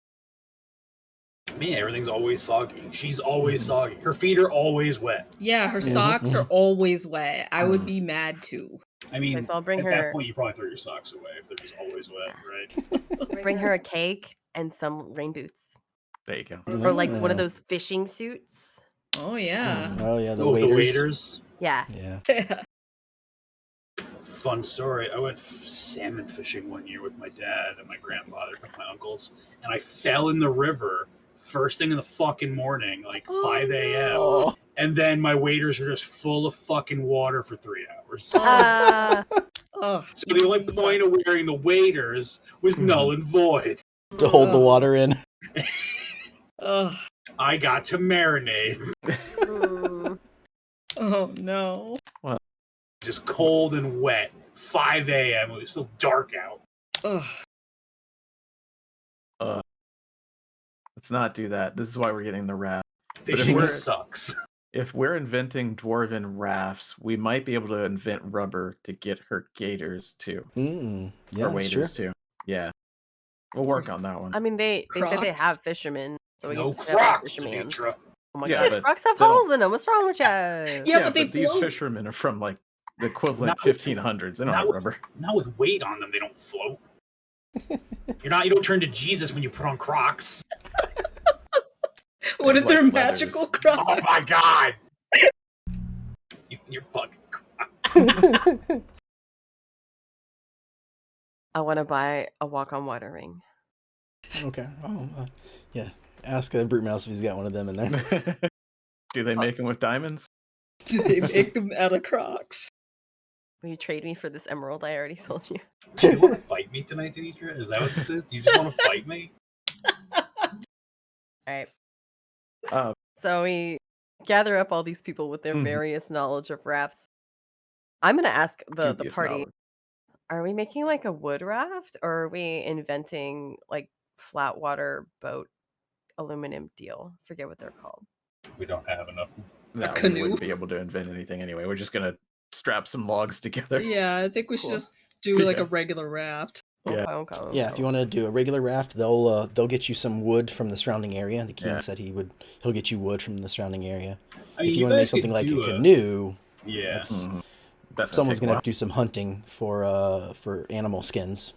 Man, everything's always soggy. She's always soggy. Her feet are always wet. Yeah, her socks are always wet. I would Mm. be mad too. I mean, Okay, so I'll bring at her- that point, you probably throw your socks away if they're just always wet, right? Bring her a cake and some rain boots. There you go. Or like one of those fishing suits. Oh yeah. Oh yeah, the Oh, waiters. the waiters. Yeah. Yeah. Fun story. I went salmon fishing one year with my dad and my grandfather and my uncles, and I fell in the river first thing in the fucking morning, like 5 a.m. Oh. And then my waders were just full of fucking water for 3 hours. Oh, So the only point of wearing the waders was null and void. To hold the water in. oh, I got to marinate. Mm. oh no. Just cold and wet. 5 a.m. It was still dark out. Ugh. Let's not do that. This is why we're getting the raft. Fishing we're- sucks. If we're inventing dwarven rafts, we might be able to invent rubber to get her gaiters too. Yeah, Or that's true. waders too. Yeah. We'll work on that one. I mean, they said they Crocs? have fishermen, so we No can just have Crocs, fishermen's. Demetra. Oh my Yeah, god, but Crocs have they don't- holes in them. What's wrong with you? Yeah, but they these float. fishermen are from like the equivalent Not with- 1500s. They don't not have with- rubber. Not with weight on them, they don't float. You don't turn to Jesus when you put on Crocs. What if like they're leathers. magical crocs? Oh my god! You're fucking Crocs. I want to buy a walk on water ring. Okay. Oh, yeah. Ask Brute Mouse if he's got one of them in there. Do they make them with diamonds? Do they make them out of crocs? Will you trade me for this emerald I already sold you? Do you want to fight me tonight, Demetra? Is that what this is? Do you just want to fight me? All right. Uh, So we gather up all these people with their Mhm. various knowledge of rafts. I'm gonna ask the dubious party: knowledge. are we making like a wood raft, or are we inventing like flat water boat aluminum deal? Forget what they're called. We don't have enough. No, canoe? we wouldn't be able to invent anything anyway. We're just gonna strap some logs together. Yeah, I think we should Cool. just do like Yeah. a regular raft. Yeah. Okay. Yeah, if you want to do a regular raft, they'll get you some wood from the surrounding area. The king Yeah. said he'll get you wood from the surrounding area. I mean, If you want to make guys could something like a do canoe, yeah. that's That's someone's take a gonna while. have to do some hunting for animal skins.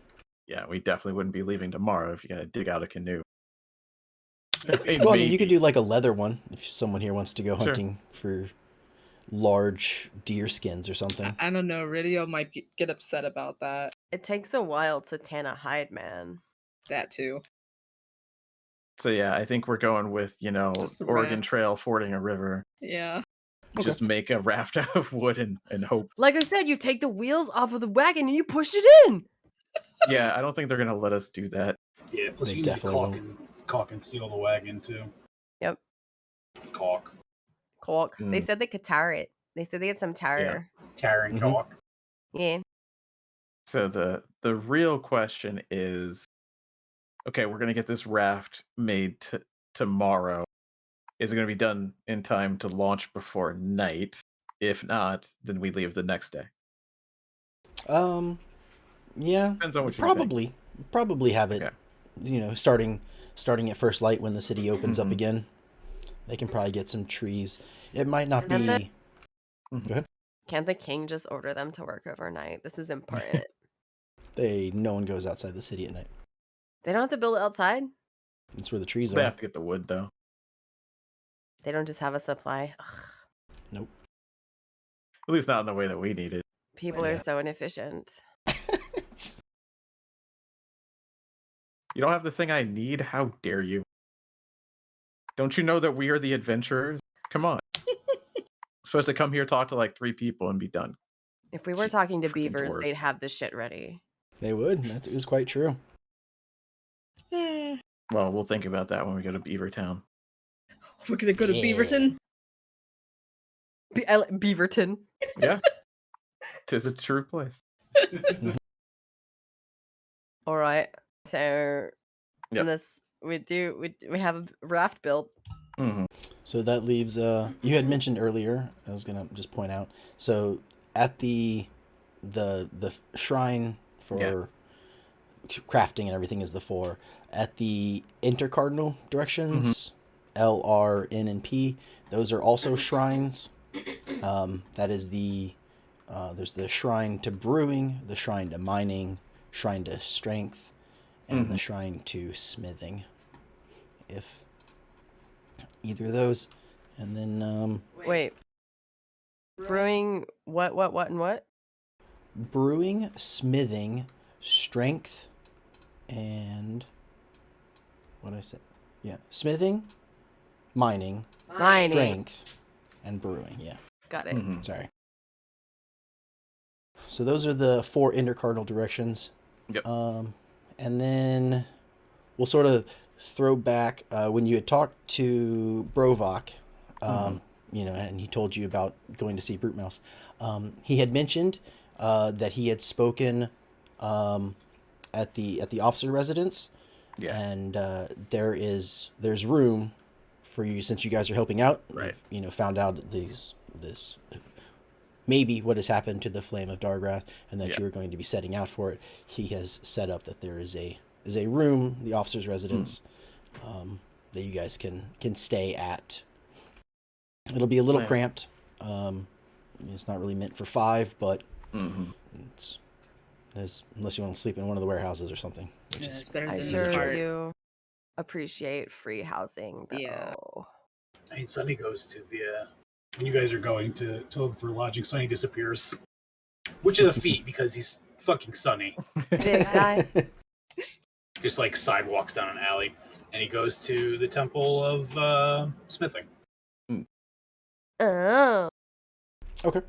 Yeah, we definitely wouldn't be leaving tomorrow if you gotta dig out a canoe. Well, I mean, you could do like a leather one if someone here wants to go Sure. hunting for large deer skins or something. I don't know. Radio might get upset about that. It takes a while to tan a hide, man. That too. So yeah, I think we're going with, Just the Oregon raft. Trail fording a river. Yeah. Just make a raft out of wood and hope. Like I said, you take the wheels off of the wagon and you push it in. Yeah, I don't think they're gonna let us do that. Yeah, plus They you need to definitely caulk and seal the wagon too. Yep. Caulk. Caulk. They Mm. said they could tar it. They said they had some tar. Tar and Mhm. caulk. Yeah. So the real question is, okay, we're gonna get this raft made tomorrow. Is it gonna be done in time to launch before night? If not, then we leave the next day. Yeah, Depends on what you think. probably have it. Okay. Starting at first light when the city opens up Mhm. again. They can probably get some trees. It might not And then- be. Go ahead. Can't the king just order them to work overnight? This is important. No one goes outside the city at night. They don't have to build it outside. That's where the trees They are. have to get the wood though. They don't just have a supply. Ugh, Nope. At least not in the way that we need it. people Yeah. are so inefficient. You don't have the thing I need? How dare you? Don't you know that we are the adventurers? Come on. Supposed to come here, talk to like 3 people, and be done. If we were talking to Freaking beavers, dwarves. they'd have this shit ready. They would. That is quite true. Eh, Well, we'll think about that when we go to Beavertown. we're gonna go to Yeah. Beaverton. Beaverton. Yeah. 'Tis a true place. All right. So, Yep. in this, we have a raft built. Mm-hmm. So that leaves. You had mentioned earlier. I was gonna just point out. So at the shrine for crafting and everything is the 4. At the intercardinal directions, L, R, N, and P. Those are also shrines. That is there's the shrine to brewing, the shrine to mining, shrine to strength, and the shrine to smithing. If either of those, and then Wait. Brewing, what, and what? brewing, smithing, strength, and what did I say? Yeah, smithing, mining, Mining. strength, and brewing. Yeah, Got it. Mm-hmm. sorry. So those are the 4 intercardinal directions. Yep. And then we'll sort of throw back when you had talked to Brovok, and he told you about going to see Brute Mouse. He had mentioned that he had spoken at the officer residence, and there's room for you since you guys are helping out. Right. Found out this maybe what has happened to the Flame of Dargath, and that you are going to be setting out for it. He has set up that there is a room, the officer's residence, that you guys can stay at. It'll be a little cramped. It's not really meant for 5, but it's unless you want to sleep in one of the warehouses or something. Which Yeah, is it's better I than sure the cart. do appreciate free housing, though. Yeah. I mean, Sunny goes to the when you guys are going to look for lodging. Sunny disappears, which is a feat because he's fucking Sunny. Big guy. Just like sidewalks down an alley, and he goes to the temple of smithing. Oh. Okay.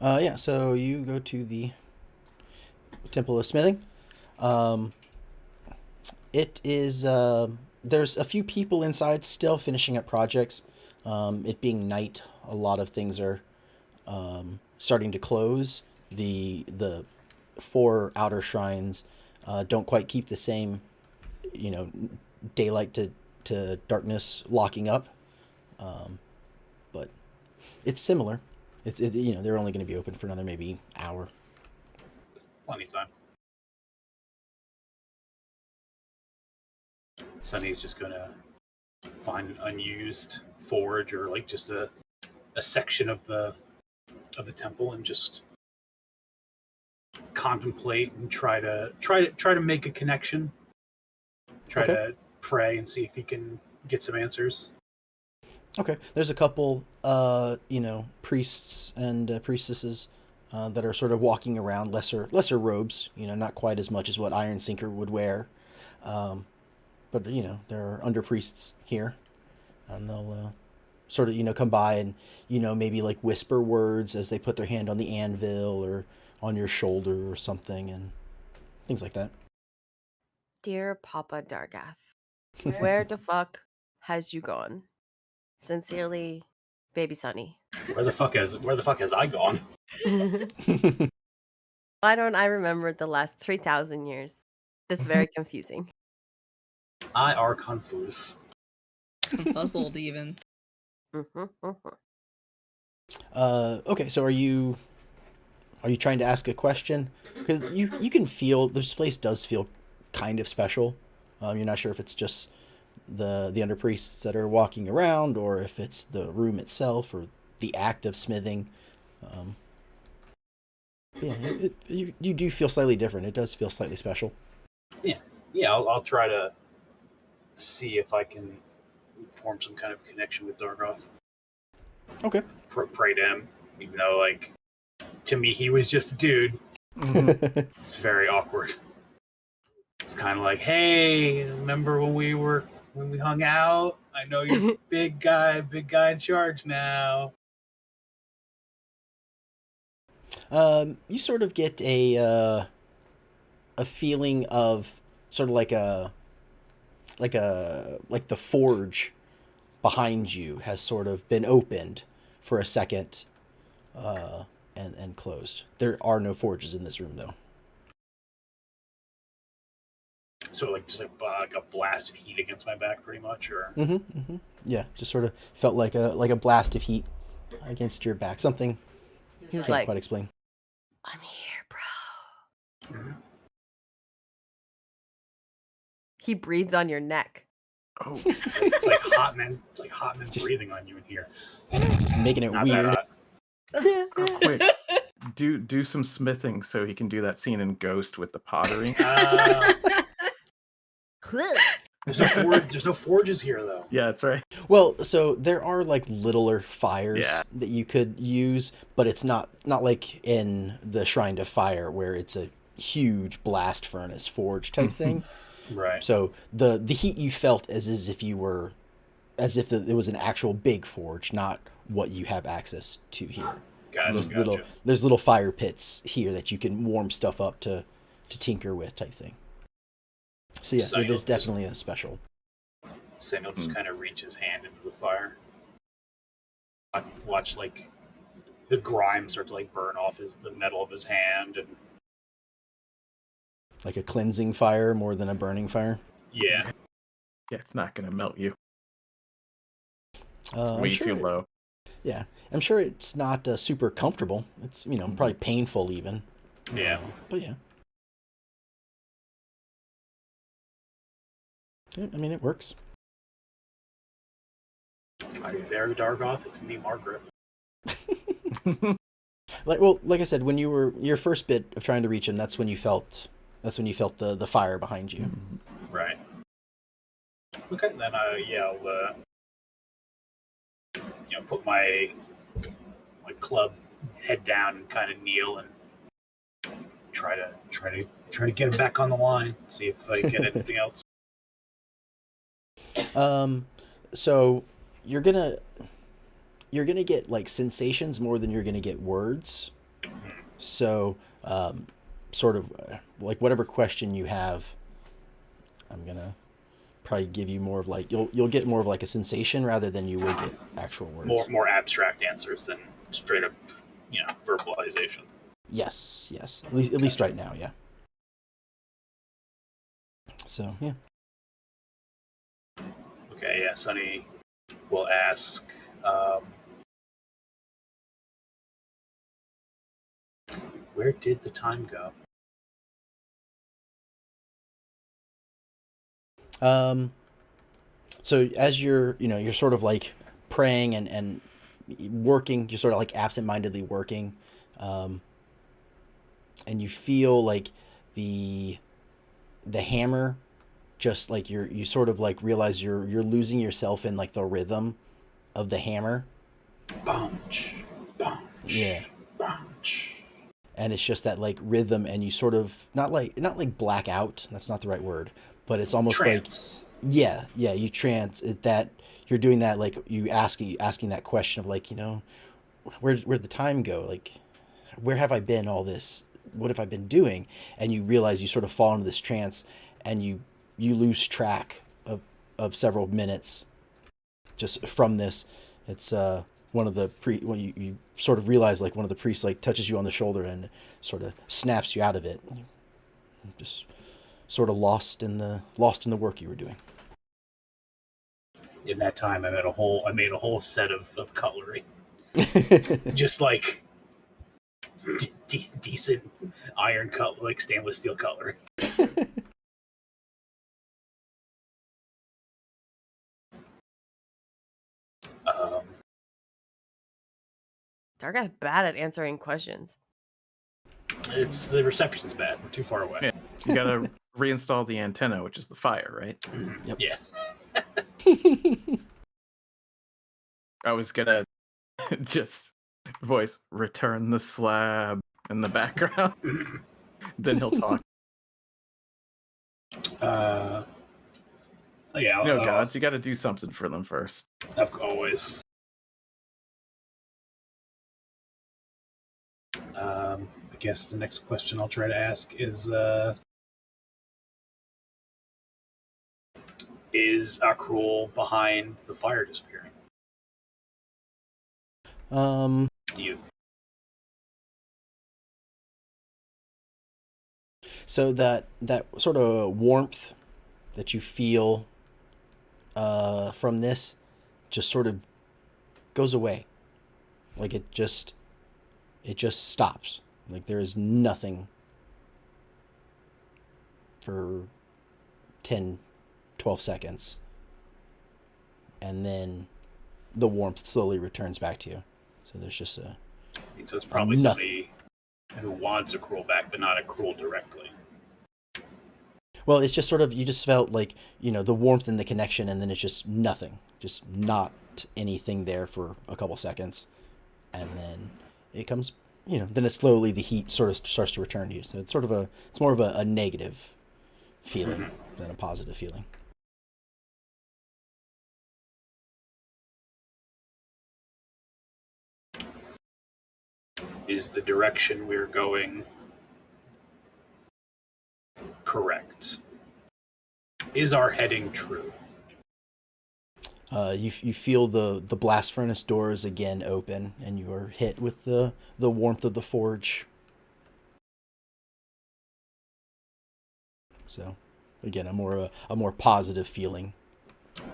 Yeah, so you go to the Temple of Smithing. It is there's a few people inside still finishing up projects. It being night, a lot of things are starting to close. The 4 outer shrines don't quite keep the same, daylight to darkness locking up. But it's similar. they're only going to be open for another maybe hour. Plenty of time. Sunny's just gonna find an unused forge or like just a section of the temple and just contemplate and try to make a connection. Try to pray and see if he can get some answers. Okay. There's a couple priests and priestesses that are sort of walking around, lesser robes, not quite as much as what Iron Sinker would wear. But there are under priests here, and they'll sort of come by and maybe like whisper words as they put their hand on the anvil or on your shoulder or something, and things like that. Dear Papa Dargath, where the fuck has you gone? Sincerely, Baby Sunny. Where the fuck has I gone? Why don't I remember the last 3,000 years? This is very confusing. I are confused. Puzzled even. Okay, so are you trying to ask a question? Because you can feel this place does feel kind of special. You're not sure if it's just the underpriests that are walking around, or if it's the room itself, or the act of smithing. You do feel slightly different. It does feel slightly special. Yeah. I'll try to see if I can form some kind of connection with Dargath. Okay. Pray to him, even though like to me he was just a dude. It's very awkward. It's kind of like, hey, remember when we hung out? I know you're big guy in charge now. You sort of get a feeling of sort of like the forge behind you has sort of been opened for a second, and closed. There are no forges in this room, though. So like just like a blast of heat against my back, pretty much, or Yeah, just sort of felt like a blast of heat against your back. Something He was can't like, quite explain. I'm here, bro. He breathes on your neck. Oh, it's like hot men. It's like hot men breathing on you in here. Just making it Not weird. that Oh, quick. Do some smithing so he can do that scene in Ghost with the pottery. There's no forges here though. Yeah, that's right. Well, so there are like littler fires Yeah. that you could use, but it's not like in the Shrine of Fire where it's a huge blast furnace forge type thing. Right. So the heat you felt as if it was an actual big forge, not what you have access to here. Gotcha. There's little fire pits here that you can warm stuff up to tinker with type thing. So yes, it is definitely a special. Samuel just kind of reach his hand into the fire. Watch like the grime start to like burn off the metal of his hand, and Like a cleansing fire more than a burning fire. yeah. Yeah, it's not gonna melt you. It's I'm way sure too low. Yeah, I'm sure it's not super comfortable. It's probably painful even. Yeah. But yeah. I mean, it works. Are you there, Dargoth? It's me, Margaret. Like I said, when you were your first bit of trying to reach him, that's when you felt the fire behind you. Right. Okay, then I'll put my club head down and kind of kneel and try to get him back on the line. See if I get anything else. So you're gonna get like sensations more than you're gonna get words. So sort of like whatever question you have, I'm gonna probably give you more of like you'll get more of like a sensation rather than you will get actual words. More abstract answers than straight up, verbalization. Yes. At least right now, yeah. So yeah. Okay, yeah. Sunny will ask, Where did the time go? So as you're sort of like praying and working, you're sort of like absent-mindedly working, and you feel like the hammer, just like you sort of like realize you're losing yourself in like the rhythm of the hammer. Bunch, bunch, Yeah. bunch. And it's just that like rhythm, and you sort of not like black out. That's not the right word, but it's almost Trance. like you trance that you're doing that, like you asking that question of like, where'd the time go? Like, where have I been all this? What have I been doing? And you realize you sort of fall into this trance, and you lose track of several minutes just from this. It's one of the when you sort of realize, like, one of the priests like touches you on the shoulder and sort of snaps you out of it. You're just sort of lost in the work you were doing. In that time, I made a whole set of cutlery, just like decent iron cut, like stainless steel cutlery. Dargath bad at answering questions. It's the reception's bad. We're too far away. Yeah. You gotta reinstall the antenna, which is the fire, right? Yep. Yeah. I was gonna just voice return the slab in the background. Then he'll talk. Yeah. No, gods, you gotta do something for them first. Always. I guess the next question I'll try to ask is Akrul behind the fire disappearing? You. So that sort of warmth that you feel from this just sort of goes away. Like it just stops. Like there is nothing for 10, 12 seconds. And then the warmth slowly returns back to you. So there's just So it's probably somebody who wants Akrul back, but not Akrul directly. Well, it's just sort of, you just felt like, the warmth and the connection, and then it's just nothing. Just not anything there for a couple seconds. And then it comes, then it slowly, the heat sort of starts to return to you. So it's sort of it's more of a negative feeling than a positive feeling. Is the direction we're going correct? Is our heading true? You feel the blast furnace doors again open, and you are hit with the warmth of the forge. So, again, a more positive feeling.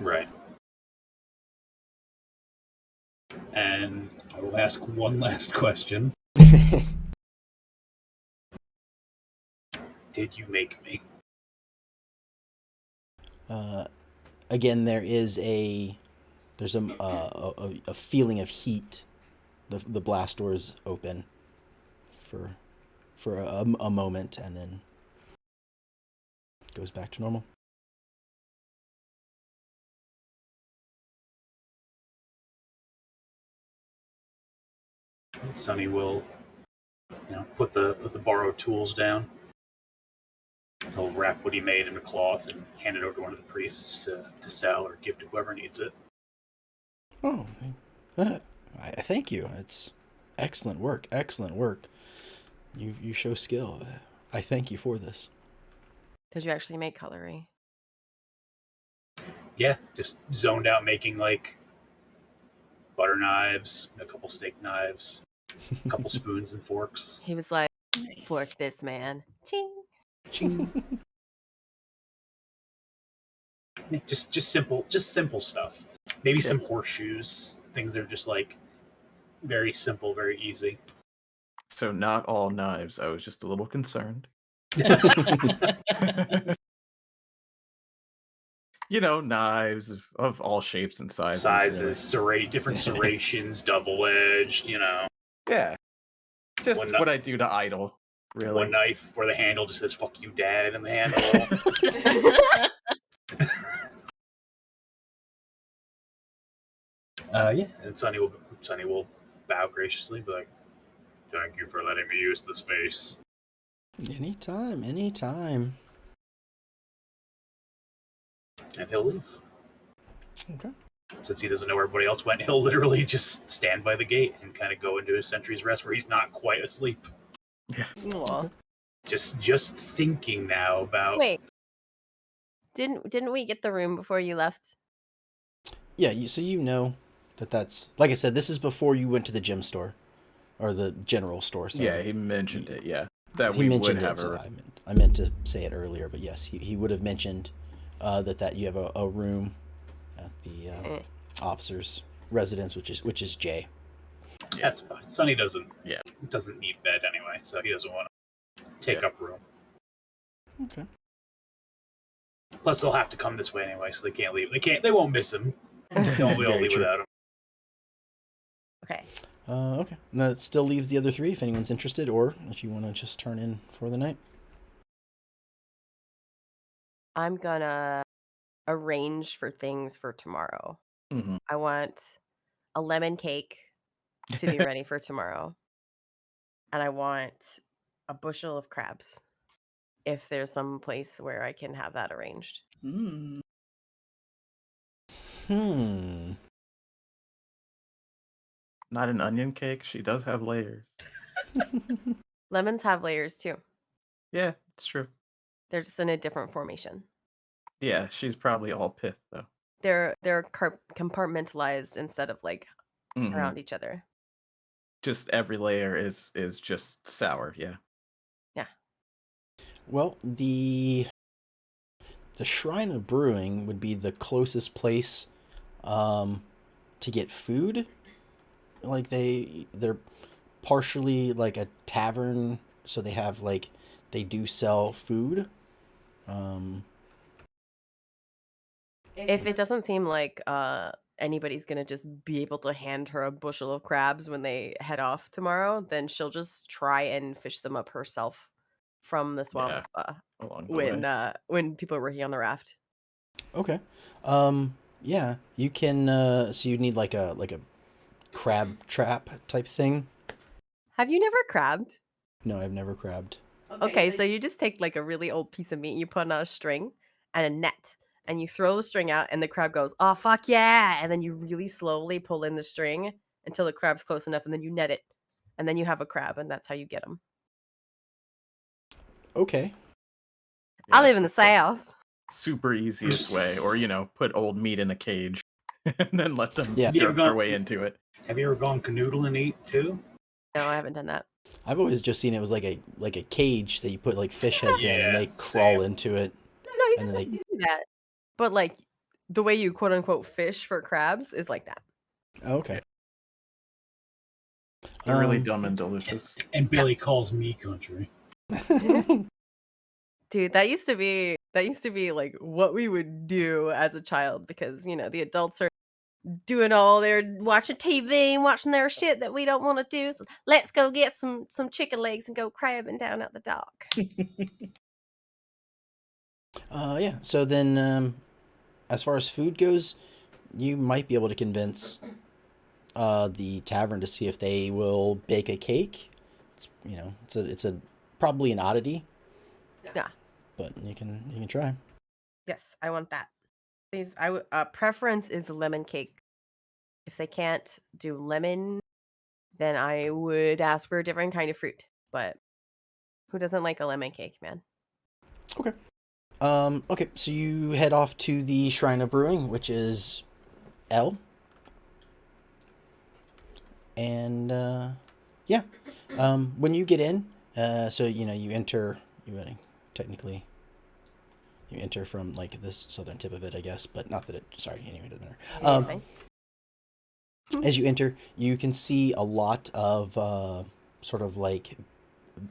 Right. And I will ask one last question. Did you make me? Again, there's a feeling of heat. The blast doors open for a moment, and then goes back to normal. Sonny will, put the borrowed tools down. He'll wrap what he made in a cloth and hand it over to one of the priests to sell or give to whoever needs it. Oh, I thank you. It's excellent work. Excellent work. You show skill. I thank you for this. Did you actually make cutlery? Yeah, just zoned out making like butter knives, a couple steak knives, a couple spoons and forks. He was like, Nice. fork this man. Ching. Ching. just simple stuff. Maybe some horseshoes. Things that are just like very simple, very easy. So not all knives. I was just a little concerned. You know, knives of all shapes and sizes. Really. Different serrations, double-edged, Yeah. Just One what I do to idle, really. One knife where the handle just says "fuck you, dad" in the handle. Yeah, and Sonny will bow graciously, be like, "Thank you for letting me use the space." Anytime. And he'll leave. Okay. Since he doesn't know where everybody else went, he'll literally just stand by the gate and kind of go into his sentry's rest where he's not quite asleep. Aw. Just thinking now about. Wait. Didn't we get the room before you left? Yeah, so you know that's... Like I said, this is before you went to the gem store. Or the general store, sorry. Yeah, he mentioned it, yeah. That He we mentioned would have it, so a... I meant to say it earlier, but yes, he would have mentioned that you have a room at the officer's residence, which is Jay. Yeah, that's fine. Sonny doesn't need bed anyway, so he doesn't want to take up room. Okay. Plus, they'll have to come this way anyway, so they can't leave. They won't miss him. They won't Very leave true. without him. Okay. Okay. And that still leaves the other three if anyone's interested, or if you want to just turn in for the night. I'm gonna arrange for things for tomorrow. Mhm. I want a lemon cake to be ready for tomorrow. And I want a bushel of crabs. If there's some place where I can have that arranged. Mm. Not an onion cake. She does have layers. Lemons have layers too. Yeah, it's true. They're just in a different formation. Yeah, she's probably all pith, though. They're compartmentalized instead of like Mhm. around each other. Just every layer is just sour, yeah. Yeah. Well, the Shrine of Brewing would be the closest place to get food. Like they're partially like a tavern, so they have like they do sell food. If it doesn't seem like anybody's gonna just be able to hand her a bushel of crabs when they head off tomorrow, then she'll just try and fish them up herself from the swamp Along the way. when people are working on the raft. Okay. Yeah, you can so you need like a crab trap type thing. Have you never crabbed? No, I've never crabbed. Okay, so you just take like a really old piece of meat, you put on a string and a net, and you throw the string out, and the crab goes, "Oh fuck yeah!" And then you really slowly pull in the string until the crab's close enough, and then you net it, and then you have a crab, and that's how you get them. Okay. I Yeah, live in the south. super easiest way, or put old meat in a cage and then let them Yeah. jerk their way into it. Have you ever gone canoodling and eat too? No, I haven't done that. I've always just seen it was like a cage that you put like fish heads in and they Yeah, crawl same. into it. No, you And can then they- do that. But like the way you quote unquote fish for crabs is like that. Oh, okay. They're really dumb and delicious. And Billy calls me country. Dude, that used to be like what we would do as a child because the adults are doing all their watching TV and watching their shit that we don't want to do. So let's go get some chicken legs and go crabbing down at the dock. Yeah. So then, as far as food goes, you might be able to convince the tavern to see if they will bake a cake. It's a probably an oddity. Yeah. But you can try. Yes, I want that. Please, I would preference is the lemon cake. If they can't do lemon, then I would ask for a different kind of fruit. But who doesn't like a lemon cake, man? Okay. Okay, so you head off to the Shrine of Brewing, which is L. And yeah. When you get in, so you enter technically you enter from like this southern tip of it, I guess, but not that it anyway, it doesn't matter. That's fine. As you enter, you can see a lot of sort of like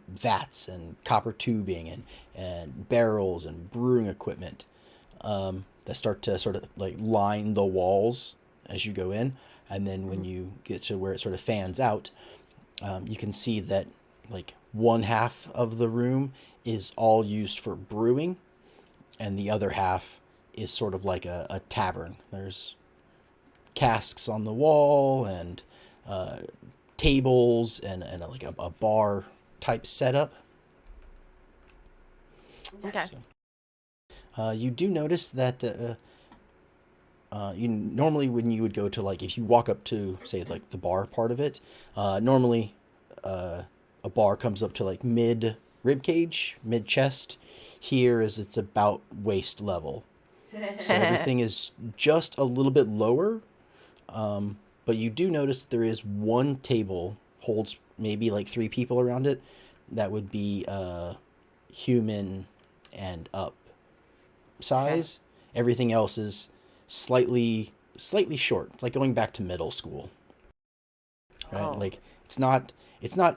vats and copper tubing and barrels and brewing equipment that start to sort of like line the walls as you go in. And then when you get to where it sort of fans out, you can see that like one half of the room is all used for brewing, and the other half is sort of like a tavern. There's casks on the wall and tables and like a bar type setup. Okay. So, you do notice that you normally when you would go to like if you walk up to say like the bar part of it, normally a bar comes up to like mid rib cage, mid chest. Here is it's about waist level, so everything is just a little bit lower. But you do notice that there is one table holds maybe like 3 people around it. That would be human and up size. Okay. Everything else is slightly short. It's like going back to middle school. Right? Oh. Like it's not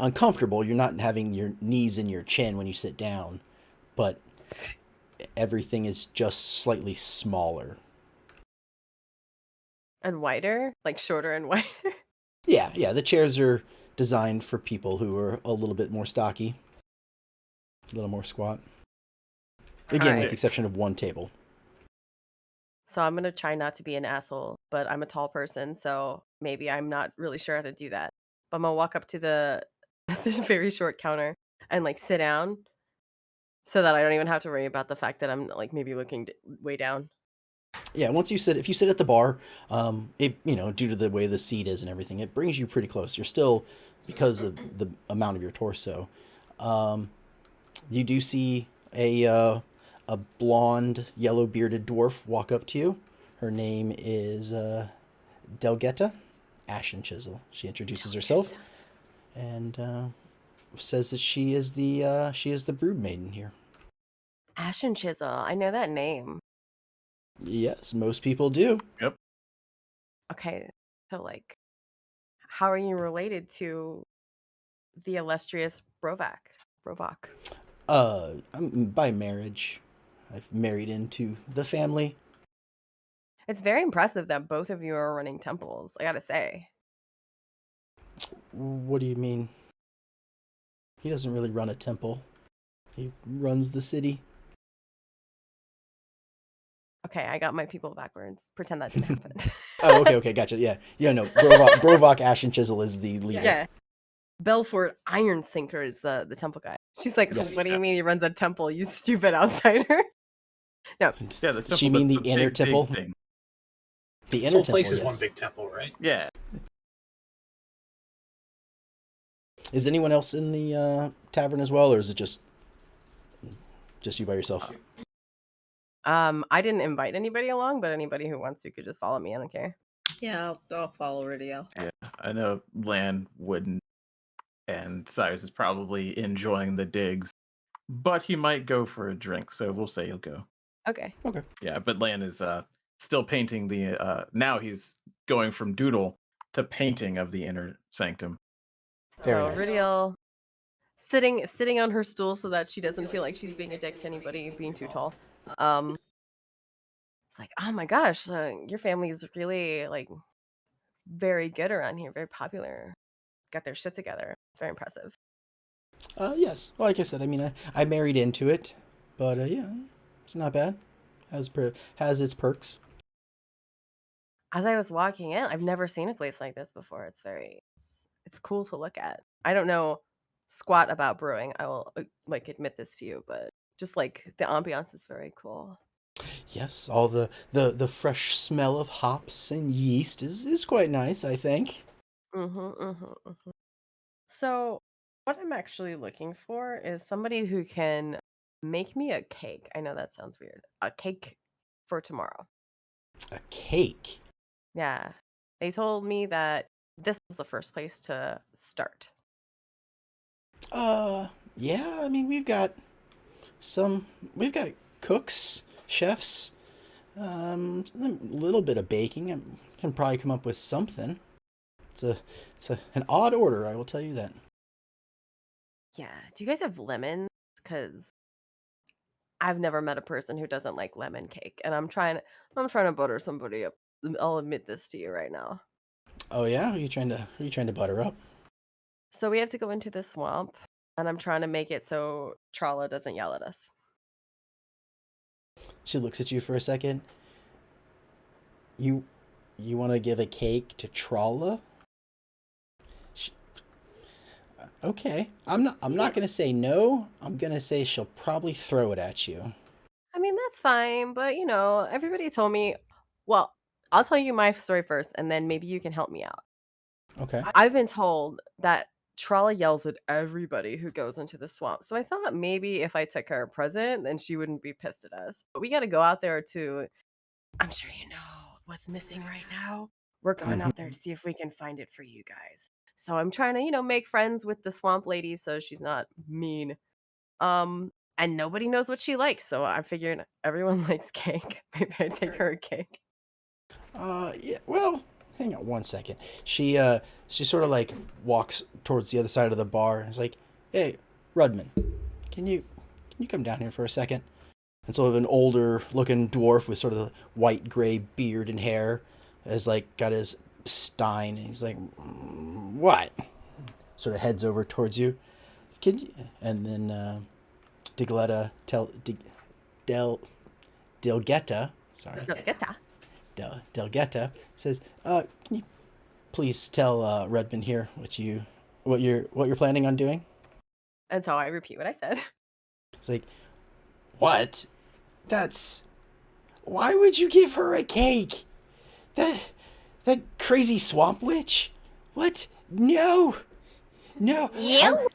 uncomfortable. You're not having your knees in your chin when you sit down, but everything is just slightly smaller. And wider? Like shorter and wider? Yeah. The chairs are designed for people who are a little bit more stocky. A little more squat. Again, with the exception of one table. So I'm going to try not to be an asshole, but I'm a tall person, so maybe I'm not really sure how to do that. But I'm going to walk up to this very short counter and like sit down so that I don't even have to worry about the fact that I'm like maybe looking way down. Yeah, if you sit at the bar, it due to the way the seat is and everything, it brings you pretty close. You're still, because of the amount of your torso, you do see a blonde, yellow bearded dwarf walk up to you. Her name is Delgetta, Ashen Chisel. She introduces herself and says that she is the brood maiden here. Ashen Chisel, I know that name. Yes, most people do. Yep. Okay, so like, how are you related to the illustrious Brovak? By marriage. I've married into the family. It's very impressive that both of you are running temples, I gotta say. What do you mean? He doesn't really run a temple. He runs the city. Okay, I got my people backwards. Pretend that didn't happen. Oh, okay, gotcha. Yeah, no. Brovak Ashen Chisel is the leader. Yeah. Belfort Iron Sinker is the temple guy. She's like, yes. What do you mean he runs a temple, you stupid outsider? No. Yeah, the temple. She mean the inner temple? The inner temple, place is one big temple, right? Yeah. Is anyone else in the tavern as well, or is it just you by yourself? I didn't invite anybody along, but anybody who wants to could just follow me. I don't care. Yeah, I'll follow Radio. Yeah, I know Lan wouldn't, and Cyrus is probably enjoying the digs, but he might go for a drink, so we'll say he'll go. Okay. Yeah, but Lan is still painting the. Now he's going from doodle to painting of the inner sanctum. Very so nice. Ridiel sitting on her stool so that she doesn't feel like she's being a dick to anybody being too tall. It's like, oh my gosh, your family is really like very good around here, very popular, got their shit together. It's very impressive. Yes, well, like I said, I mean, I married into it, but yeah, it's not bad. Has its perks. As I was walking in, I've never seen a place like this before. It's cool to look at. I don't know squat about brewing. I will like admit this to you, but just like the ambiance is very cool. Yes, all the fresh smell of hops and yeast is quite nice, I think. So what I'm actually looking for is somebody who can make me a cake. I know that sounds weird. A cake for tomorrow. A cake? Yeah. They told me that this was the first place to start. Yeah, I mean, we've got cooks, chefs, a little bit of baking. I can probably come up with something. It's an odd order, I will tell you that. Yeah. Do you guys have lemons? Because I've never met a person who doesn't like lemon cake, and I'm trying to butter somebody up. I'll admit this to you right now. Oh yeah, who you trying to butter up? So we have to go into the swamp, and I'm trying to make it so Trala doesn't yell at us. She looks at you for a second. You want to give a cake to Tralla? Okay. I'm not going to say no. I'm going to say she'll probably throw it at you. I mean, that's fine, but everybody told me, well, I'll tell you my story first, and then maybe you can help me out. Okay. I've been told that Tralla yells at everybody who goes into the swamp. So I thought maybe if I took her a present, then she wouldn't be pissed at us. But we got to go out there to, I'm sure you know what's missing right now. We're going out there to see if we can find it for you guys. So I'm trying to, make friends with the swamp lady so she's not mean. And nobody knows what she likes. So I figured everyone likes cake. Maybe I take her a cake. Yeah, well, hang on one second. She sort of like walks towards the other side of the bar and is like, "Hey, Rudman, can you come down here for a second?" And sort of an older looking dwarf with sort of white gray beard and hair has like got his stein and he's like, "What?" Sort of heads over towards you. Can you? And then Digletta Delgetta, sorry. Delgetta says, "Can you please tell Redmond here what you're planning on doing?" And so I repeat what I said. It's like, "What? Why would you give her a cake? That crazy swamp witch? What? No. You?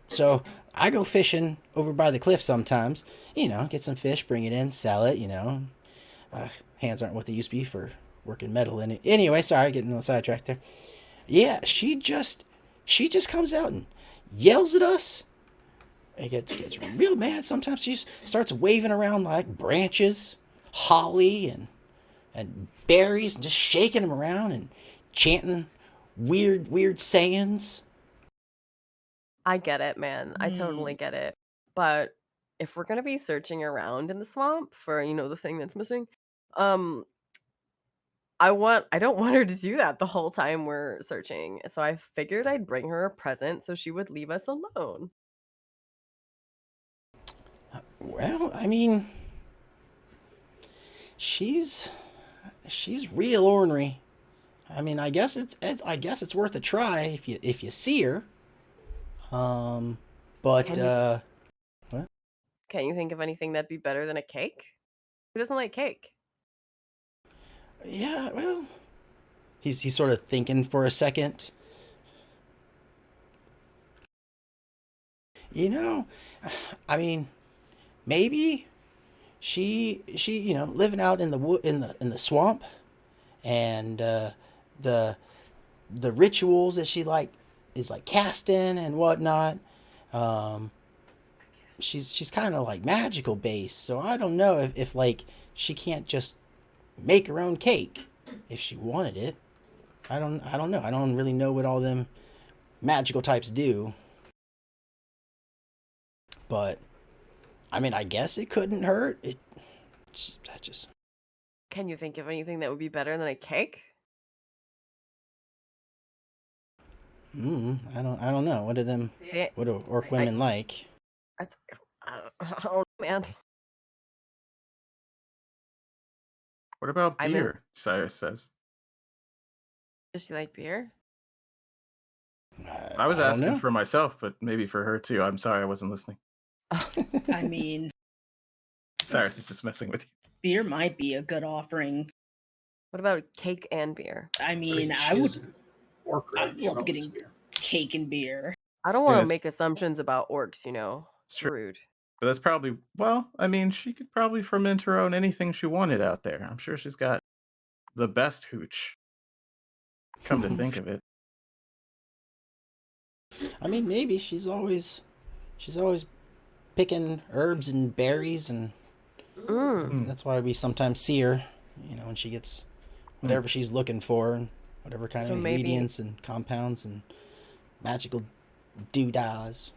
So I go fishing over by the cliff sometimes. Get some fish, bring it in, sell it. Hands aren't what they used to be for working metal in it. Anyway, sorry, getting a little sidetracked there. Yeah, she just comes out and yells at us. It gets real mad. Sometimes she starts waving around like branches, holly and berries, and just shaking them around and chanting weird sayings. I get it, man. I totally get it. But if we're gonna be searching around in the swamp for, the thing that's missing, um, I don't want her to do that the whole time we're searching. So I figured I'd bring her a present so she would leave us alone. Well, I mean, she's real ornery. I mean, I guess it's worth a try if you see her. But what? Can't you think of anything that'd be better than a cake? Who doesn't like cake? Yeah, well, he's sort of thinking for a second. I mean, maybe she living out in the swamp, and the rituals that she is casting and whatnot. She's kind of like magical based, so I don't know if she can't just make her own cake if she wanted it. I don't know. I don't really know what all them magical types do. But I mean, I guess it couldn't hurt. Can you think of anything that would be better than a cake? I don't know. What do orc women like? I don't know, man. What about beer? Cyrus says. Does she like beer? I was don't asking know. for myself, but maybe for her too. I'm sorry, I wasn't listening. I mean, Cyrus is just messing with you. beer might be a good offering. What about cake and beer? I mean, She I would is an orc, right? I'd She love probably getting likes beer. cake and beer. I don't want to Yes. make assumptions about orcs, It's true. Rude. But that's probably, well, I mean, she could probably ferment her own anything she wanted out there. I'm sure she's got the best hooch. Come to think of it. I mean, maybe she's always picking herbs and berries, and that's why we sometimes see her. When she gets whatever she's looking for, and whatever kind So of maybe- ingredients and compounds and magical Doodahs.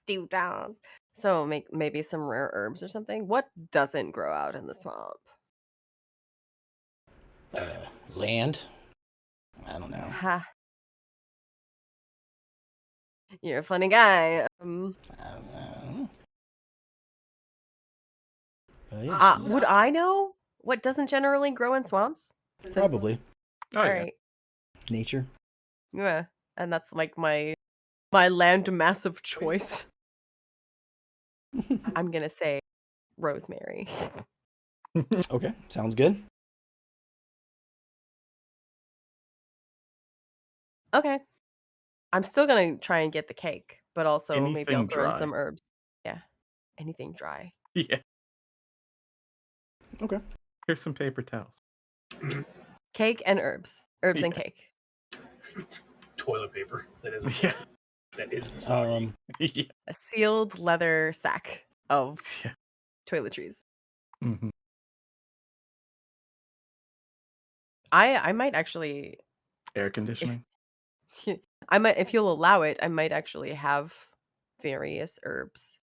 Doodads. So make maybe some rare herbs or something. What doesn't grow out in the swamp? Land? I don't know. Ha. You're a funny guy. I don't know. Yeah, Would I know what doesn't generally grow in swamps? Since- probably. Oh, All yeah. right. Nature. Yeah, and that's like my land mass of choice. I'm gonna say rosemary. Okay, sounds good. Okay. I'm still gonna try and get the cake, but also maybe I'll Anything throw in dry. some herbs. Yeah. Anything dry. Yeah. Okay. Here's some paper towels. Cake and herbs. Herbs and Yeah. cake. Toilet paper. That isn't. Yeah. That isn't soggy. Yeah. A sealed leather sack of Yeah. toiletries. Mhm. I might actually Air conditioning. if you'll allow it, I might actually have various herbs.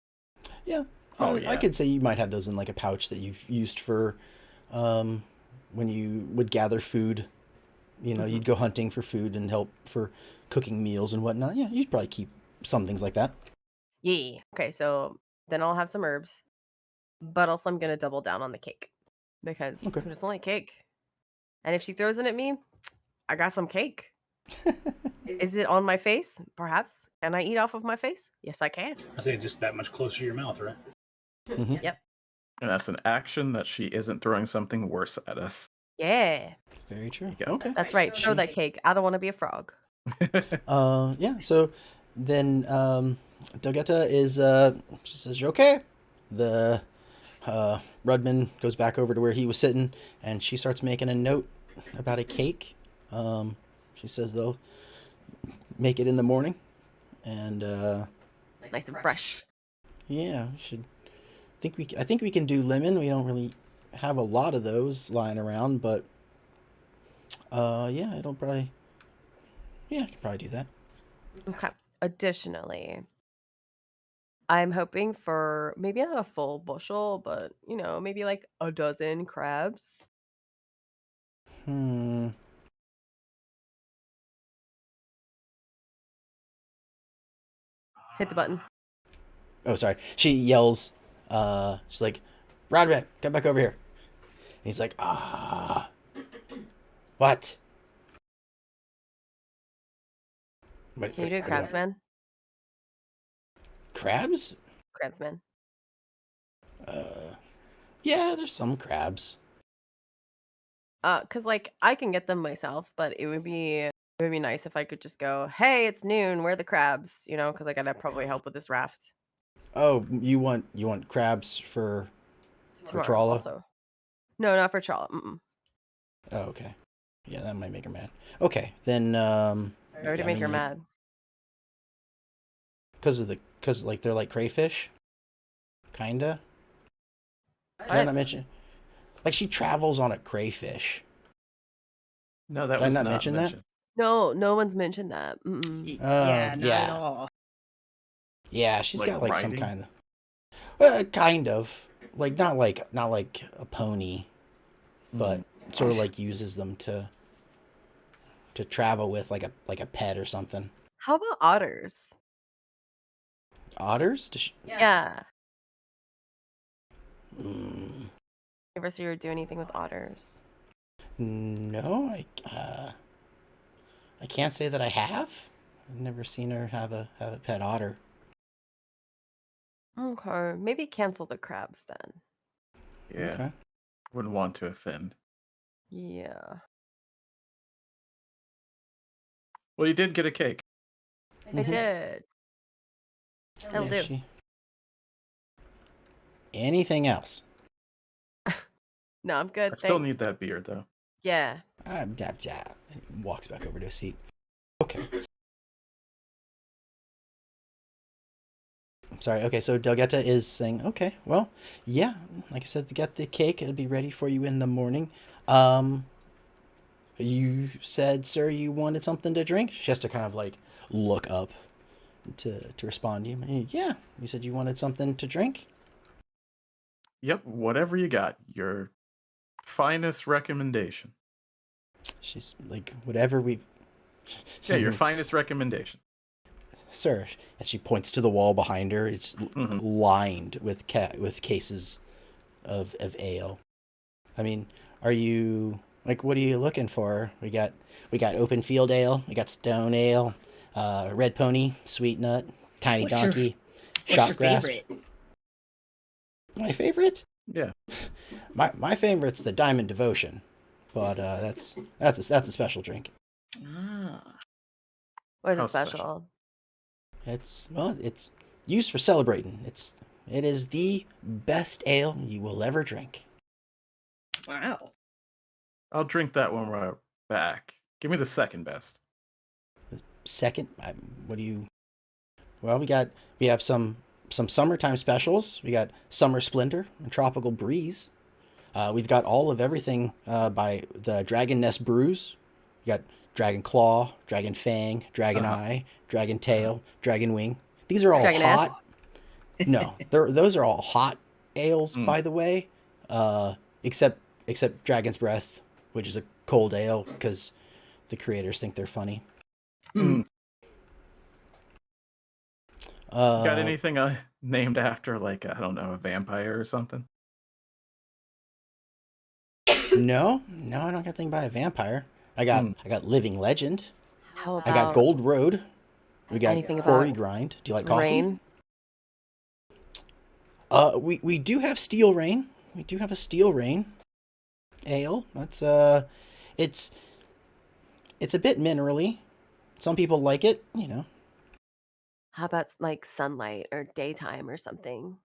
Yeah. Oh, I yeah. could say you might have those in like a pouch that you've used for when you would gather food. You know, you'd go hunting for food and help for cooking meals and whatnot. Yeah, you'd probably keep some things like that. Yeah. Okay, so then I'll have some herbs, but also I'm gonna double down on the cake because Okay. who doesn't like cake? And if she throws it at me, I got some cake. Is it on my face? Perhaps. Can I eat off of my face? Yes, I can. I say just that much closer to your mouth, right? Mhm. Yep. And that's an action that she isn't throwing something worse at us. Yeah. Very true. Yeah. Okay. That's right. Throw that cake. I don't want to be a frog. Yeah, so then Delgetta is she says, "You're okay." The Rudman goes back over to where he was sitting and she starts making a note about a cake. She says they'll make it in the morning. And Nice and fresh. yeah, I think we can do lemon. We don't really have a lot of those lying around, but yeah, I could probably do that. Okay. Additionally, I'm hoping for maybe not a full bushel, but maybe like a dozen crabs. Hmm. Hit the button. Oh, sorry. She yells, she's like, Rodman, come back over here. And he's like, what? Can you do it, crabsman? Crabs? Crabsman. Yeah, there's some crabs. Cause like I can get them myself, but it would be nice if I could just go, hey, it's noon, where are the crabs? Because I gotta probably help with this raft Oh, you want crabs for tomorrow. Trala? Also, no, not for Trala. Mm-mm. Oh, okay. Yeah, that might make her mad. Okay, then I already make her mad. Because like they're like crayfish, kinda. Did I What? not mention? Like she travels on a crayfish. No, that Did I was not not mention that? mentioned. No one's mentioned that. Mm-mm. Yeah, not yeah. at all. Yeah, she's Like got like some riding? kind of like not like a pony, but sort of like uses them to travel with like a pet or something. How about otters? Otters? Does she, Yeah. mm, You ever see her do anything with otters? no, I can't say that I have. I've never seen her have a pet otter. Okay, maybe cancel the crabs then. Yeah. Okay. Wouldn't want to offend. Yeah. Well, you did get a cake. I did. That'll Yeah, do. Anything else? No, I'm good. I still thanks. need that beer, though. Yeah. Dab. And he walks back over to his seat. Okay. Sorry. Okay, so Delgetta is saying, okay, well, yeah, like I said, to get the cake, it'll be ready for you in the morning. You said, sir, you wanted something to drink? She has to kind of like look up to respond to you. Yeah, you said you wanted something to drink. Yep, whatever you got. Your finest recommendation. She's like, whatever we. Yeah, your finest recommendation. Sir, and she points to the wall behind her. It's lined with cases of ale. I mean, are you like, what are you looking for? We got open field ale, we got stone ale, red pony, sweet nut, tiny What's your- donkey, What's shot your grass. favorite? My favorite? Yeah. My favorite's the Diamond Devotion, but that's a special drink. Ah. Why is How it special? It's used for celebrating. It is the best ale you will ever drink. Wow. I'll drink that when we're back. Give me the second best. Second, what do you? Well, we have some summertime specials. We got Summer Splendor and Tropical Breeze. We've got all of everything by the Dragon Nest Brews. We got Dragon Claw, Dragon Fang, Dragon Eye, Dragon Tail, Dragon Wing. These are all Dragon hot. No, those are all hot ales, by the way. Except Dragon's Breath, which is a cold ale because the creators think they're funny. Got anything named after, like, I don't know, a vampire or something? No, I don't got anything by a vampire. I got Living Legend. How about I got Gold Road. We got anything Quarry about Grind. Do you like coffee? rain? We do have Steel Rain. We do have a Steel Rain ale. That's it's a bit minerally. Some people like it, you know. How about like sunlight or daytime or something?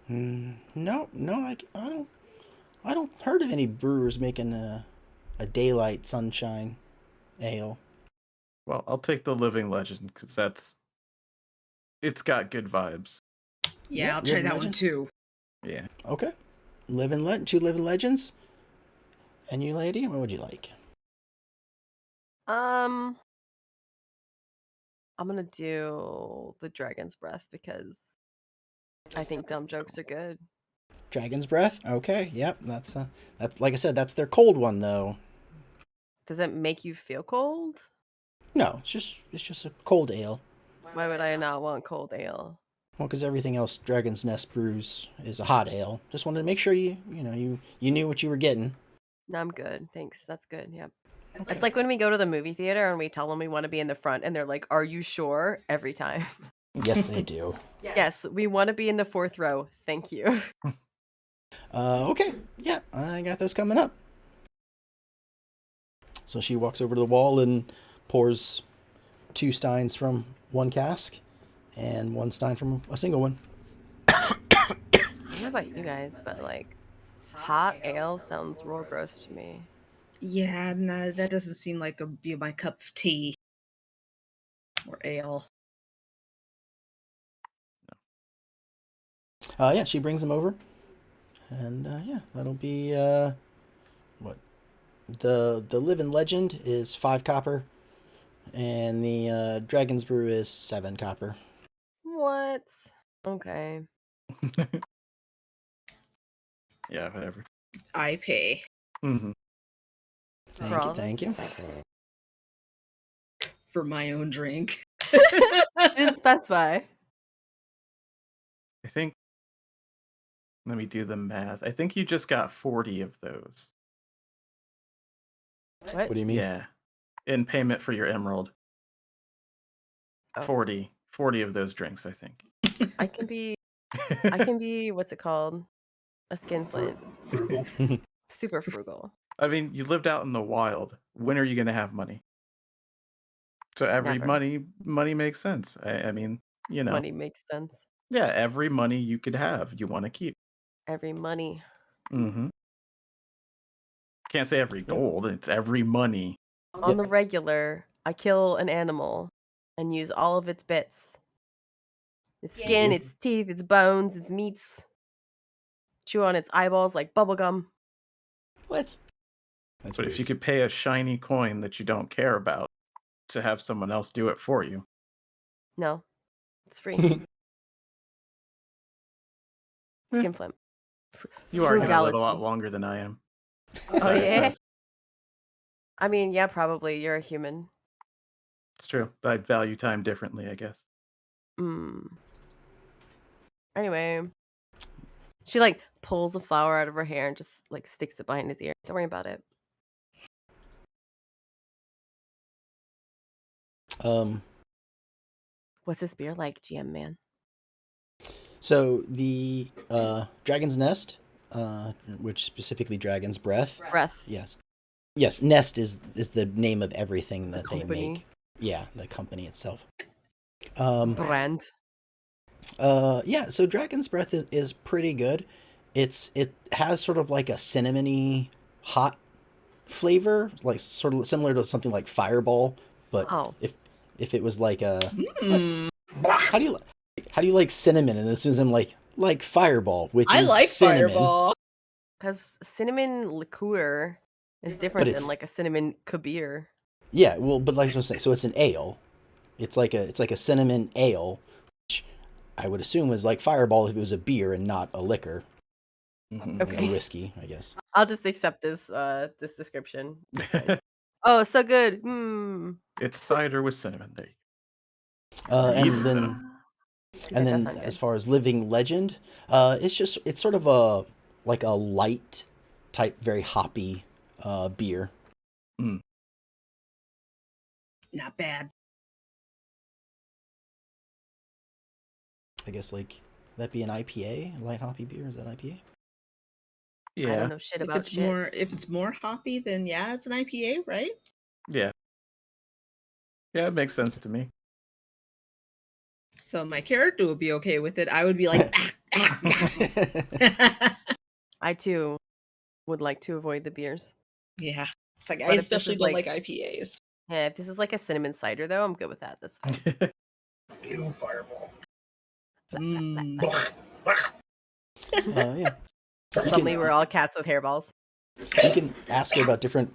No, I don't heard of any brewers making a daylight sunshine ale. Well, I'll take the Living Legend because it's got good vibes. Yeah, Yeah, I'll try Living that one Legend. too. Yeah. Okay. Two Living Legends. And you, lady, what would you like? I'm gonna do the Dragon's Breath because I think dumb jokes are good. Dragon's Breath? Okay, yep, that's like I said, that's their cold one though. Does it make you feel cold? No, it's just a cold ale. Why would I not want cold ale? Well, because everything else Dragon's Nest brews is a hot ale. Just wanted to make sure you knew what you were getting. No, I'm good. Thanks. That's good. Yep. It's like when we go to the movie theater and we tell them we want to be in the front and they're like, "Are you sure?" Every time. Yes, they do. Yes, we want to be in the fourth row. Thank you. Okay, yeah, I got those coming up. So she walks over to the wall and pours 2 steins from one cask and 1 stein from a single one. I don't know about you guys, but like hot ale sounds real gross to me. Yeah, no, that doesn't seem like be my cup of tea or ale. Yeah, she brings them over. And yeah, that'll be what? The Living Legend is 5 copper, and the Dragon's Brew is 7 copper. What? Okay. Yeah, whatever. I pay. Thank you, thank you. For my own drink. Didn't specify. I think, let me do the math. I think you just got 40 of those. What? What do you mean? Yeah. In payment for your emerald. Oh. 40 of those drinks, I think. I can be what's it called? A skinflint. Super frugal. I mean, you lived out in the wild. When are you going to have money? So every Never. money makes sense. I mean, you know. Money makes sense. Yeah, every money you could have, you want to keep. Every money. Can't say every gold. It's every money. On the regular, I kill an animal and use all of its bits. Its skin, its teeth, its bones, its meats. Chew on its eyeballs like bubblegum. What? That's But weird. if you could pay a shiny coin that you don't care about to have someone else do it for you. No, it's free. Eh. Skin flint. You are gonna live a lot Frugality. longer than I am. Oh, Cyrus yeah? says. I mean, yeah, probably. You're a human. It's true, but I value time differently, I guess. Anyway, she like pulls a flower out of her hair and just like sticks it behind his ear. Don't worry about it. What's this beer like, GM man? So the Dragon's Nest, which specifically Dragon's Breath. Breath. Yes, Nest is the name of everything that they company. make. Yeah, the company itself. Brand. Yeah, so Dragon's Breath is pretty good. It has sort of like a cinnamony hot flavor, like sort of similar to something like Fireball, but Oh. if it was like a Mm. how do you like cinnamon? And this is like Fireball, which I is like cinnamon. Fireball. Because cinnamon liqueur is different it's- than like a cinnamon kabir. Yeah, well, but like I'm saying, so it's an ale. It's like a cinnamon ale, which I would assume was like Fireball if it was a beer and not a liquor, Okay. a whiskey, I guess. I'll just accept this this description. Oh, so good. It's cider with cinnamon. There you And Even then cinnamon. See, and that does then sound as good. far as Living Legend, it's sort of a light type, very hoppy beer. Not bad. I guess like that'd be an IPA, a light hoppy beer. Is that IPA? I Yeah, don't know shit If about it's shit. if it's more hoppy, then yeah, it's an IPA, right? yeah. Yeah, it makes sense to me. So my character would be okay with it. I would be like, I too would like to avoid the beers. yeah. It's like But I if this especially is don't like- like IPAs. Yeah, if this is like a cinnamon cider though, I'm good with that. That's fine. Ew, Fireball. Mm. Yeah. Suddenly we're all cats with hairballs. You can ask her about different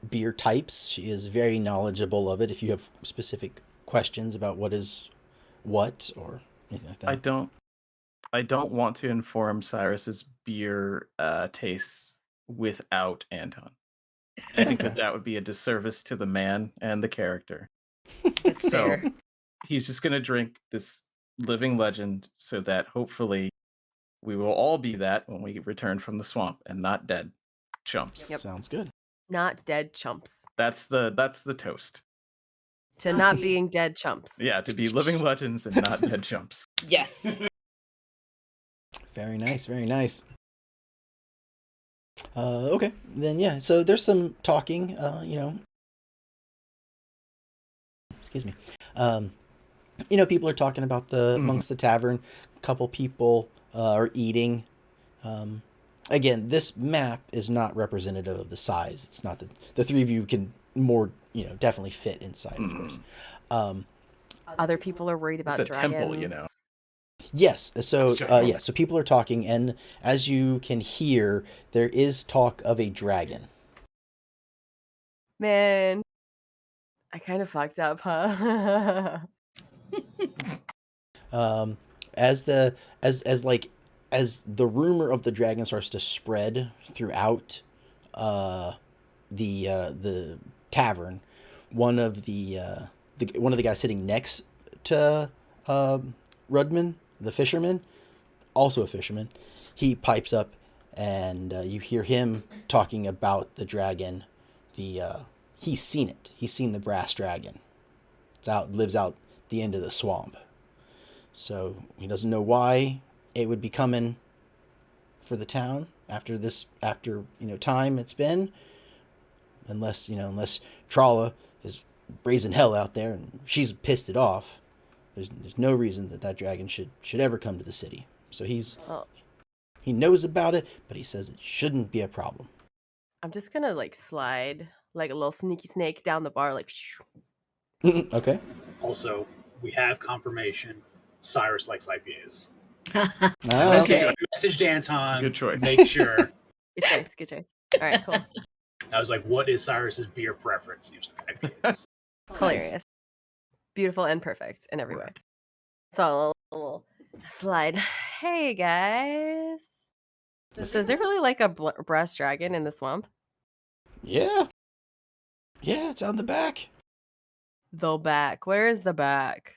beer types. She is very knowledgeable of it. If you have specific questions about what is what or anything like that. I don't want to inform Cyrus's beer tastes without Anton. I think that would be a disservice to the man and the character. That's So fair. he's just gonna drink this living legend so that hopefully we will all be that when we return from the swamp and not dead chumps. Yep. Sounds good. Not dead chumps. That's the toast. To not being dead chumps. Yeah, to be living legends and not dead chumps. Yes. Very nice, very nice. Okay, then yeah. So there's some talking. Excuse me. People are talking about amongst the tavern. A couple people are eating. Again, this map is not representative of the size. It's not that the three of you can more, definitely fit inside, of course. Other people are worried about It's a dragons. temple, you know. Yes, so so people are talking, and as you can hear, there is talk of a dragon. Man, I kind of fucked up, huh? As the rumor of the dragon starts to spread throughout the tavern, one of the guys sitting next to Rudman, the fisherman, also a fisherman, he pipes up, and you hear him talking about the dragon. He's seen it. He's seen the brass dragon. Lives out the end of the swamp. So he doesn't know why it would be coming for the town after time it's been, unless Tralla is raising hell out there and she's pissed it off. There's no reason that dragon should ever come to the city. So he knows about it, but he says it shouldn't be a problem. I'm just gonna slide like a little sneaky snake down the bar, Okay. Also, we have confirmation Cyrus likes IPAs. Okay. Message to Anton. Good choice. Make sure. Good choice. All right, cool. I was like, what is Cyrus's beer preference? He was like, IPAs. Hilarious. beautiful and perfect in every way. So a little slide. Hey guys. So is there really like a brass dragon in the swamp? Yeah. Yeah, it's on the back. The back. Where is the back?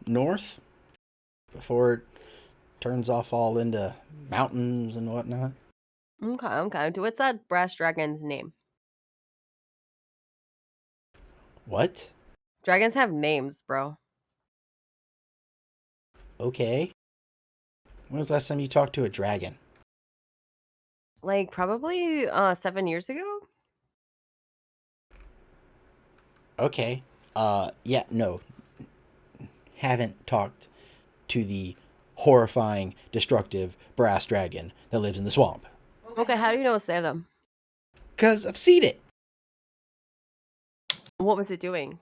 North. Before it turns off all into mountains and whatnot. Okay. What's that brass dragon's name? What? Dragons have names, bro. Okay. When was the last time you talked to a dragon? Like probably 7 years ago? Okay. Yeah, no. Haven't talked to the horrifying, destructive brass dragon that lives in the swamp. Okay, how do you know it's there then? 'Cause I've seen it. What was it doing?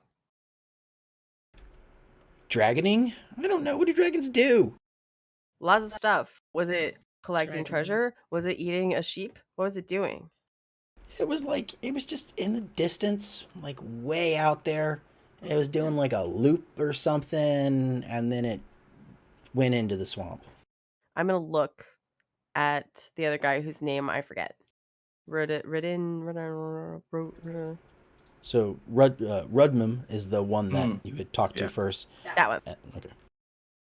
Dragoning? I don't know. What do dragons do? Lots of stuff. Was it collecting Dragon. treasure? Was it eating a sheep? What was it doing? It was just in the distance, like way out there. It was doing like a loop or something, and then it went into the swamp. I'm gonna look at the other guy whose name I forget. Ridden. So Rudmum is the one that you had talked to Yeah. first. That one. Okay.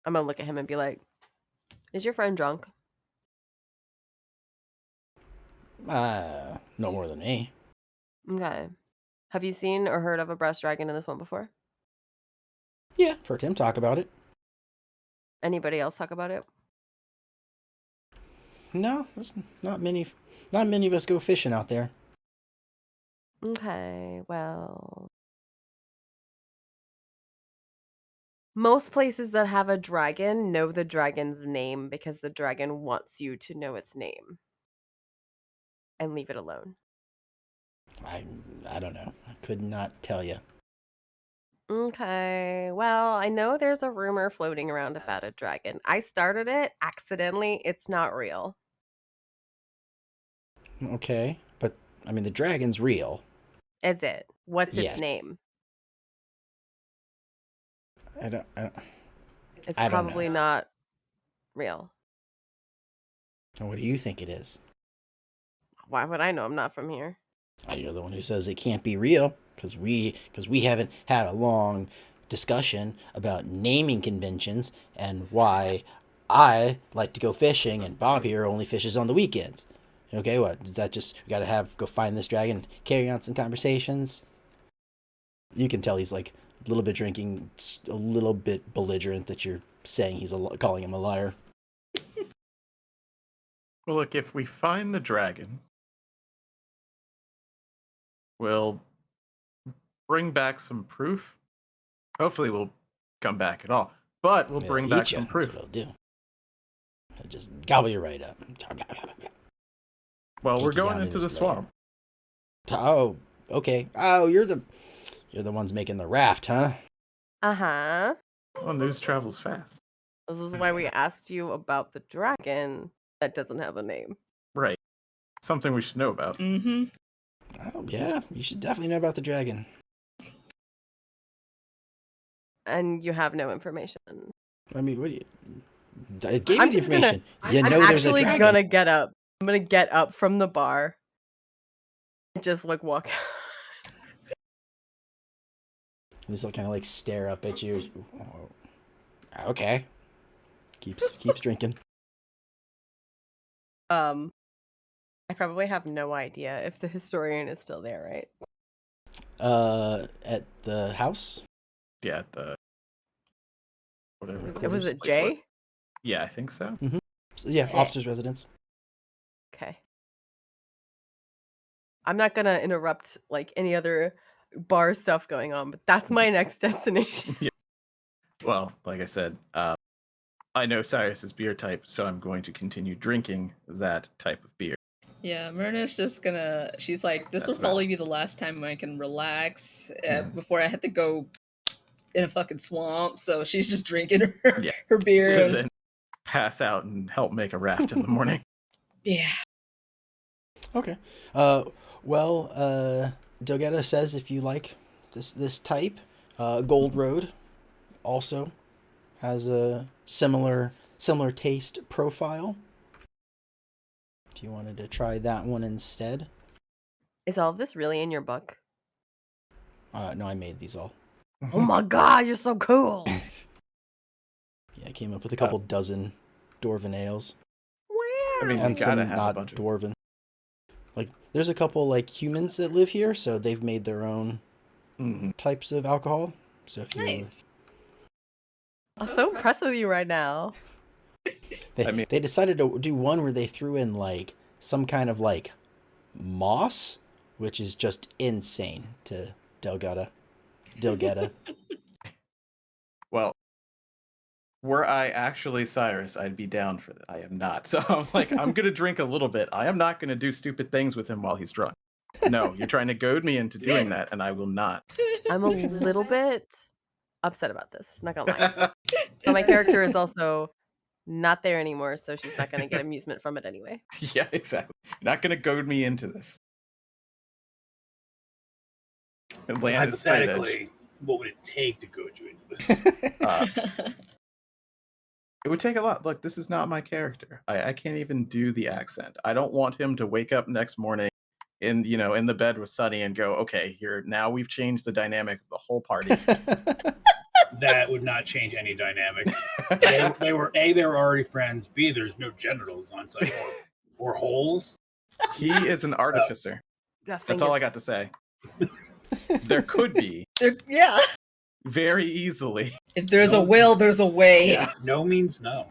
I'm gonna look at him and be like, "Is your friend drunk?" No more than me. Okay. Have you seen or heard of a brass dragon in this one before? Yeah, heard him talk about it. Anybody else talk about it? No, there's not many. Not many of us go fishing out there. Okay, well. Most places that have a dragon know the dragon's name because the dragon wants you to know its name. And leave it alone. I don't know. I could not tell you. Okay, well, I know there's a rumor floating around about a dragon. I started it accidentally. It's not real. Okay, but I mean the dragon's real. Is it? What's its Yes. name? I don't. It's I don't know. probably not real. What do you think it is? Why would I know? I'm not from here. You're the one who says it can't be real because we haven't had a long discussion about naming conventions and why I like to go fishing and Bob here only fishes on the weekends. Okay, what does that just we gotta go find this dragon, carry on some conversations? You can tell he's like a little bit drinking, a little bit belligerent that you're saying calling him a liar. Well, look, if we find the dragon, we'll bring back some proof. Hopefully, we'll come back at all. But we'll bring back some proof. That's what I'll do. I'll just gobble you right up. Well, Take we're you down going into the his lair. swamp. Oh, okay. Oh, you're the ones making the raft, huh? Uh-huh. Well, news travels fast. This is why we asked you about the dragon that doesn't have a name. Right. Something we should know about. Mm-hmm. Oh, yeah. You should definitely know about the dragon. And you have no information. I mean, what do you? I gave I'm you the just gonna- information. You I'm know there's a actually dragon. gonna get up. I'm gonna get up from the bar. And just like walk. This will kind of like stare up at you. Okay. Keeps drinking. I probably have no idea if the historian is still there, right? At the house. Yeah, the whatever. Was it place was. Jay? Yeah, I think so. So, yeah, officer's residence. Okay. I'm not gonna interrupt like any other bar stuff going on, but that's my next destination. Well, like I said, I know Cyrus's beer type, so I'm going to continue drinking that type of beer. Yeah, Myrna's just gonna. She's like, this That's will probably be the last time I can relax before I have to go in a fucking swamp. So she's just drinking her Yeah. her beer. So and- then pass out and help make a raft in the morning. yeah. Okay. Well, Delgado says if you like this type, Gold Road also has a similar taste profile. If you wanted to try that one instead. Is all of this really in your book? No, I made these all. Oh my god, you're so cool. Yeah, I came up with a couple dozen dwarven ales. Wow. I mean, you And gotta some have a not bunch of. dwarven. Like, there's a couple, like, humans that live here, so they've made their own Mhm. types of alcohol. So if you... Nice. I'm so impressed with you right now. They decided to do one where they threw in, like, some kind of, like, moss, which is just insane to Delgata. Well, were I actually Cyrus, I'd be down for that. I am not. So I'm like, I'm gonna drink a little bit. I am not gonna do stupid things with him while he's drunk. No, you're trying to goad me into doing that, and I will not. I'm a little bit upset about this, not gonna lie. But my character is also not there anymore, so she's not gonna get amusement from it anyway. Yeah, exactly. You're not gonna goad me into this. And land is straight edge. Hypothetically, what would it take to goad you into this? It would take a lot. Look, this is not my character. I can't even do the accent. I don't want him to wake up next morning in the bed with Sunny and go, okay, here now we've changed the dynamic of the whole party. That would not change any dynamic. They were already friends. B, there's no genitals on site or holes. He is an artificer. That's all I got to say. There could be Yeah. very easily. If there's a will, there's a way. Yeah, no means no.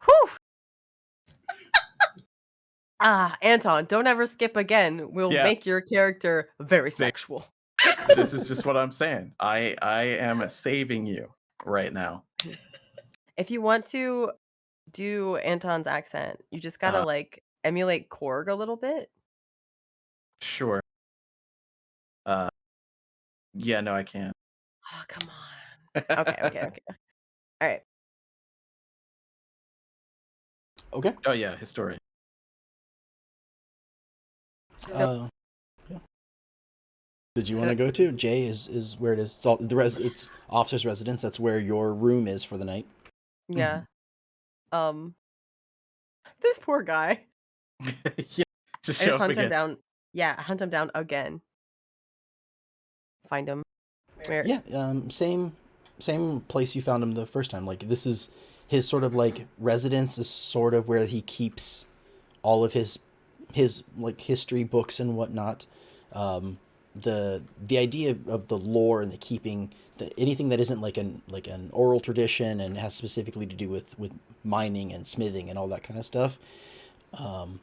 Whew. Anton, don't ever skip again. We'll make your character very sexual. This is just what I'm saying. I am saving you right now. If you want to do Anton's accent, you just gotta like emulate Korg a little bit. Sure. Yeah, no, I can't. Oh, come on. Okay. All right. Okay. Oh yeah, historian. Yeah. Did you want to go to? J is where it is. It's officer's residence. That's where your room is for the night. Yeah. This poor guy. Yeah, just I show just up hunt him again. down. Yeah, hunt him down again. Find him. Where? Yeah. Same place you found him the first time. Like, this is his sort of like residence. Is sort of where he keeps all of his like history books and whatnot. The idea of the lore and the keeping anything that isn't like an oral tradition and has specifically to do with mining and smithing and all that kind of stuff.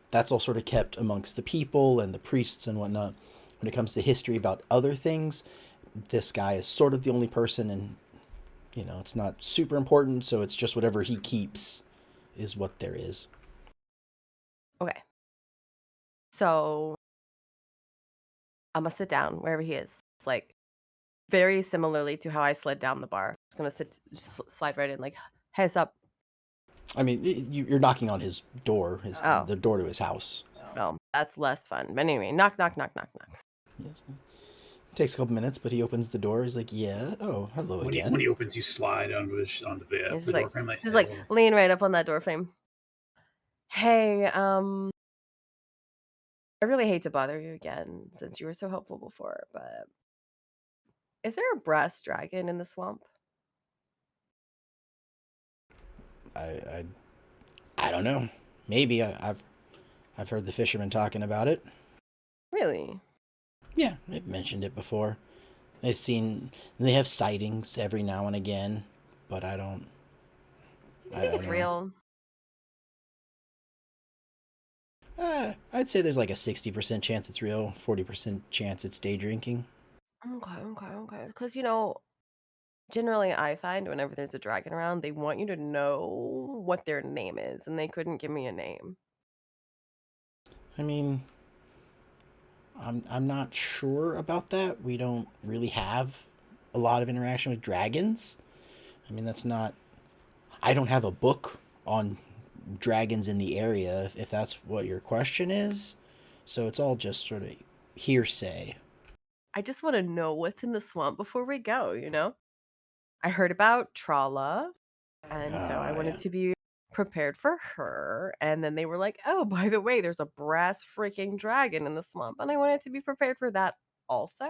That's all sort of kept amongst the people and the priests and whatnot. When it comes to history about other things, this guy is sort of the only person, and it's not super important, so it's just whatever he keeps is what there is. Okay. So I'm gonna sit down wherever he is. It's like very similarly to how I slid down the bar. I'm just gonna slide right in, like, hey, what's up? I mean, you're knocking on his door, the door to his house. Well, that's less fun. But anyway, knock. Yes. It takes a couple minutes, but he opens the door. He's like, yeah. Oh, hello again. When he opens, you slide onto the door frame. Just like lean right up on that door frame. Hey, I really hate to bother you again since you were so helpful before, but is there a brass dragon in the swamp? I don't know. Maybe I've heard the fishermen talking about it. Really? Yeah, they've mentioned it before. They have sightings every now and again, but I don't. Do you think it's real? I'd say there's like a 60% chance it's real, 40% chance it's day drinking. Okay. Because, generally I find whenever there's a dragon around, they want you to know what their name is, and they couldn't give me a name. I mean, I'm not sure about that. We don't really have a lot of interaction with dragons. I mean, I don't have a book on dragons in the area, if that's what your question is. So it's all just sort of hearsay. I just want to know what's in the swamp before we go, you know? I heard about Trala, and so I Oh, wanted yeah. to be prepared for her. And then they were like, oh, by the way, there's a brass freaking dragon in the swamp. And I wanted to be prepared for that also.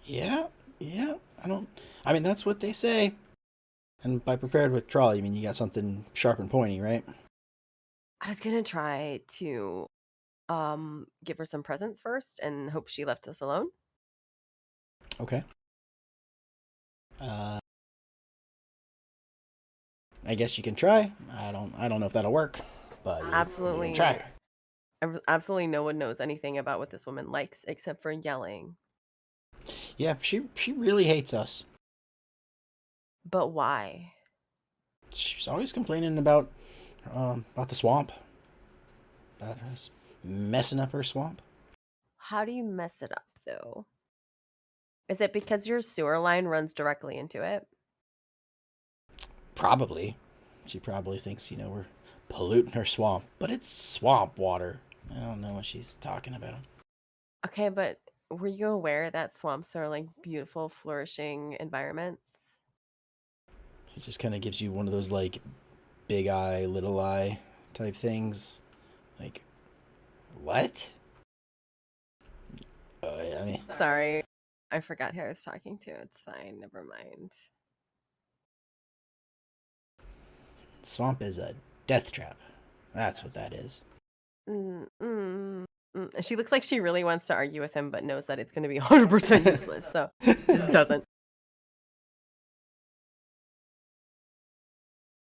Yeah, yeah. I mean, that's what they say. And by prepared with trawl, you mean you got something sharp and pointy, right? I was going to try to give her some presents first and hope she left us alone. Okay. Uh, I guess you can try. I don't know if that'll work, but you Absolutely. can try. Absolutely no one knows anything about what this woman likes except for yelling. Yeah, she really hates us. But why? She's always complaining about the swamp, about us messing up her swamp. How do you mess it up, though? Is it because your sewer line runs directly into it? Probably. She probably thinks, we're polluting her swamp, but it's swamp water. I don't know what she's talking about. Okay, but were you aware that swamps are like beautiful, flourishing environments? She just kind of gives you one of those like big eye, little eye type things. Like, what? I mean, Sorry, I forgot who I was talking to. It's fine, never mind. swamp is a death trap. That's what that is. Mm, mm, mm. She looks like she really wants to argue with him, but knows that it's going to be 100% useless, so just doesn't.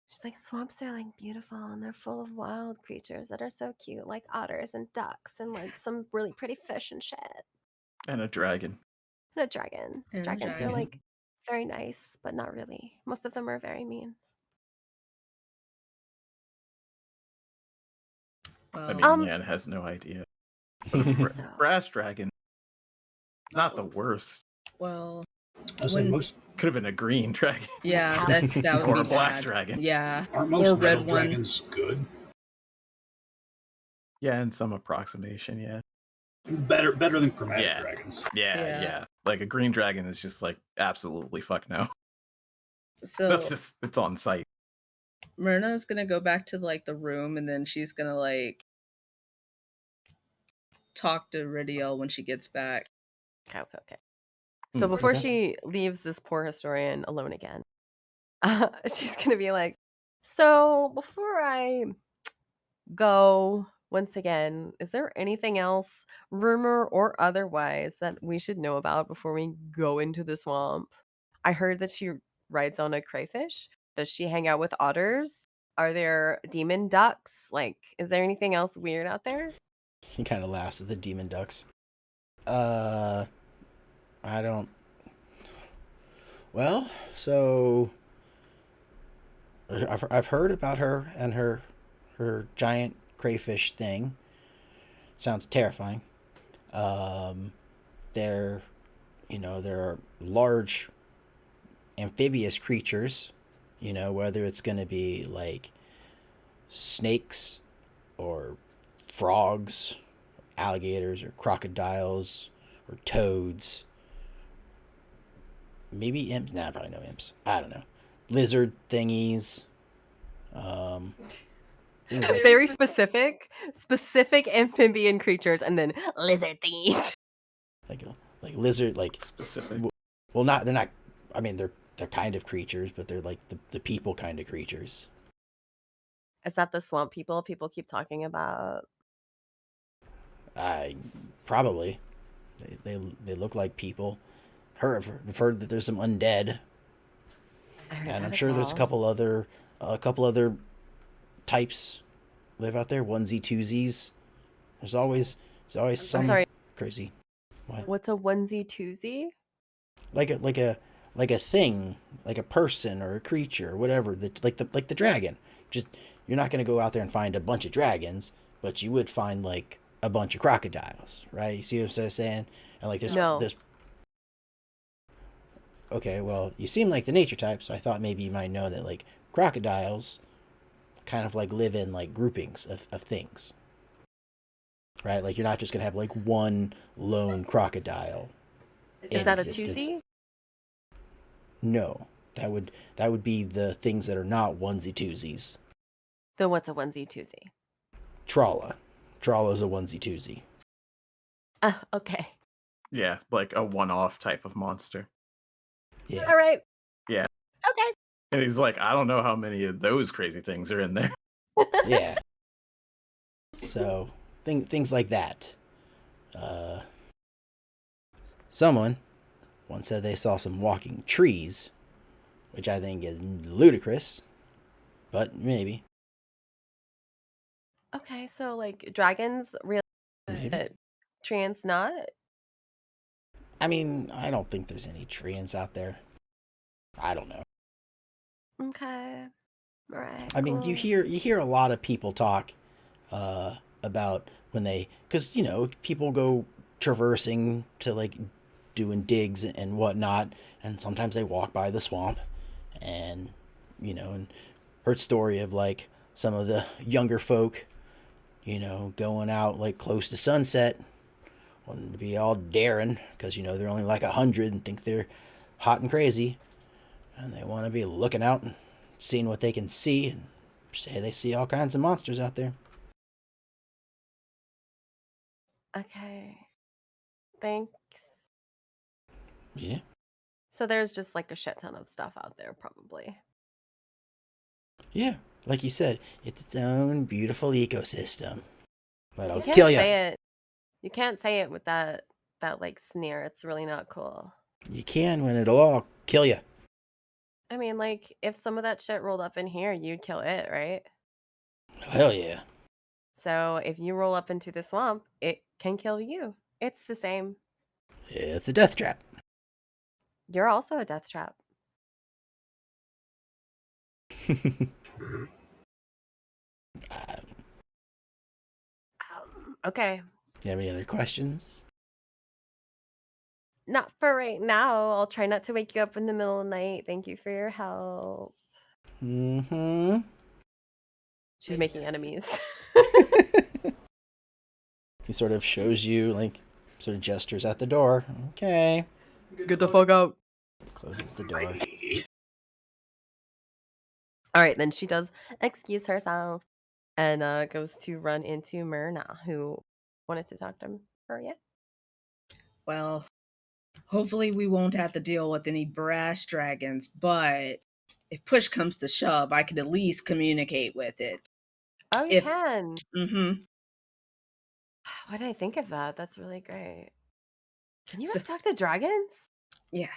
She's like, swamps are like beautiful and they're full of wild creatures that are so cute, like otters and ducks and like some really pretty fish and shit. And a dragon. And a dragon. And a Dragons are dragon. like very nice, but not really. Most of them are very mean. I mean, Well, man has no idea. But a So- brass dragon, not the worst. well, I was saying When- most Could have been a green dragon. yeah, that would Or be a black bad. dragon. Yeah, aren't most or metal red one. dragons good? Yeah, in some approximation, yeah. Better than chromatic Yeah. dragons. Yeah, Yeah. Like a green dragon is just like absolutely fuck no. So That's just it's on site. Myrna's gonna go back to like the room, and then she's gonna like talk to Ridiel when she gets back. Okay. So Mm, before okay. she leaves this poor historian alone again, she's going to be like, so before I go once again, is there anything else, rumor or otherwise, that we should know about before we go into the swamp? I heard that she rides on a crayfish. Does she hang out with otters? Are there demon ducks? Like, is there anything else weird out there? He kind of laughs at the demon ducks. I don't. Well, so I've heard about her and her giant crayfish thing. Sounds terrifying. There, there are large amphibious creatures. Whether it's going to be like snakes or frogs, alligators or crocodiles or toads. Maybe imps. Nah, probably no imps. I don't know. Lizard thingies. Things like Very specific amphibian creatures and then lizard thingies. like lizard, like, Specific. well, not they're not. I mean, they're kind of creatures, but they're like the people kind of creatures. Is that the swamp people keep talking about? I probably they look like people. I've heard that there's some undead, I heard and that I'm as sure there's well. a couple other types live out there. Onesie twosies. There's always I'm some sorry, crazy. What? what's a onesie twosie? Like a thing, like a person or a creature or whatever. Like the dragon. Just you're not gonna go out there and find a bunch of dragons, but you would find like a bunch of crocodiles, right? You see what I'm saying? And like No. there's okay, well, you seem like the nature type, so I thought maybe you might know that like crocodiles kind of like live in like groupings of things. right? Like you're not just gonna have like one lone crocodile. Is in that a existence. twosie? No, that would be the things that are not onesie twosies. Then what's a onesie twosie? Tralla. Tralla's a onesie twosie. Okay. Yeah, like a one-off type of monster. Yeah. All right. Yeah. Okay. And he's like, I don't know how many of those crazy things are in there. Yeah. So things like that. Someone once said they saw some walking trees, which I think is ludicrous, but maybe. Okay, so like dragons really, Maybe. but treants not? I mean, I don't think there's any treants out there. I don't know. Okay. All right. I mean, you hear a lot of people talk about when they, because people go traversing to like doing digs and whatnot, and sometimes they walk by the swamp, and and heard story of like some of the younger folk, going out like close to sunset, wanting to be all daring because they're only like 100 and think they're hot and crazy, and they want to be looking out and seeing what they can see, and say they see all kinds of monsters out there. Okay. Thanks. Yeah. So there's just like a shit ton of stuff out there, probably. Yeah. Like you said, it's its own beautiful ecosystem. But I'll You can't kill you. say it. You can't say it with that like sneer. It's really not cool. You can when it'll all kill you. I mean, like if some of that shit rolled up in here, you'd kill it, right? Hell yeah. So if you roll up into the swamp, it can kill you. It's the same. It's a death trap. You're also a death trap. Okay. You have any other questions? Not for right now. I'll try not to wake you up in the middle of the night. Thank you for your help. Mm-hmm. She's making enemies. He sort of shows you, like, sort of gestures at the door. Okay. Get the fuck out. Closes the door. All right, then she does excuse herself and goes to run into Myrna, who wanted to talk to her. Yeah. Well, hopefully we won't have to deal with any brass dragons, but if push comes to shove, I could at least communicate with it. Oh, you can. Mm-hmm. Why did I think of that? That's really great. Can you So- guys talk to dragons? Yeah.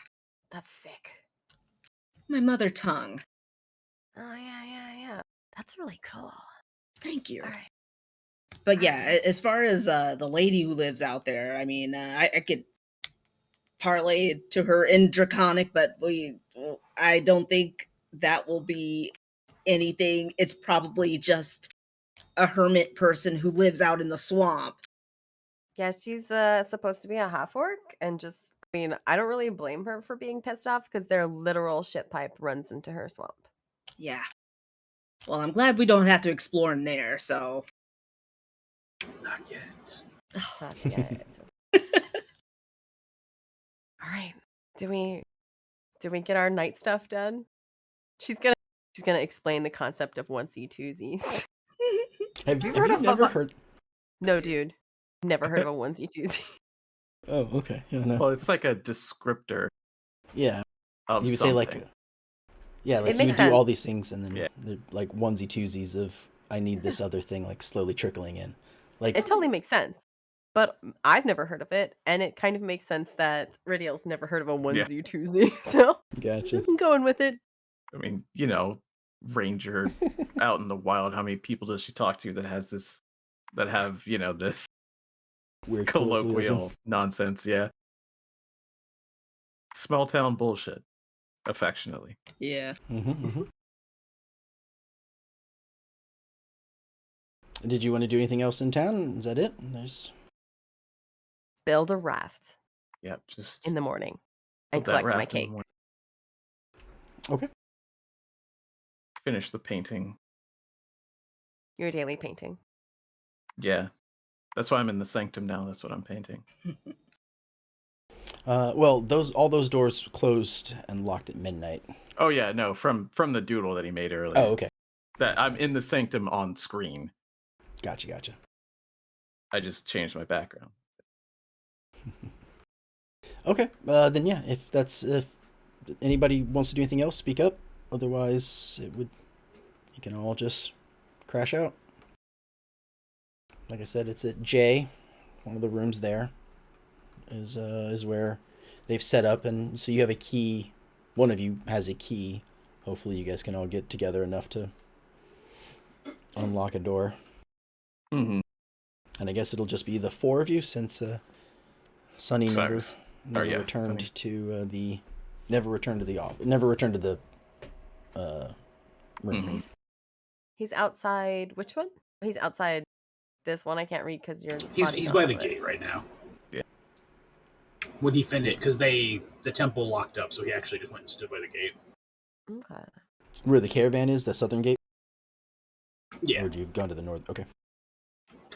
That's sick. My mother tongue. Oh, yeah. That's really cool. Thank you. All right. But yeah, as far as the lady who lives out there, I mean, I could parlay to her in Draconic, but I don't think that will be anything. It's probably just a hermit person who lives out in the swamp. Yeah, she's supposed to be a half orc, and just, I mean, I don't really blame her for being pissed off because their literal shit pipe runs into her swamp. Yeah. Well, I'm glad we don't have to explore in there, so. Not yet. Not yet. All right. Do we get our night stuff done? She's gonna explain the concept of onesie twosies. Have You you heard of never a- heard? No, dude. Never heard of a onesie twosie. Oh, okay. Yeah, no. Well, it's like a descriptor Yeah. of You would something. say like, yeah, like It you makes would sense. do all these things, and then Yeah. they're like onesie twosies of I need this other thing, like slowly trickling in. Like It totally makes sense. But I've never heard of it, and it kind of makes sense that Ridiel's never heard of a onesie twosie. So gotcha. just going with it. I mean, Ranger out in the wild, how many people does she talk to that have this Weird colloquial nonsense? Yeah. Small town bullshit, affectionately. Yeah. Mm-hmm. Did you want to do anything else in town? Is that it? There's Build a raft Yeah, just in the morning and build that collect my raft in the cake. morning. okay. Finish the painting. Your daily painting. Yeah. That's why I'm in the sanctum now. That's what I'm painting. Well, all those doors closed and locked at midnight. Oh yeah, no, from the doodle that he made earlier. Oh, okay. That I'm in the sanctum on screen. Gotcha. I just changed my background. Okay. Then yeah, if anybody wants to do anything else, speak up. Otherwise, you can all just crash out. Like I said, it's at J. One of the rooms there is where they've set up, and so you have a key. One of you has a key. Hopefully, you guys can all get together enough to unlock a door. Mm-hmm. And I guess it'll just be the four of you, since Sunny never returned Sunny. to the room. Mm-hmm. He's outside. Which one? He's outside this one. I can't read because you're. He's by the gate right now. Yeah. When he finished, because the temple locked up, so he actually just went and stood by the gate. Okay. Where the caravan is, the southern gate? Yeah. Or you've gone to the north? Okay.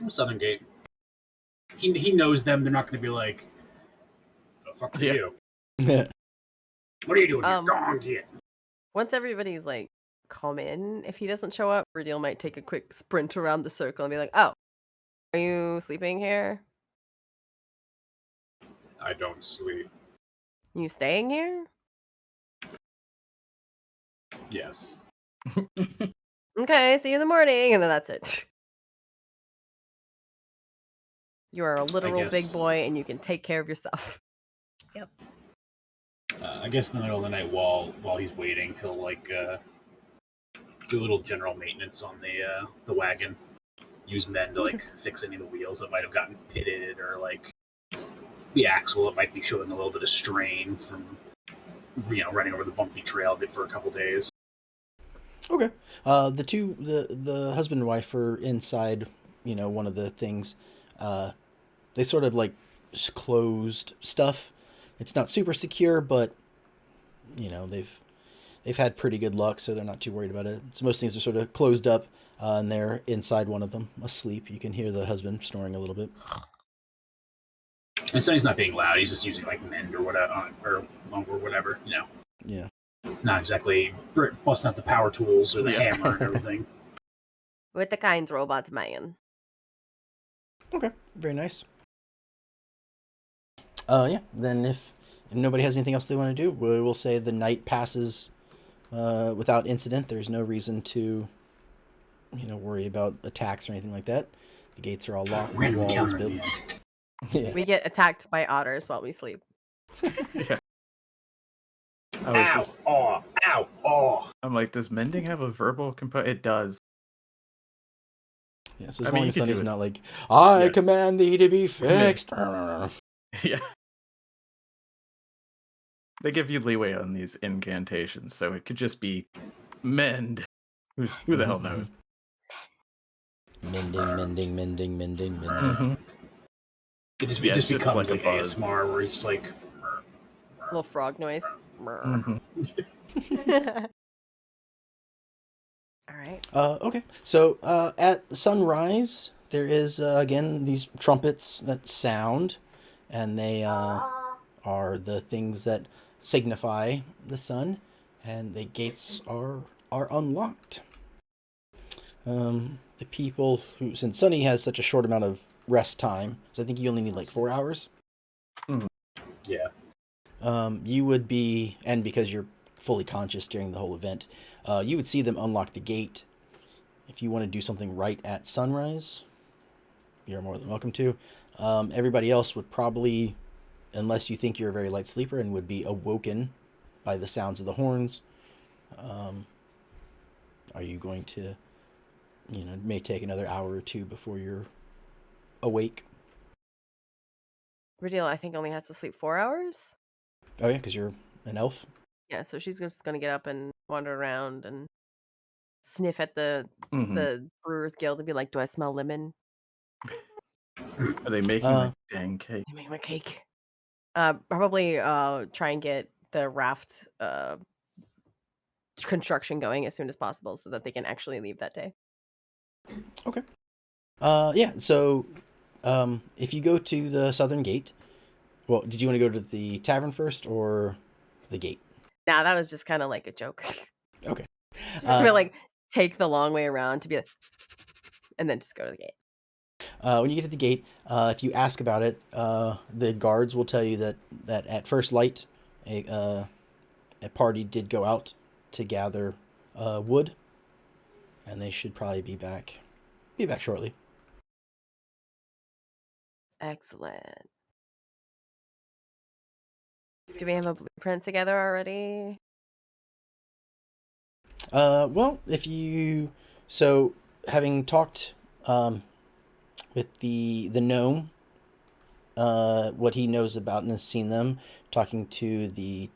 Southern gate. He knows them. They're not going to be like, "The fuck are you? What are you doing here? Go on here." Once everybody's like come in, if he doesn't show up, Radial might take a quick sprint around the circle and be like, "Oh, are you sleeping here? I don't sleep. You staying here? Yes. Okay, see you in the morning," and then that's it. You are a literal big guess- boy, and you can take care of yourself. Yep. I guess in the middle of the night, while he's waiting, he'll like do a little general maintenance on the wagon. Use men to like fix any of the wheels that might have gotten pitted, or like the axle that might be showing a little bit of strain from running over the bumpy trail for a couple days. Okay. The husband and wife are inside, one of the things. They sort of like closed stuff. It's not super secure, but they've had pretty good luck, so they're not too worried about it. So most things are sort of closed up, and they're inside one of them, asleep. You can hear the husband snoring a little bit. And Sonny's not being loud. He's just using like mend or whatever, or whatever. Yeah. Not exactly busting out the power tools or the hammer and everything. With the kind robot man. Okay. Very nice. Yeah. Then if nobody has anything else they want to do, we'll say the night passes without incident. There's no reason to, worry about attacks or anything like that. The gates are all locked. The wall is built. Yeah. We get attacked by otters while we sleep. Yeah. Ow! I'm like, does mending have a verbal component? It does. Yeah, so as I mean, long you as could do Sunny's it. not like, I Yeah. command thee to be fixed. Yeah. They give you leeway on these incantations, so it could just be mend. Who the hell knows? Mending. Mm-hmm. It just Yeah, it's just becomes like like a buzz. ASMR where he's like, Little frog noise. Mm-hmm. All right. Okay, so at sunrise, there is again these trumpets that sound, and they are the things that signify the sun, and the gates are unlocked. The people who, since Sunny has such a short amount of rest time, so I think you only need like 4 hours. yeah. You would be, and because you're fully conscious during the whole event, you would see them unlock the gate. If you want to do something right at sunrise, you're more than welcome to. Everybody else would probably, unless you think you're a very light sleeper and would be awoken by the sounds of the horns, are you going to, it may take another hour or two before you're awake. Radial, I think, only has to sleep 4 hours. Oh yeah, because you're an elf. Yeah, so she's just gonna get up and wander around and sniff at the Mm-hmm. the Brewers Guild and be like, "Do I smell lemon? Are they making my dang cake? I make my cake." Probably try and get the raft construction going as soon as possible so that they can actually leave that day. Okay. Yeah, so If you go to the southern gate, well, did you want to go to the tavern first or the gate? Nah, that was just kind of like a joke. Okay. But like take the long way around to be like, and then just go to the gate. When you get to the gate, if you ask about it, the guards will tell you that at first light, a party did go out to gather wood, and they should probably be back shortly. Excellent. Do we have a blueprint together already? Well, having talked with the gnome, what he knows about and has seen them, talking to the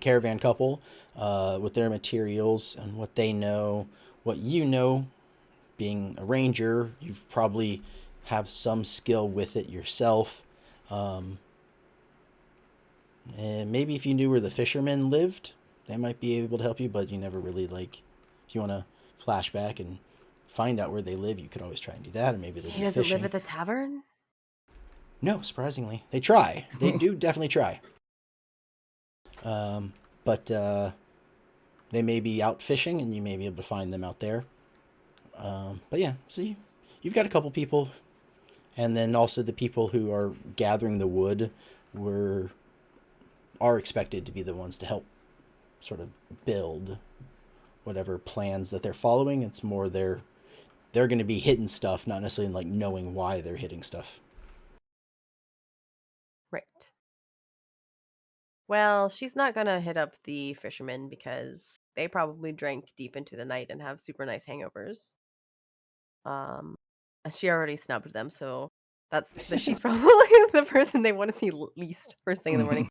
caravan couple, with their materials and what they know, what you know, being a ranger, you've probably have some skill with it yourself. And maybe if you knew where the fishermen lived, they might be able to help you, but you never really, like, if you want to flashback and find out where they live, you could always try and do that, or maybe they'll He be doesn't fishing. live at the tavern? No, surprisingly. They try. They do definitely try. But they may be out fishing, and you may be able to find them out there. But yeah, so you've got a couple people, and then also the people who are gathering the wood are expected to be the ones to help sort of build whatever plans that they're following. It's more they're going to be hitting stuff, not necessarily like knowing why they're hitting stuff. Right. Well, she's not gonna hit up the fishermen because they probably drank deep into the night and have super nice hangovers. And she already snubbed them, so she's probably the person they want to see least first thing in the morning.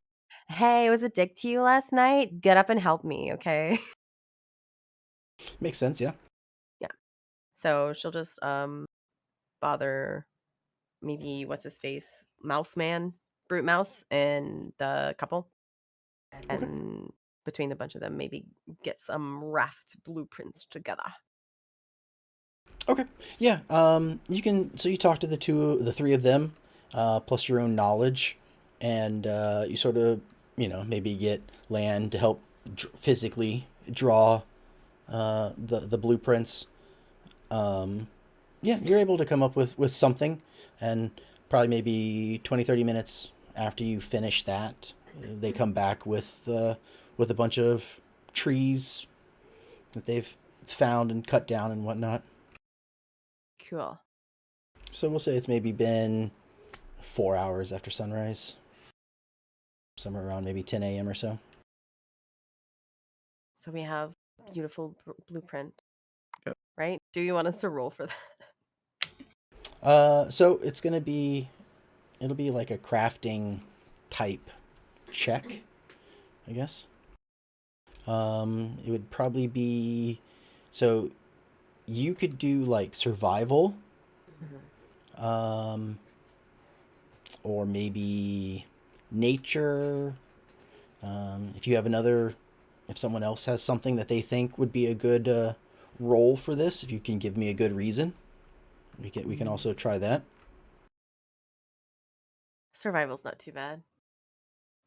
Hey, was a dick to you last night? Get up and help me, okay? Makes sense, yeah. Yeah. So she'll just bother maybe what's his face? Mouse Man, Brute Mouse, and the couple. And between the bunch of them, maybe get some raft blueprints together. Okay. Yeah. You can. So you talk to the three of them, plus your own knowledge, and you sort of, maybe get Lan to help physically draw the blueprints. Yeah, you're able to come up with something, and probably maybe 20-30 minutes after you finish that, they come back with a bunch of trees that they've found and cut down and whatnot. Cool. So we'll say it's maybe been 4 hours after sunrise, somewhere around maybe 10 a.m. or so. So we have a beautiful blueprint. Yep. Right? Do you want us to roll for that? So it'll be like a crafting type check, I guess. It would probably be, so you could do like survival, or maybe nature. If someone else has something that they think would be a good role for this, if you can give me a good reason, we can also try that. Survival's not too bad.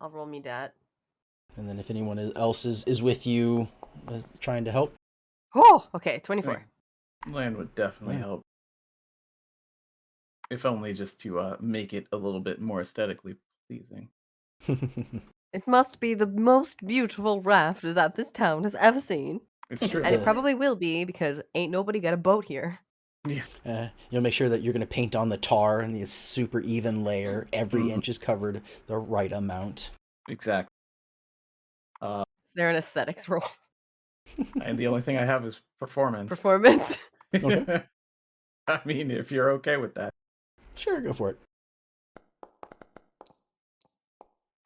I'll roll me that. And then if anyone else is with you, trying to help. Oh, okay, 24. Land would definitely help. If only just to make it a little bit more aesthetically pleasing. It must be the most beautiful raft that this town has ever seen. It's true. And it probably will be because ain't nobody got a boat here. Yeah. You'll make sure that you're going to paint on the tar and the super even layer. Every inch is covered the right amount. Exactly. Is there an aesthetics roll? And the only thing I have is performance. Performance? Okay. I mean, if you're okay with that. Sure, go for it.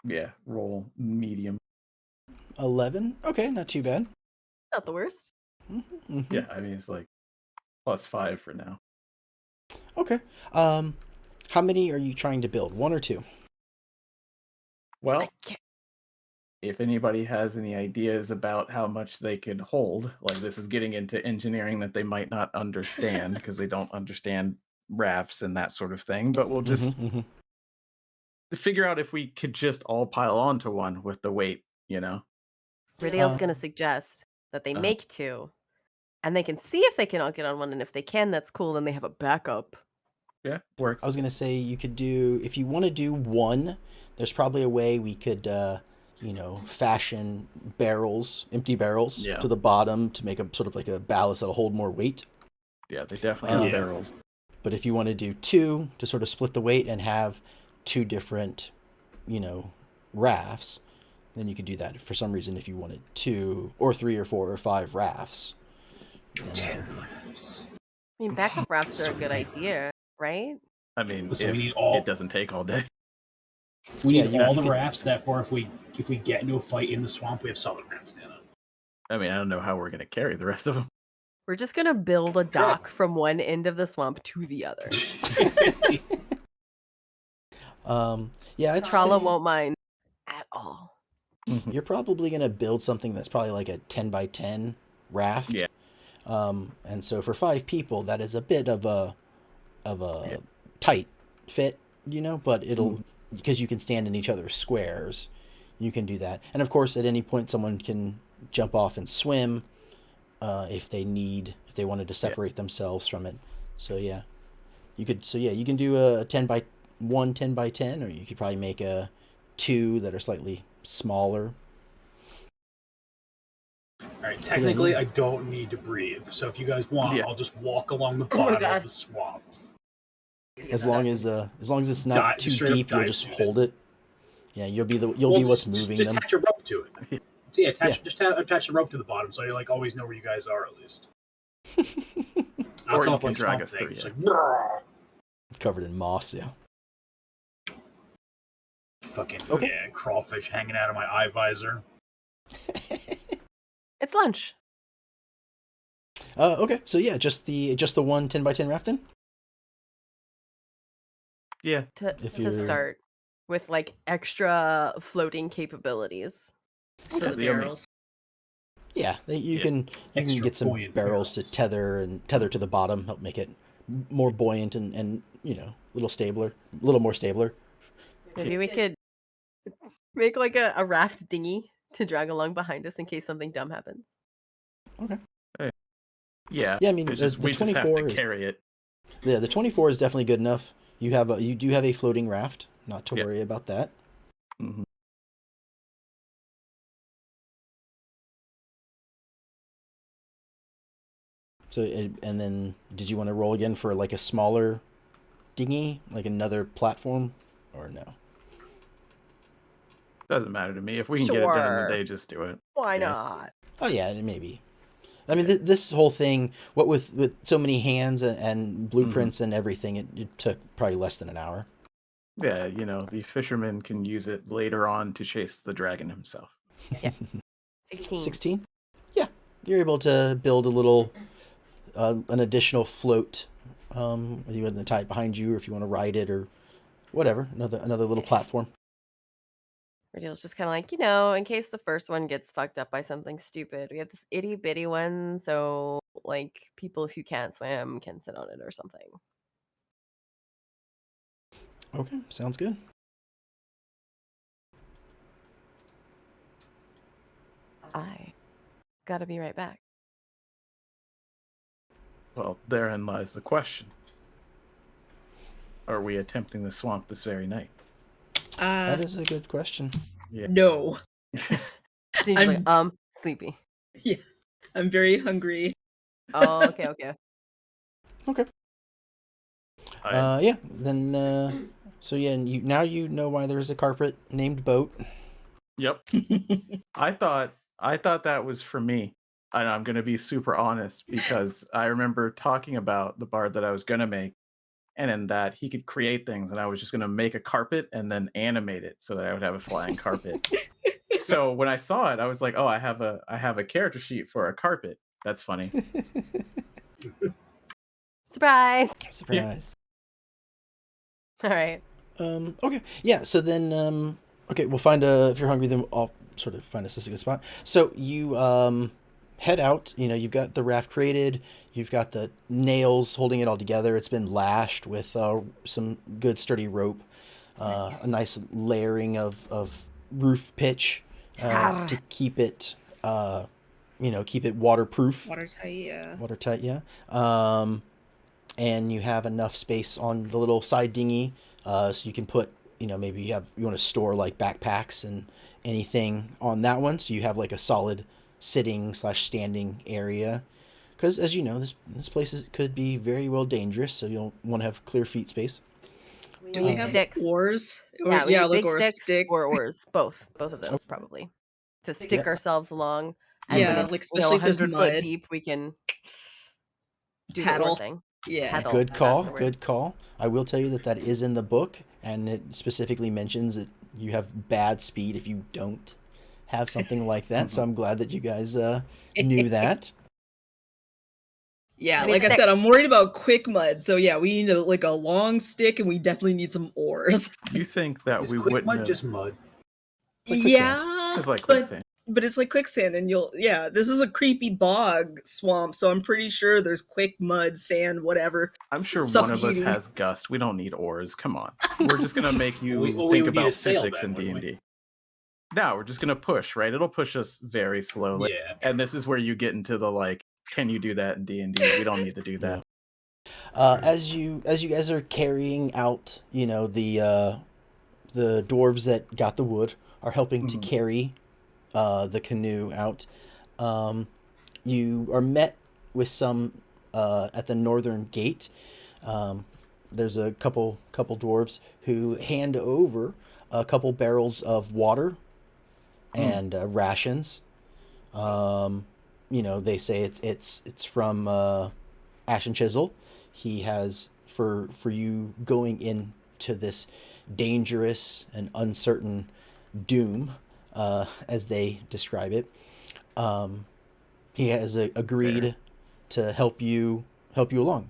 Yeah, roll medium. 11? Okay, not too bad. Not the worst. Mm-hmm. Yeah, I mean, it's like +5 for now. Okay. How many are you trying to build? 1 or 2? Well, if anybody has any ideas about how much they could hold, like this is getting into engineering that they might not understand because they don't understand rafts and that sort of thing, but we'll just figure out if we could just all pile onto one with the weight, you know? Riddale's going to suggest that they make 2, and they can see if they can all get on one, and if they can, that's cool, then they have a backup. Yeah, works. I was going to say you could do, if you want to do 1, there's probably a way we could, fashion barrels, empty barrels to the bottom to make a sort of like a ballast that'll hold more weight. Yeah, they definitely have barrels. But if you want to do 2 to sort of split the weight and have 2 different, rafts, then you could do that. For some reason, if you wanted 2 or 3 or 4 or 5 rafts. 10 rafts. I mean, backup rafts are a good idea, right? I mean, So if we need all. it doesn't take all day. We need all the rafts that for if we get into a fight in the swamp, we have solid rafts stand up. I mean, I don't know how we're going to carry the rest of them. We're just going to build a dock from one end of the swamp to the other. Trala won't mind at all. You're probably going to build something that's probably like a 10 by 10 raft. Yeah. And so for 5 people, that is a bit of a tight fit, but it'll, because you can stand in each other's squares, you can do that. And of course, at any point, someone can jump off and swim if they wanted to separate themselves from it. So yeah, you can do a 10 by 1, 10 by 10, or you could probably make a 2 that are slightly smaller. All right, technically, I don't need to breathe. So if you guys want, I'll just walk along the bottom of the swamp. As long as it's not too deep, you'll just hold it. Yeah, you'll be what's moving them. Attach a rope to it. So yeah, attach a rope to the bottom, so you always know where you guys are at least. I'll come up like drag us through. Like, covered in moss, yeah. Fucking crawfish hanging out of my eye visor. It's lunch. Okay, so yeah, just the 1 10 by 10 raft then? Yeah. To start with extra floating capabilities. So the barrels. Yeah, you can get some barrels to tether to the bottom, help make it more buoyant and a little more stabler. Maybe we could make a raft dinghy to drag along behind us in case something dumb happens. Okay. Hey. Yeah. Yeah, I mean, we just have to carry it. Yeah, the 24 is definitely good enough. You do have a floating raft, not to worry about that. Mm-hmm. So, and then, did you want to roll again for a smaller dinghy, another platform, or no? Doesn't matter to me. If we can get it done in the day, just do it. Why not? Oh yeah, maybe. I mean, this whole thing, what with so many hands and blueprints and everything, it took probably less than an hour. Yeah, the fisherman can use it later on to chase the dragon himself. Yeah. 16. 16? Yeah. You're able to build a little, an additional float, whether you want to tie it behind you or if you want to ride it or whatever, another little platform. Riddale's just kind of in case the first one gets fucked up by something stupid, we have this itty bitty one, so people who can't swim can sit on it or something. Okay, sounds good. I gotta be right back. Well, therein lies the question. Are we attempting the swamp this very night? That is a good question. Yeah. No. She's sleepy. Yeah, I'm very hungry. Oh, okay. Okay. Yeah. Then, so yeah, and you know why there's a carpet named Boat. Yep. I thought that was for me. And I'm gonna be super honest because I remember talking about the bard that I was gonna make, and in that he could create things, and I was just gonna make a carpet and then animate it so that I would have a flying carpet. So when I saw it, I was like, "Oh, I have a character sheet for a carpet. That's funny." Surprise! Surprise. All right. Okay. Yeah. So then, okay, we'll find if you're hungry, then I'll sort of find a good spot. So you head out. You've got the raft created. You've got the nails holding it all together. It's been lashed with some good sturdy rope. Nice. A nice layering of roof pitch to keep it, keep it waterproof. Watertight, yeah. Watertight, yeah. And you have enough space on the little side dinghy, so you can put, maybe you want to store like backpacks and anything on that one, so you have like a solid sitting/standing area. Because as you know, this place could be very well dangerous, so you'll want to have clear feet space. Do we have sticks? Oars? Yeah, we need like big or a sticks stick. or oars. Both of those probably to stick Yes. ourselves along. And Yeah, when it's, like, especially if there's 100 foot mud. deep, we can do the Paddle. oar thing. Yeah. Paddle. Good That's call. the word. Good call. I will tell you that is in the book, and it specifically mentions that you have bad speed if you don't have something like that. So I'm glad that you guys knew that. Yeah, I mean, like I said, I'm worried about quick mud. So yeah, we need a long stick, and we definitely need some oars. You think that Is we quick wouldn't mud have... just mud? It's like quicksand. Yeah, It's like but quicksand. it's like quicksand, and this is a creepy bog swamp, so I'm pretty sure there's quick mud, sand, whatever. I'm sure one of us Suffocating. has gust. We don't need oars. Come on. We're just going to make you We think would need about a sail physics then, in wouldn't we? D&D. No, we're just going to push, right? It'll push us very slowly. Yeah. And this is where you get into the, like, can you do that in D&D? We don't need to do that. As you guys are carrying out, the dwarves that got the wood are helping to carry the canoe out. You are met with some at the northern gate. There's a couple dwarves who hand over a couple barrels of water and rations. They say it's from Ash and Chisel. He has for you going into this dangerous and uncertain doom, as they describe it. He has agreed Fair. to help you along.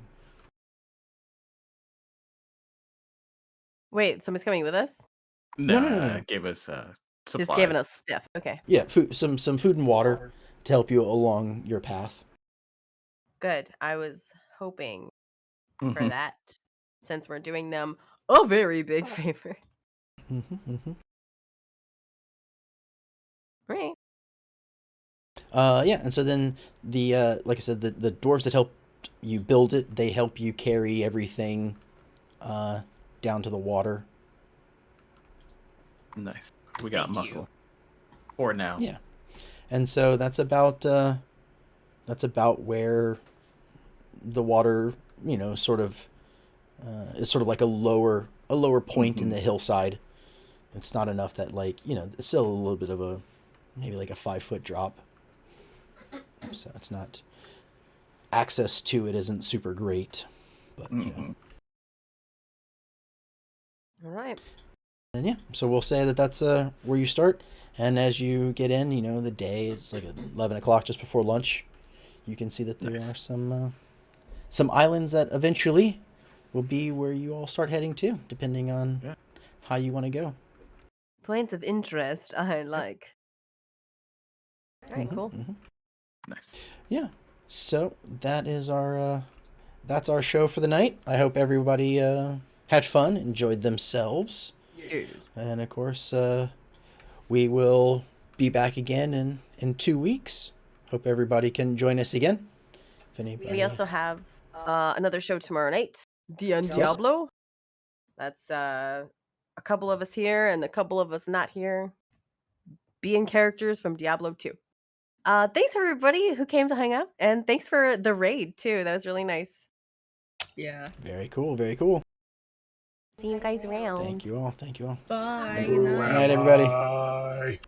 Wait, somebody's coming with us? No. Gave us supplies. Just giving us stuff. Okay, Yeah, food, some food and water to help you along your path. good. I was hoping for Mhm. that, since we're doing them a very big favor. Right. Yeah, and so then the like I said, the dwarves that helped you build it, they help you carry everything down to the water. Nice. We got Thank muscle. For now. Yeah, and so that's about where the water, sort of is sort of like a lower point in the hillside. It's not enough that it's still a little bit of maybe like a 5-foot drop. So it's not, access to it isn't super great, but All right. And yeah, so we'll say that's where you start, and as you get in, the day is like 11 o'clock just before lunch. You can see that there are some islands that eventually will be where you all start heading to, depending on how you want to go. Points of interest I like. All right, cool. Nice. Yeah, so that is that's our show for the night. I hope everybody had fun, enjoyed themselves. Yes. And of course, we will be back again in 2 weeks. Hope everybody can join us again. If anybody... We also have another show tomorrow night, Diablo. That's a couple of us here and a couple of us not here, being characters from Diablo 2. Thanks for everybody who came to hang out, and thanks for the raid too. That was really nice. Yeah. Very cool. Very cool. See you guys around. Thank you all. Bye. Good night, everybody. Bye.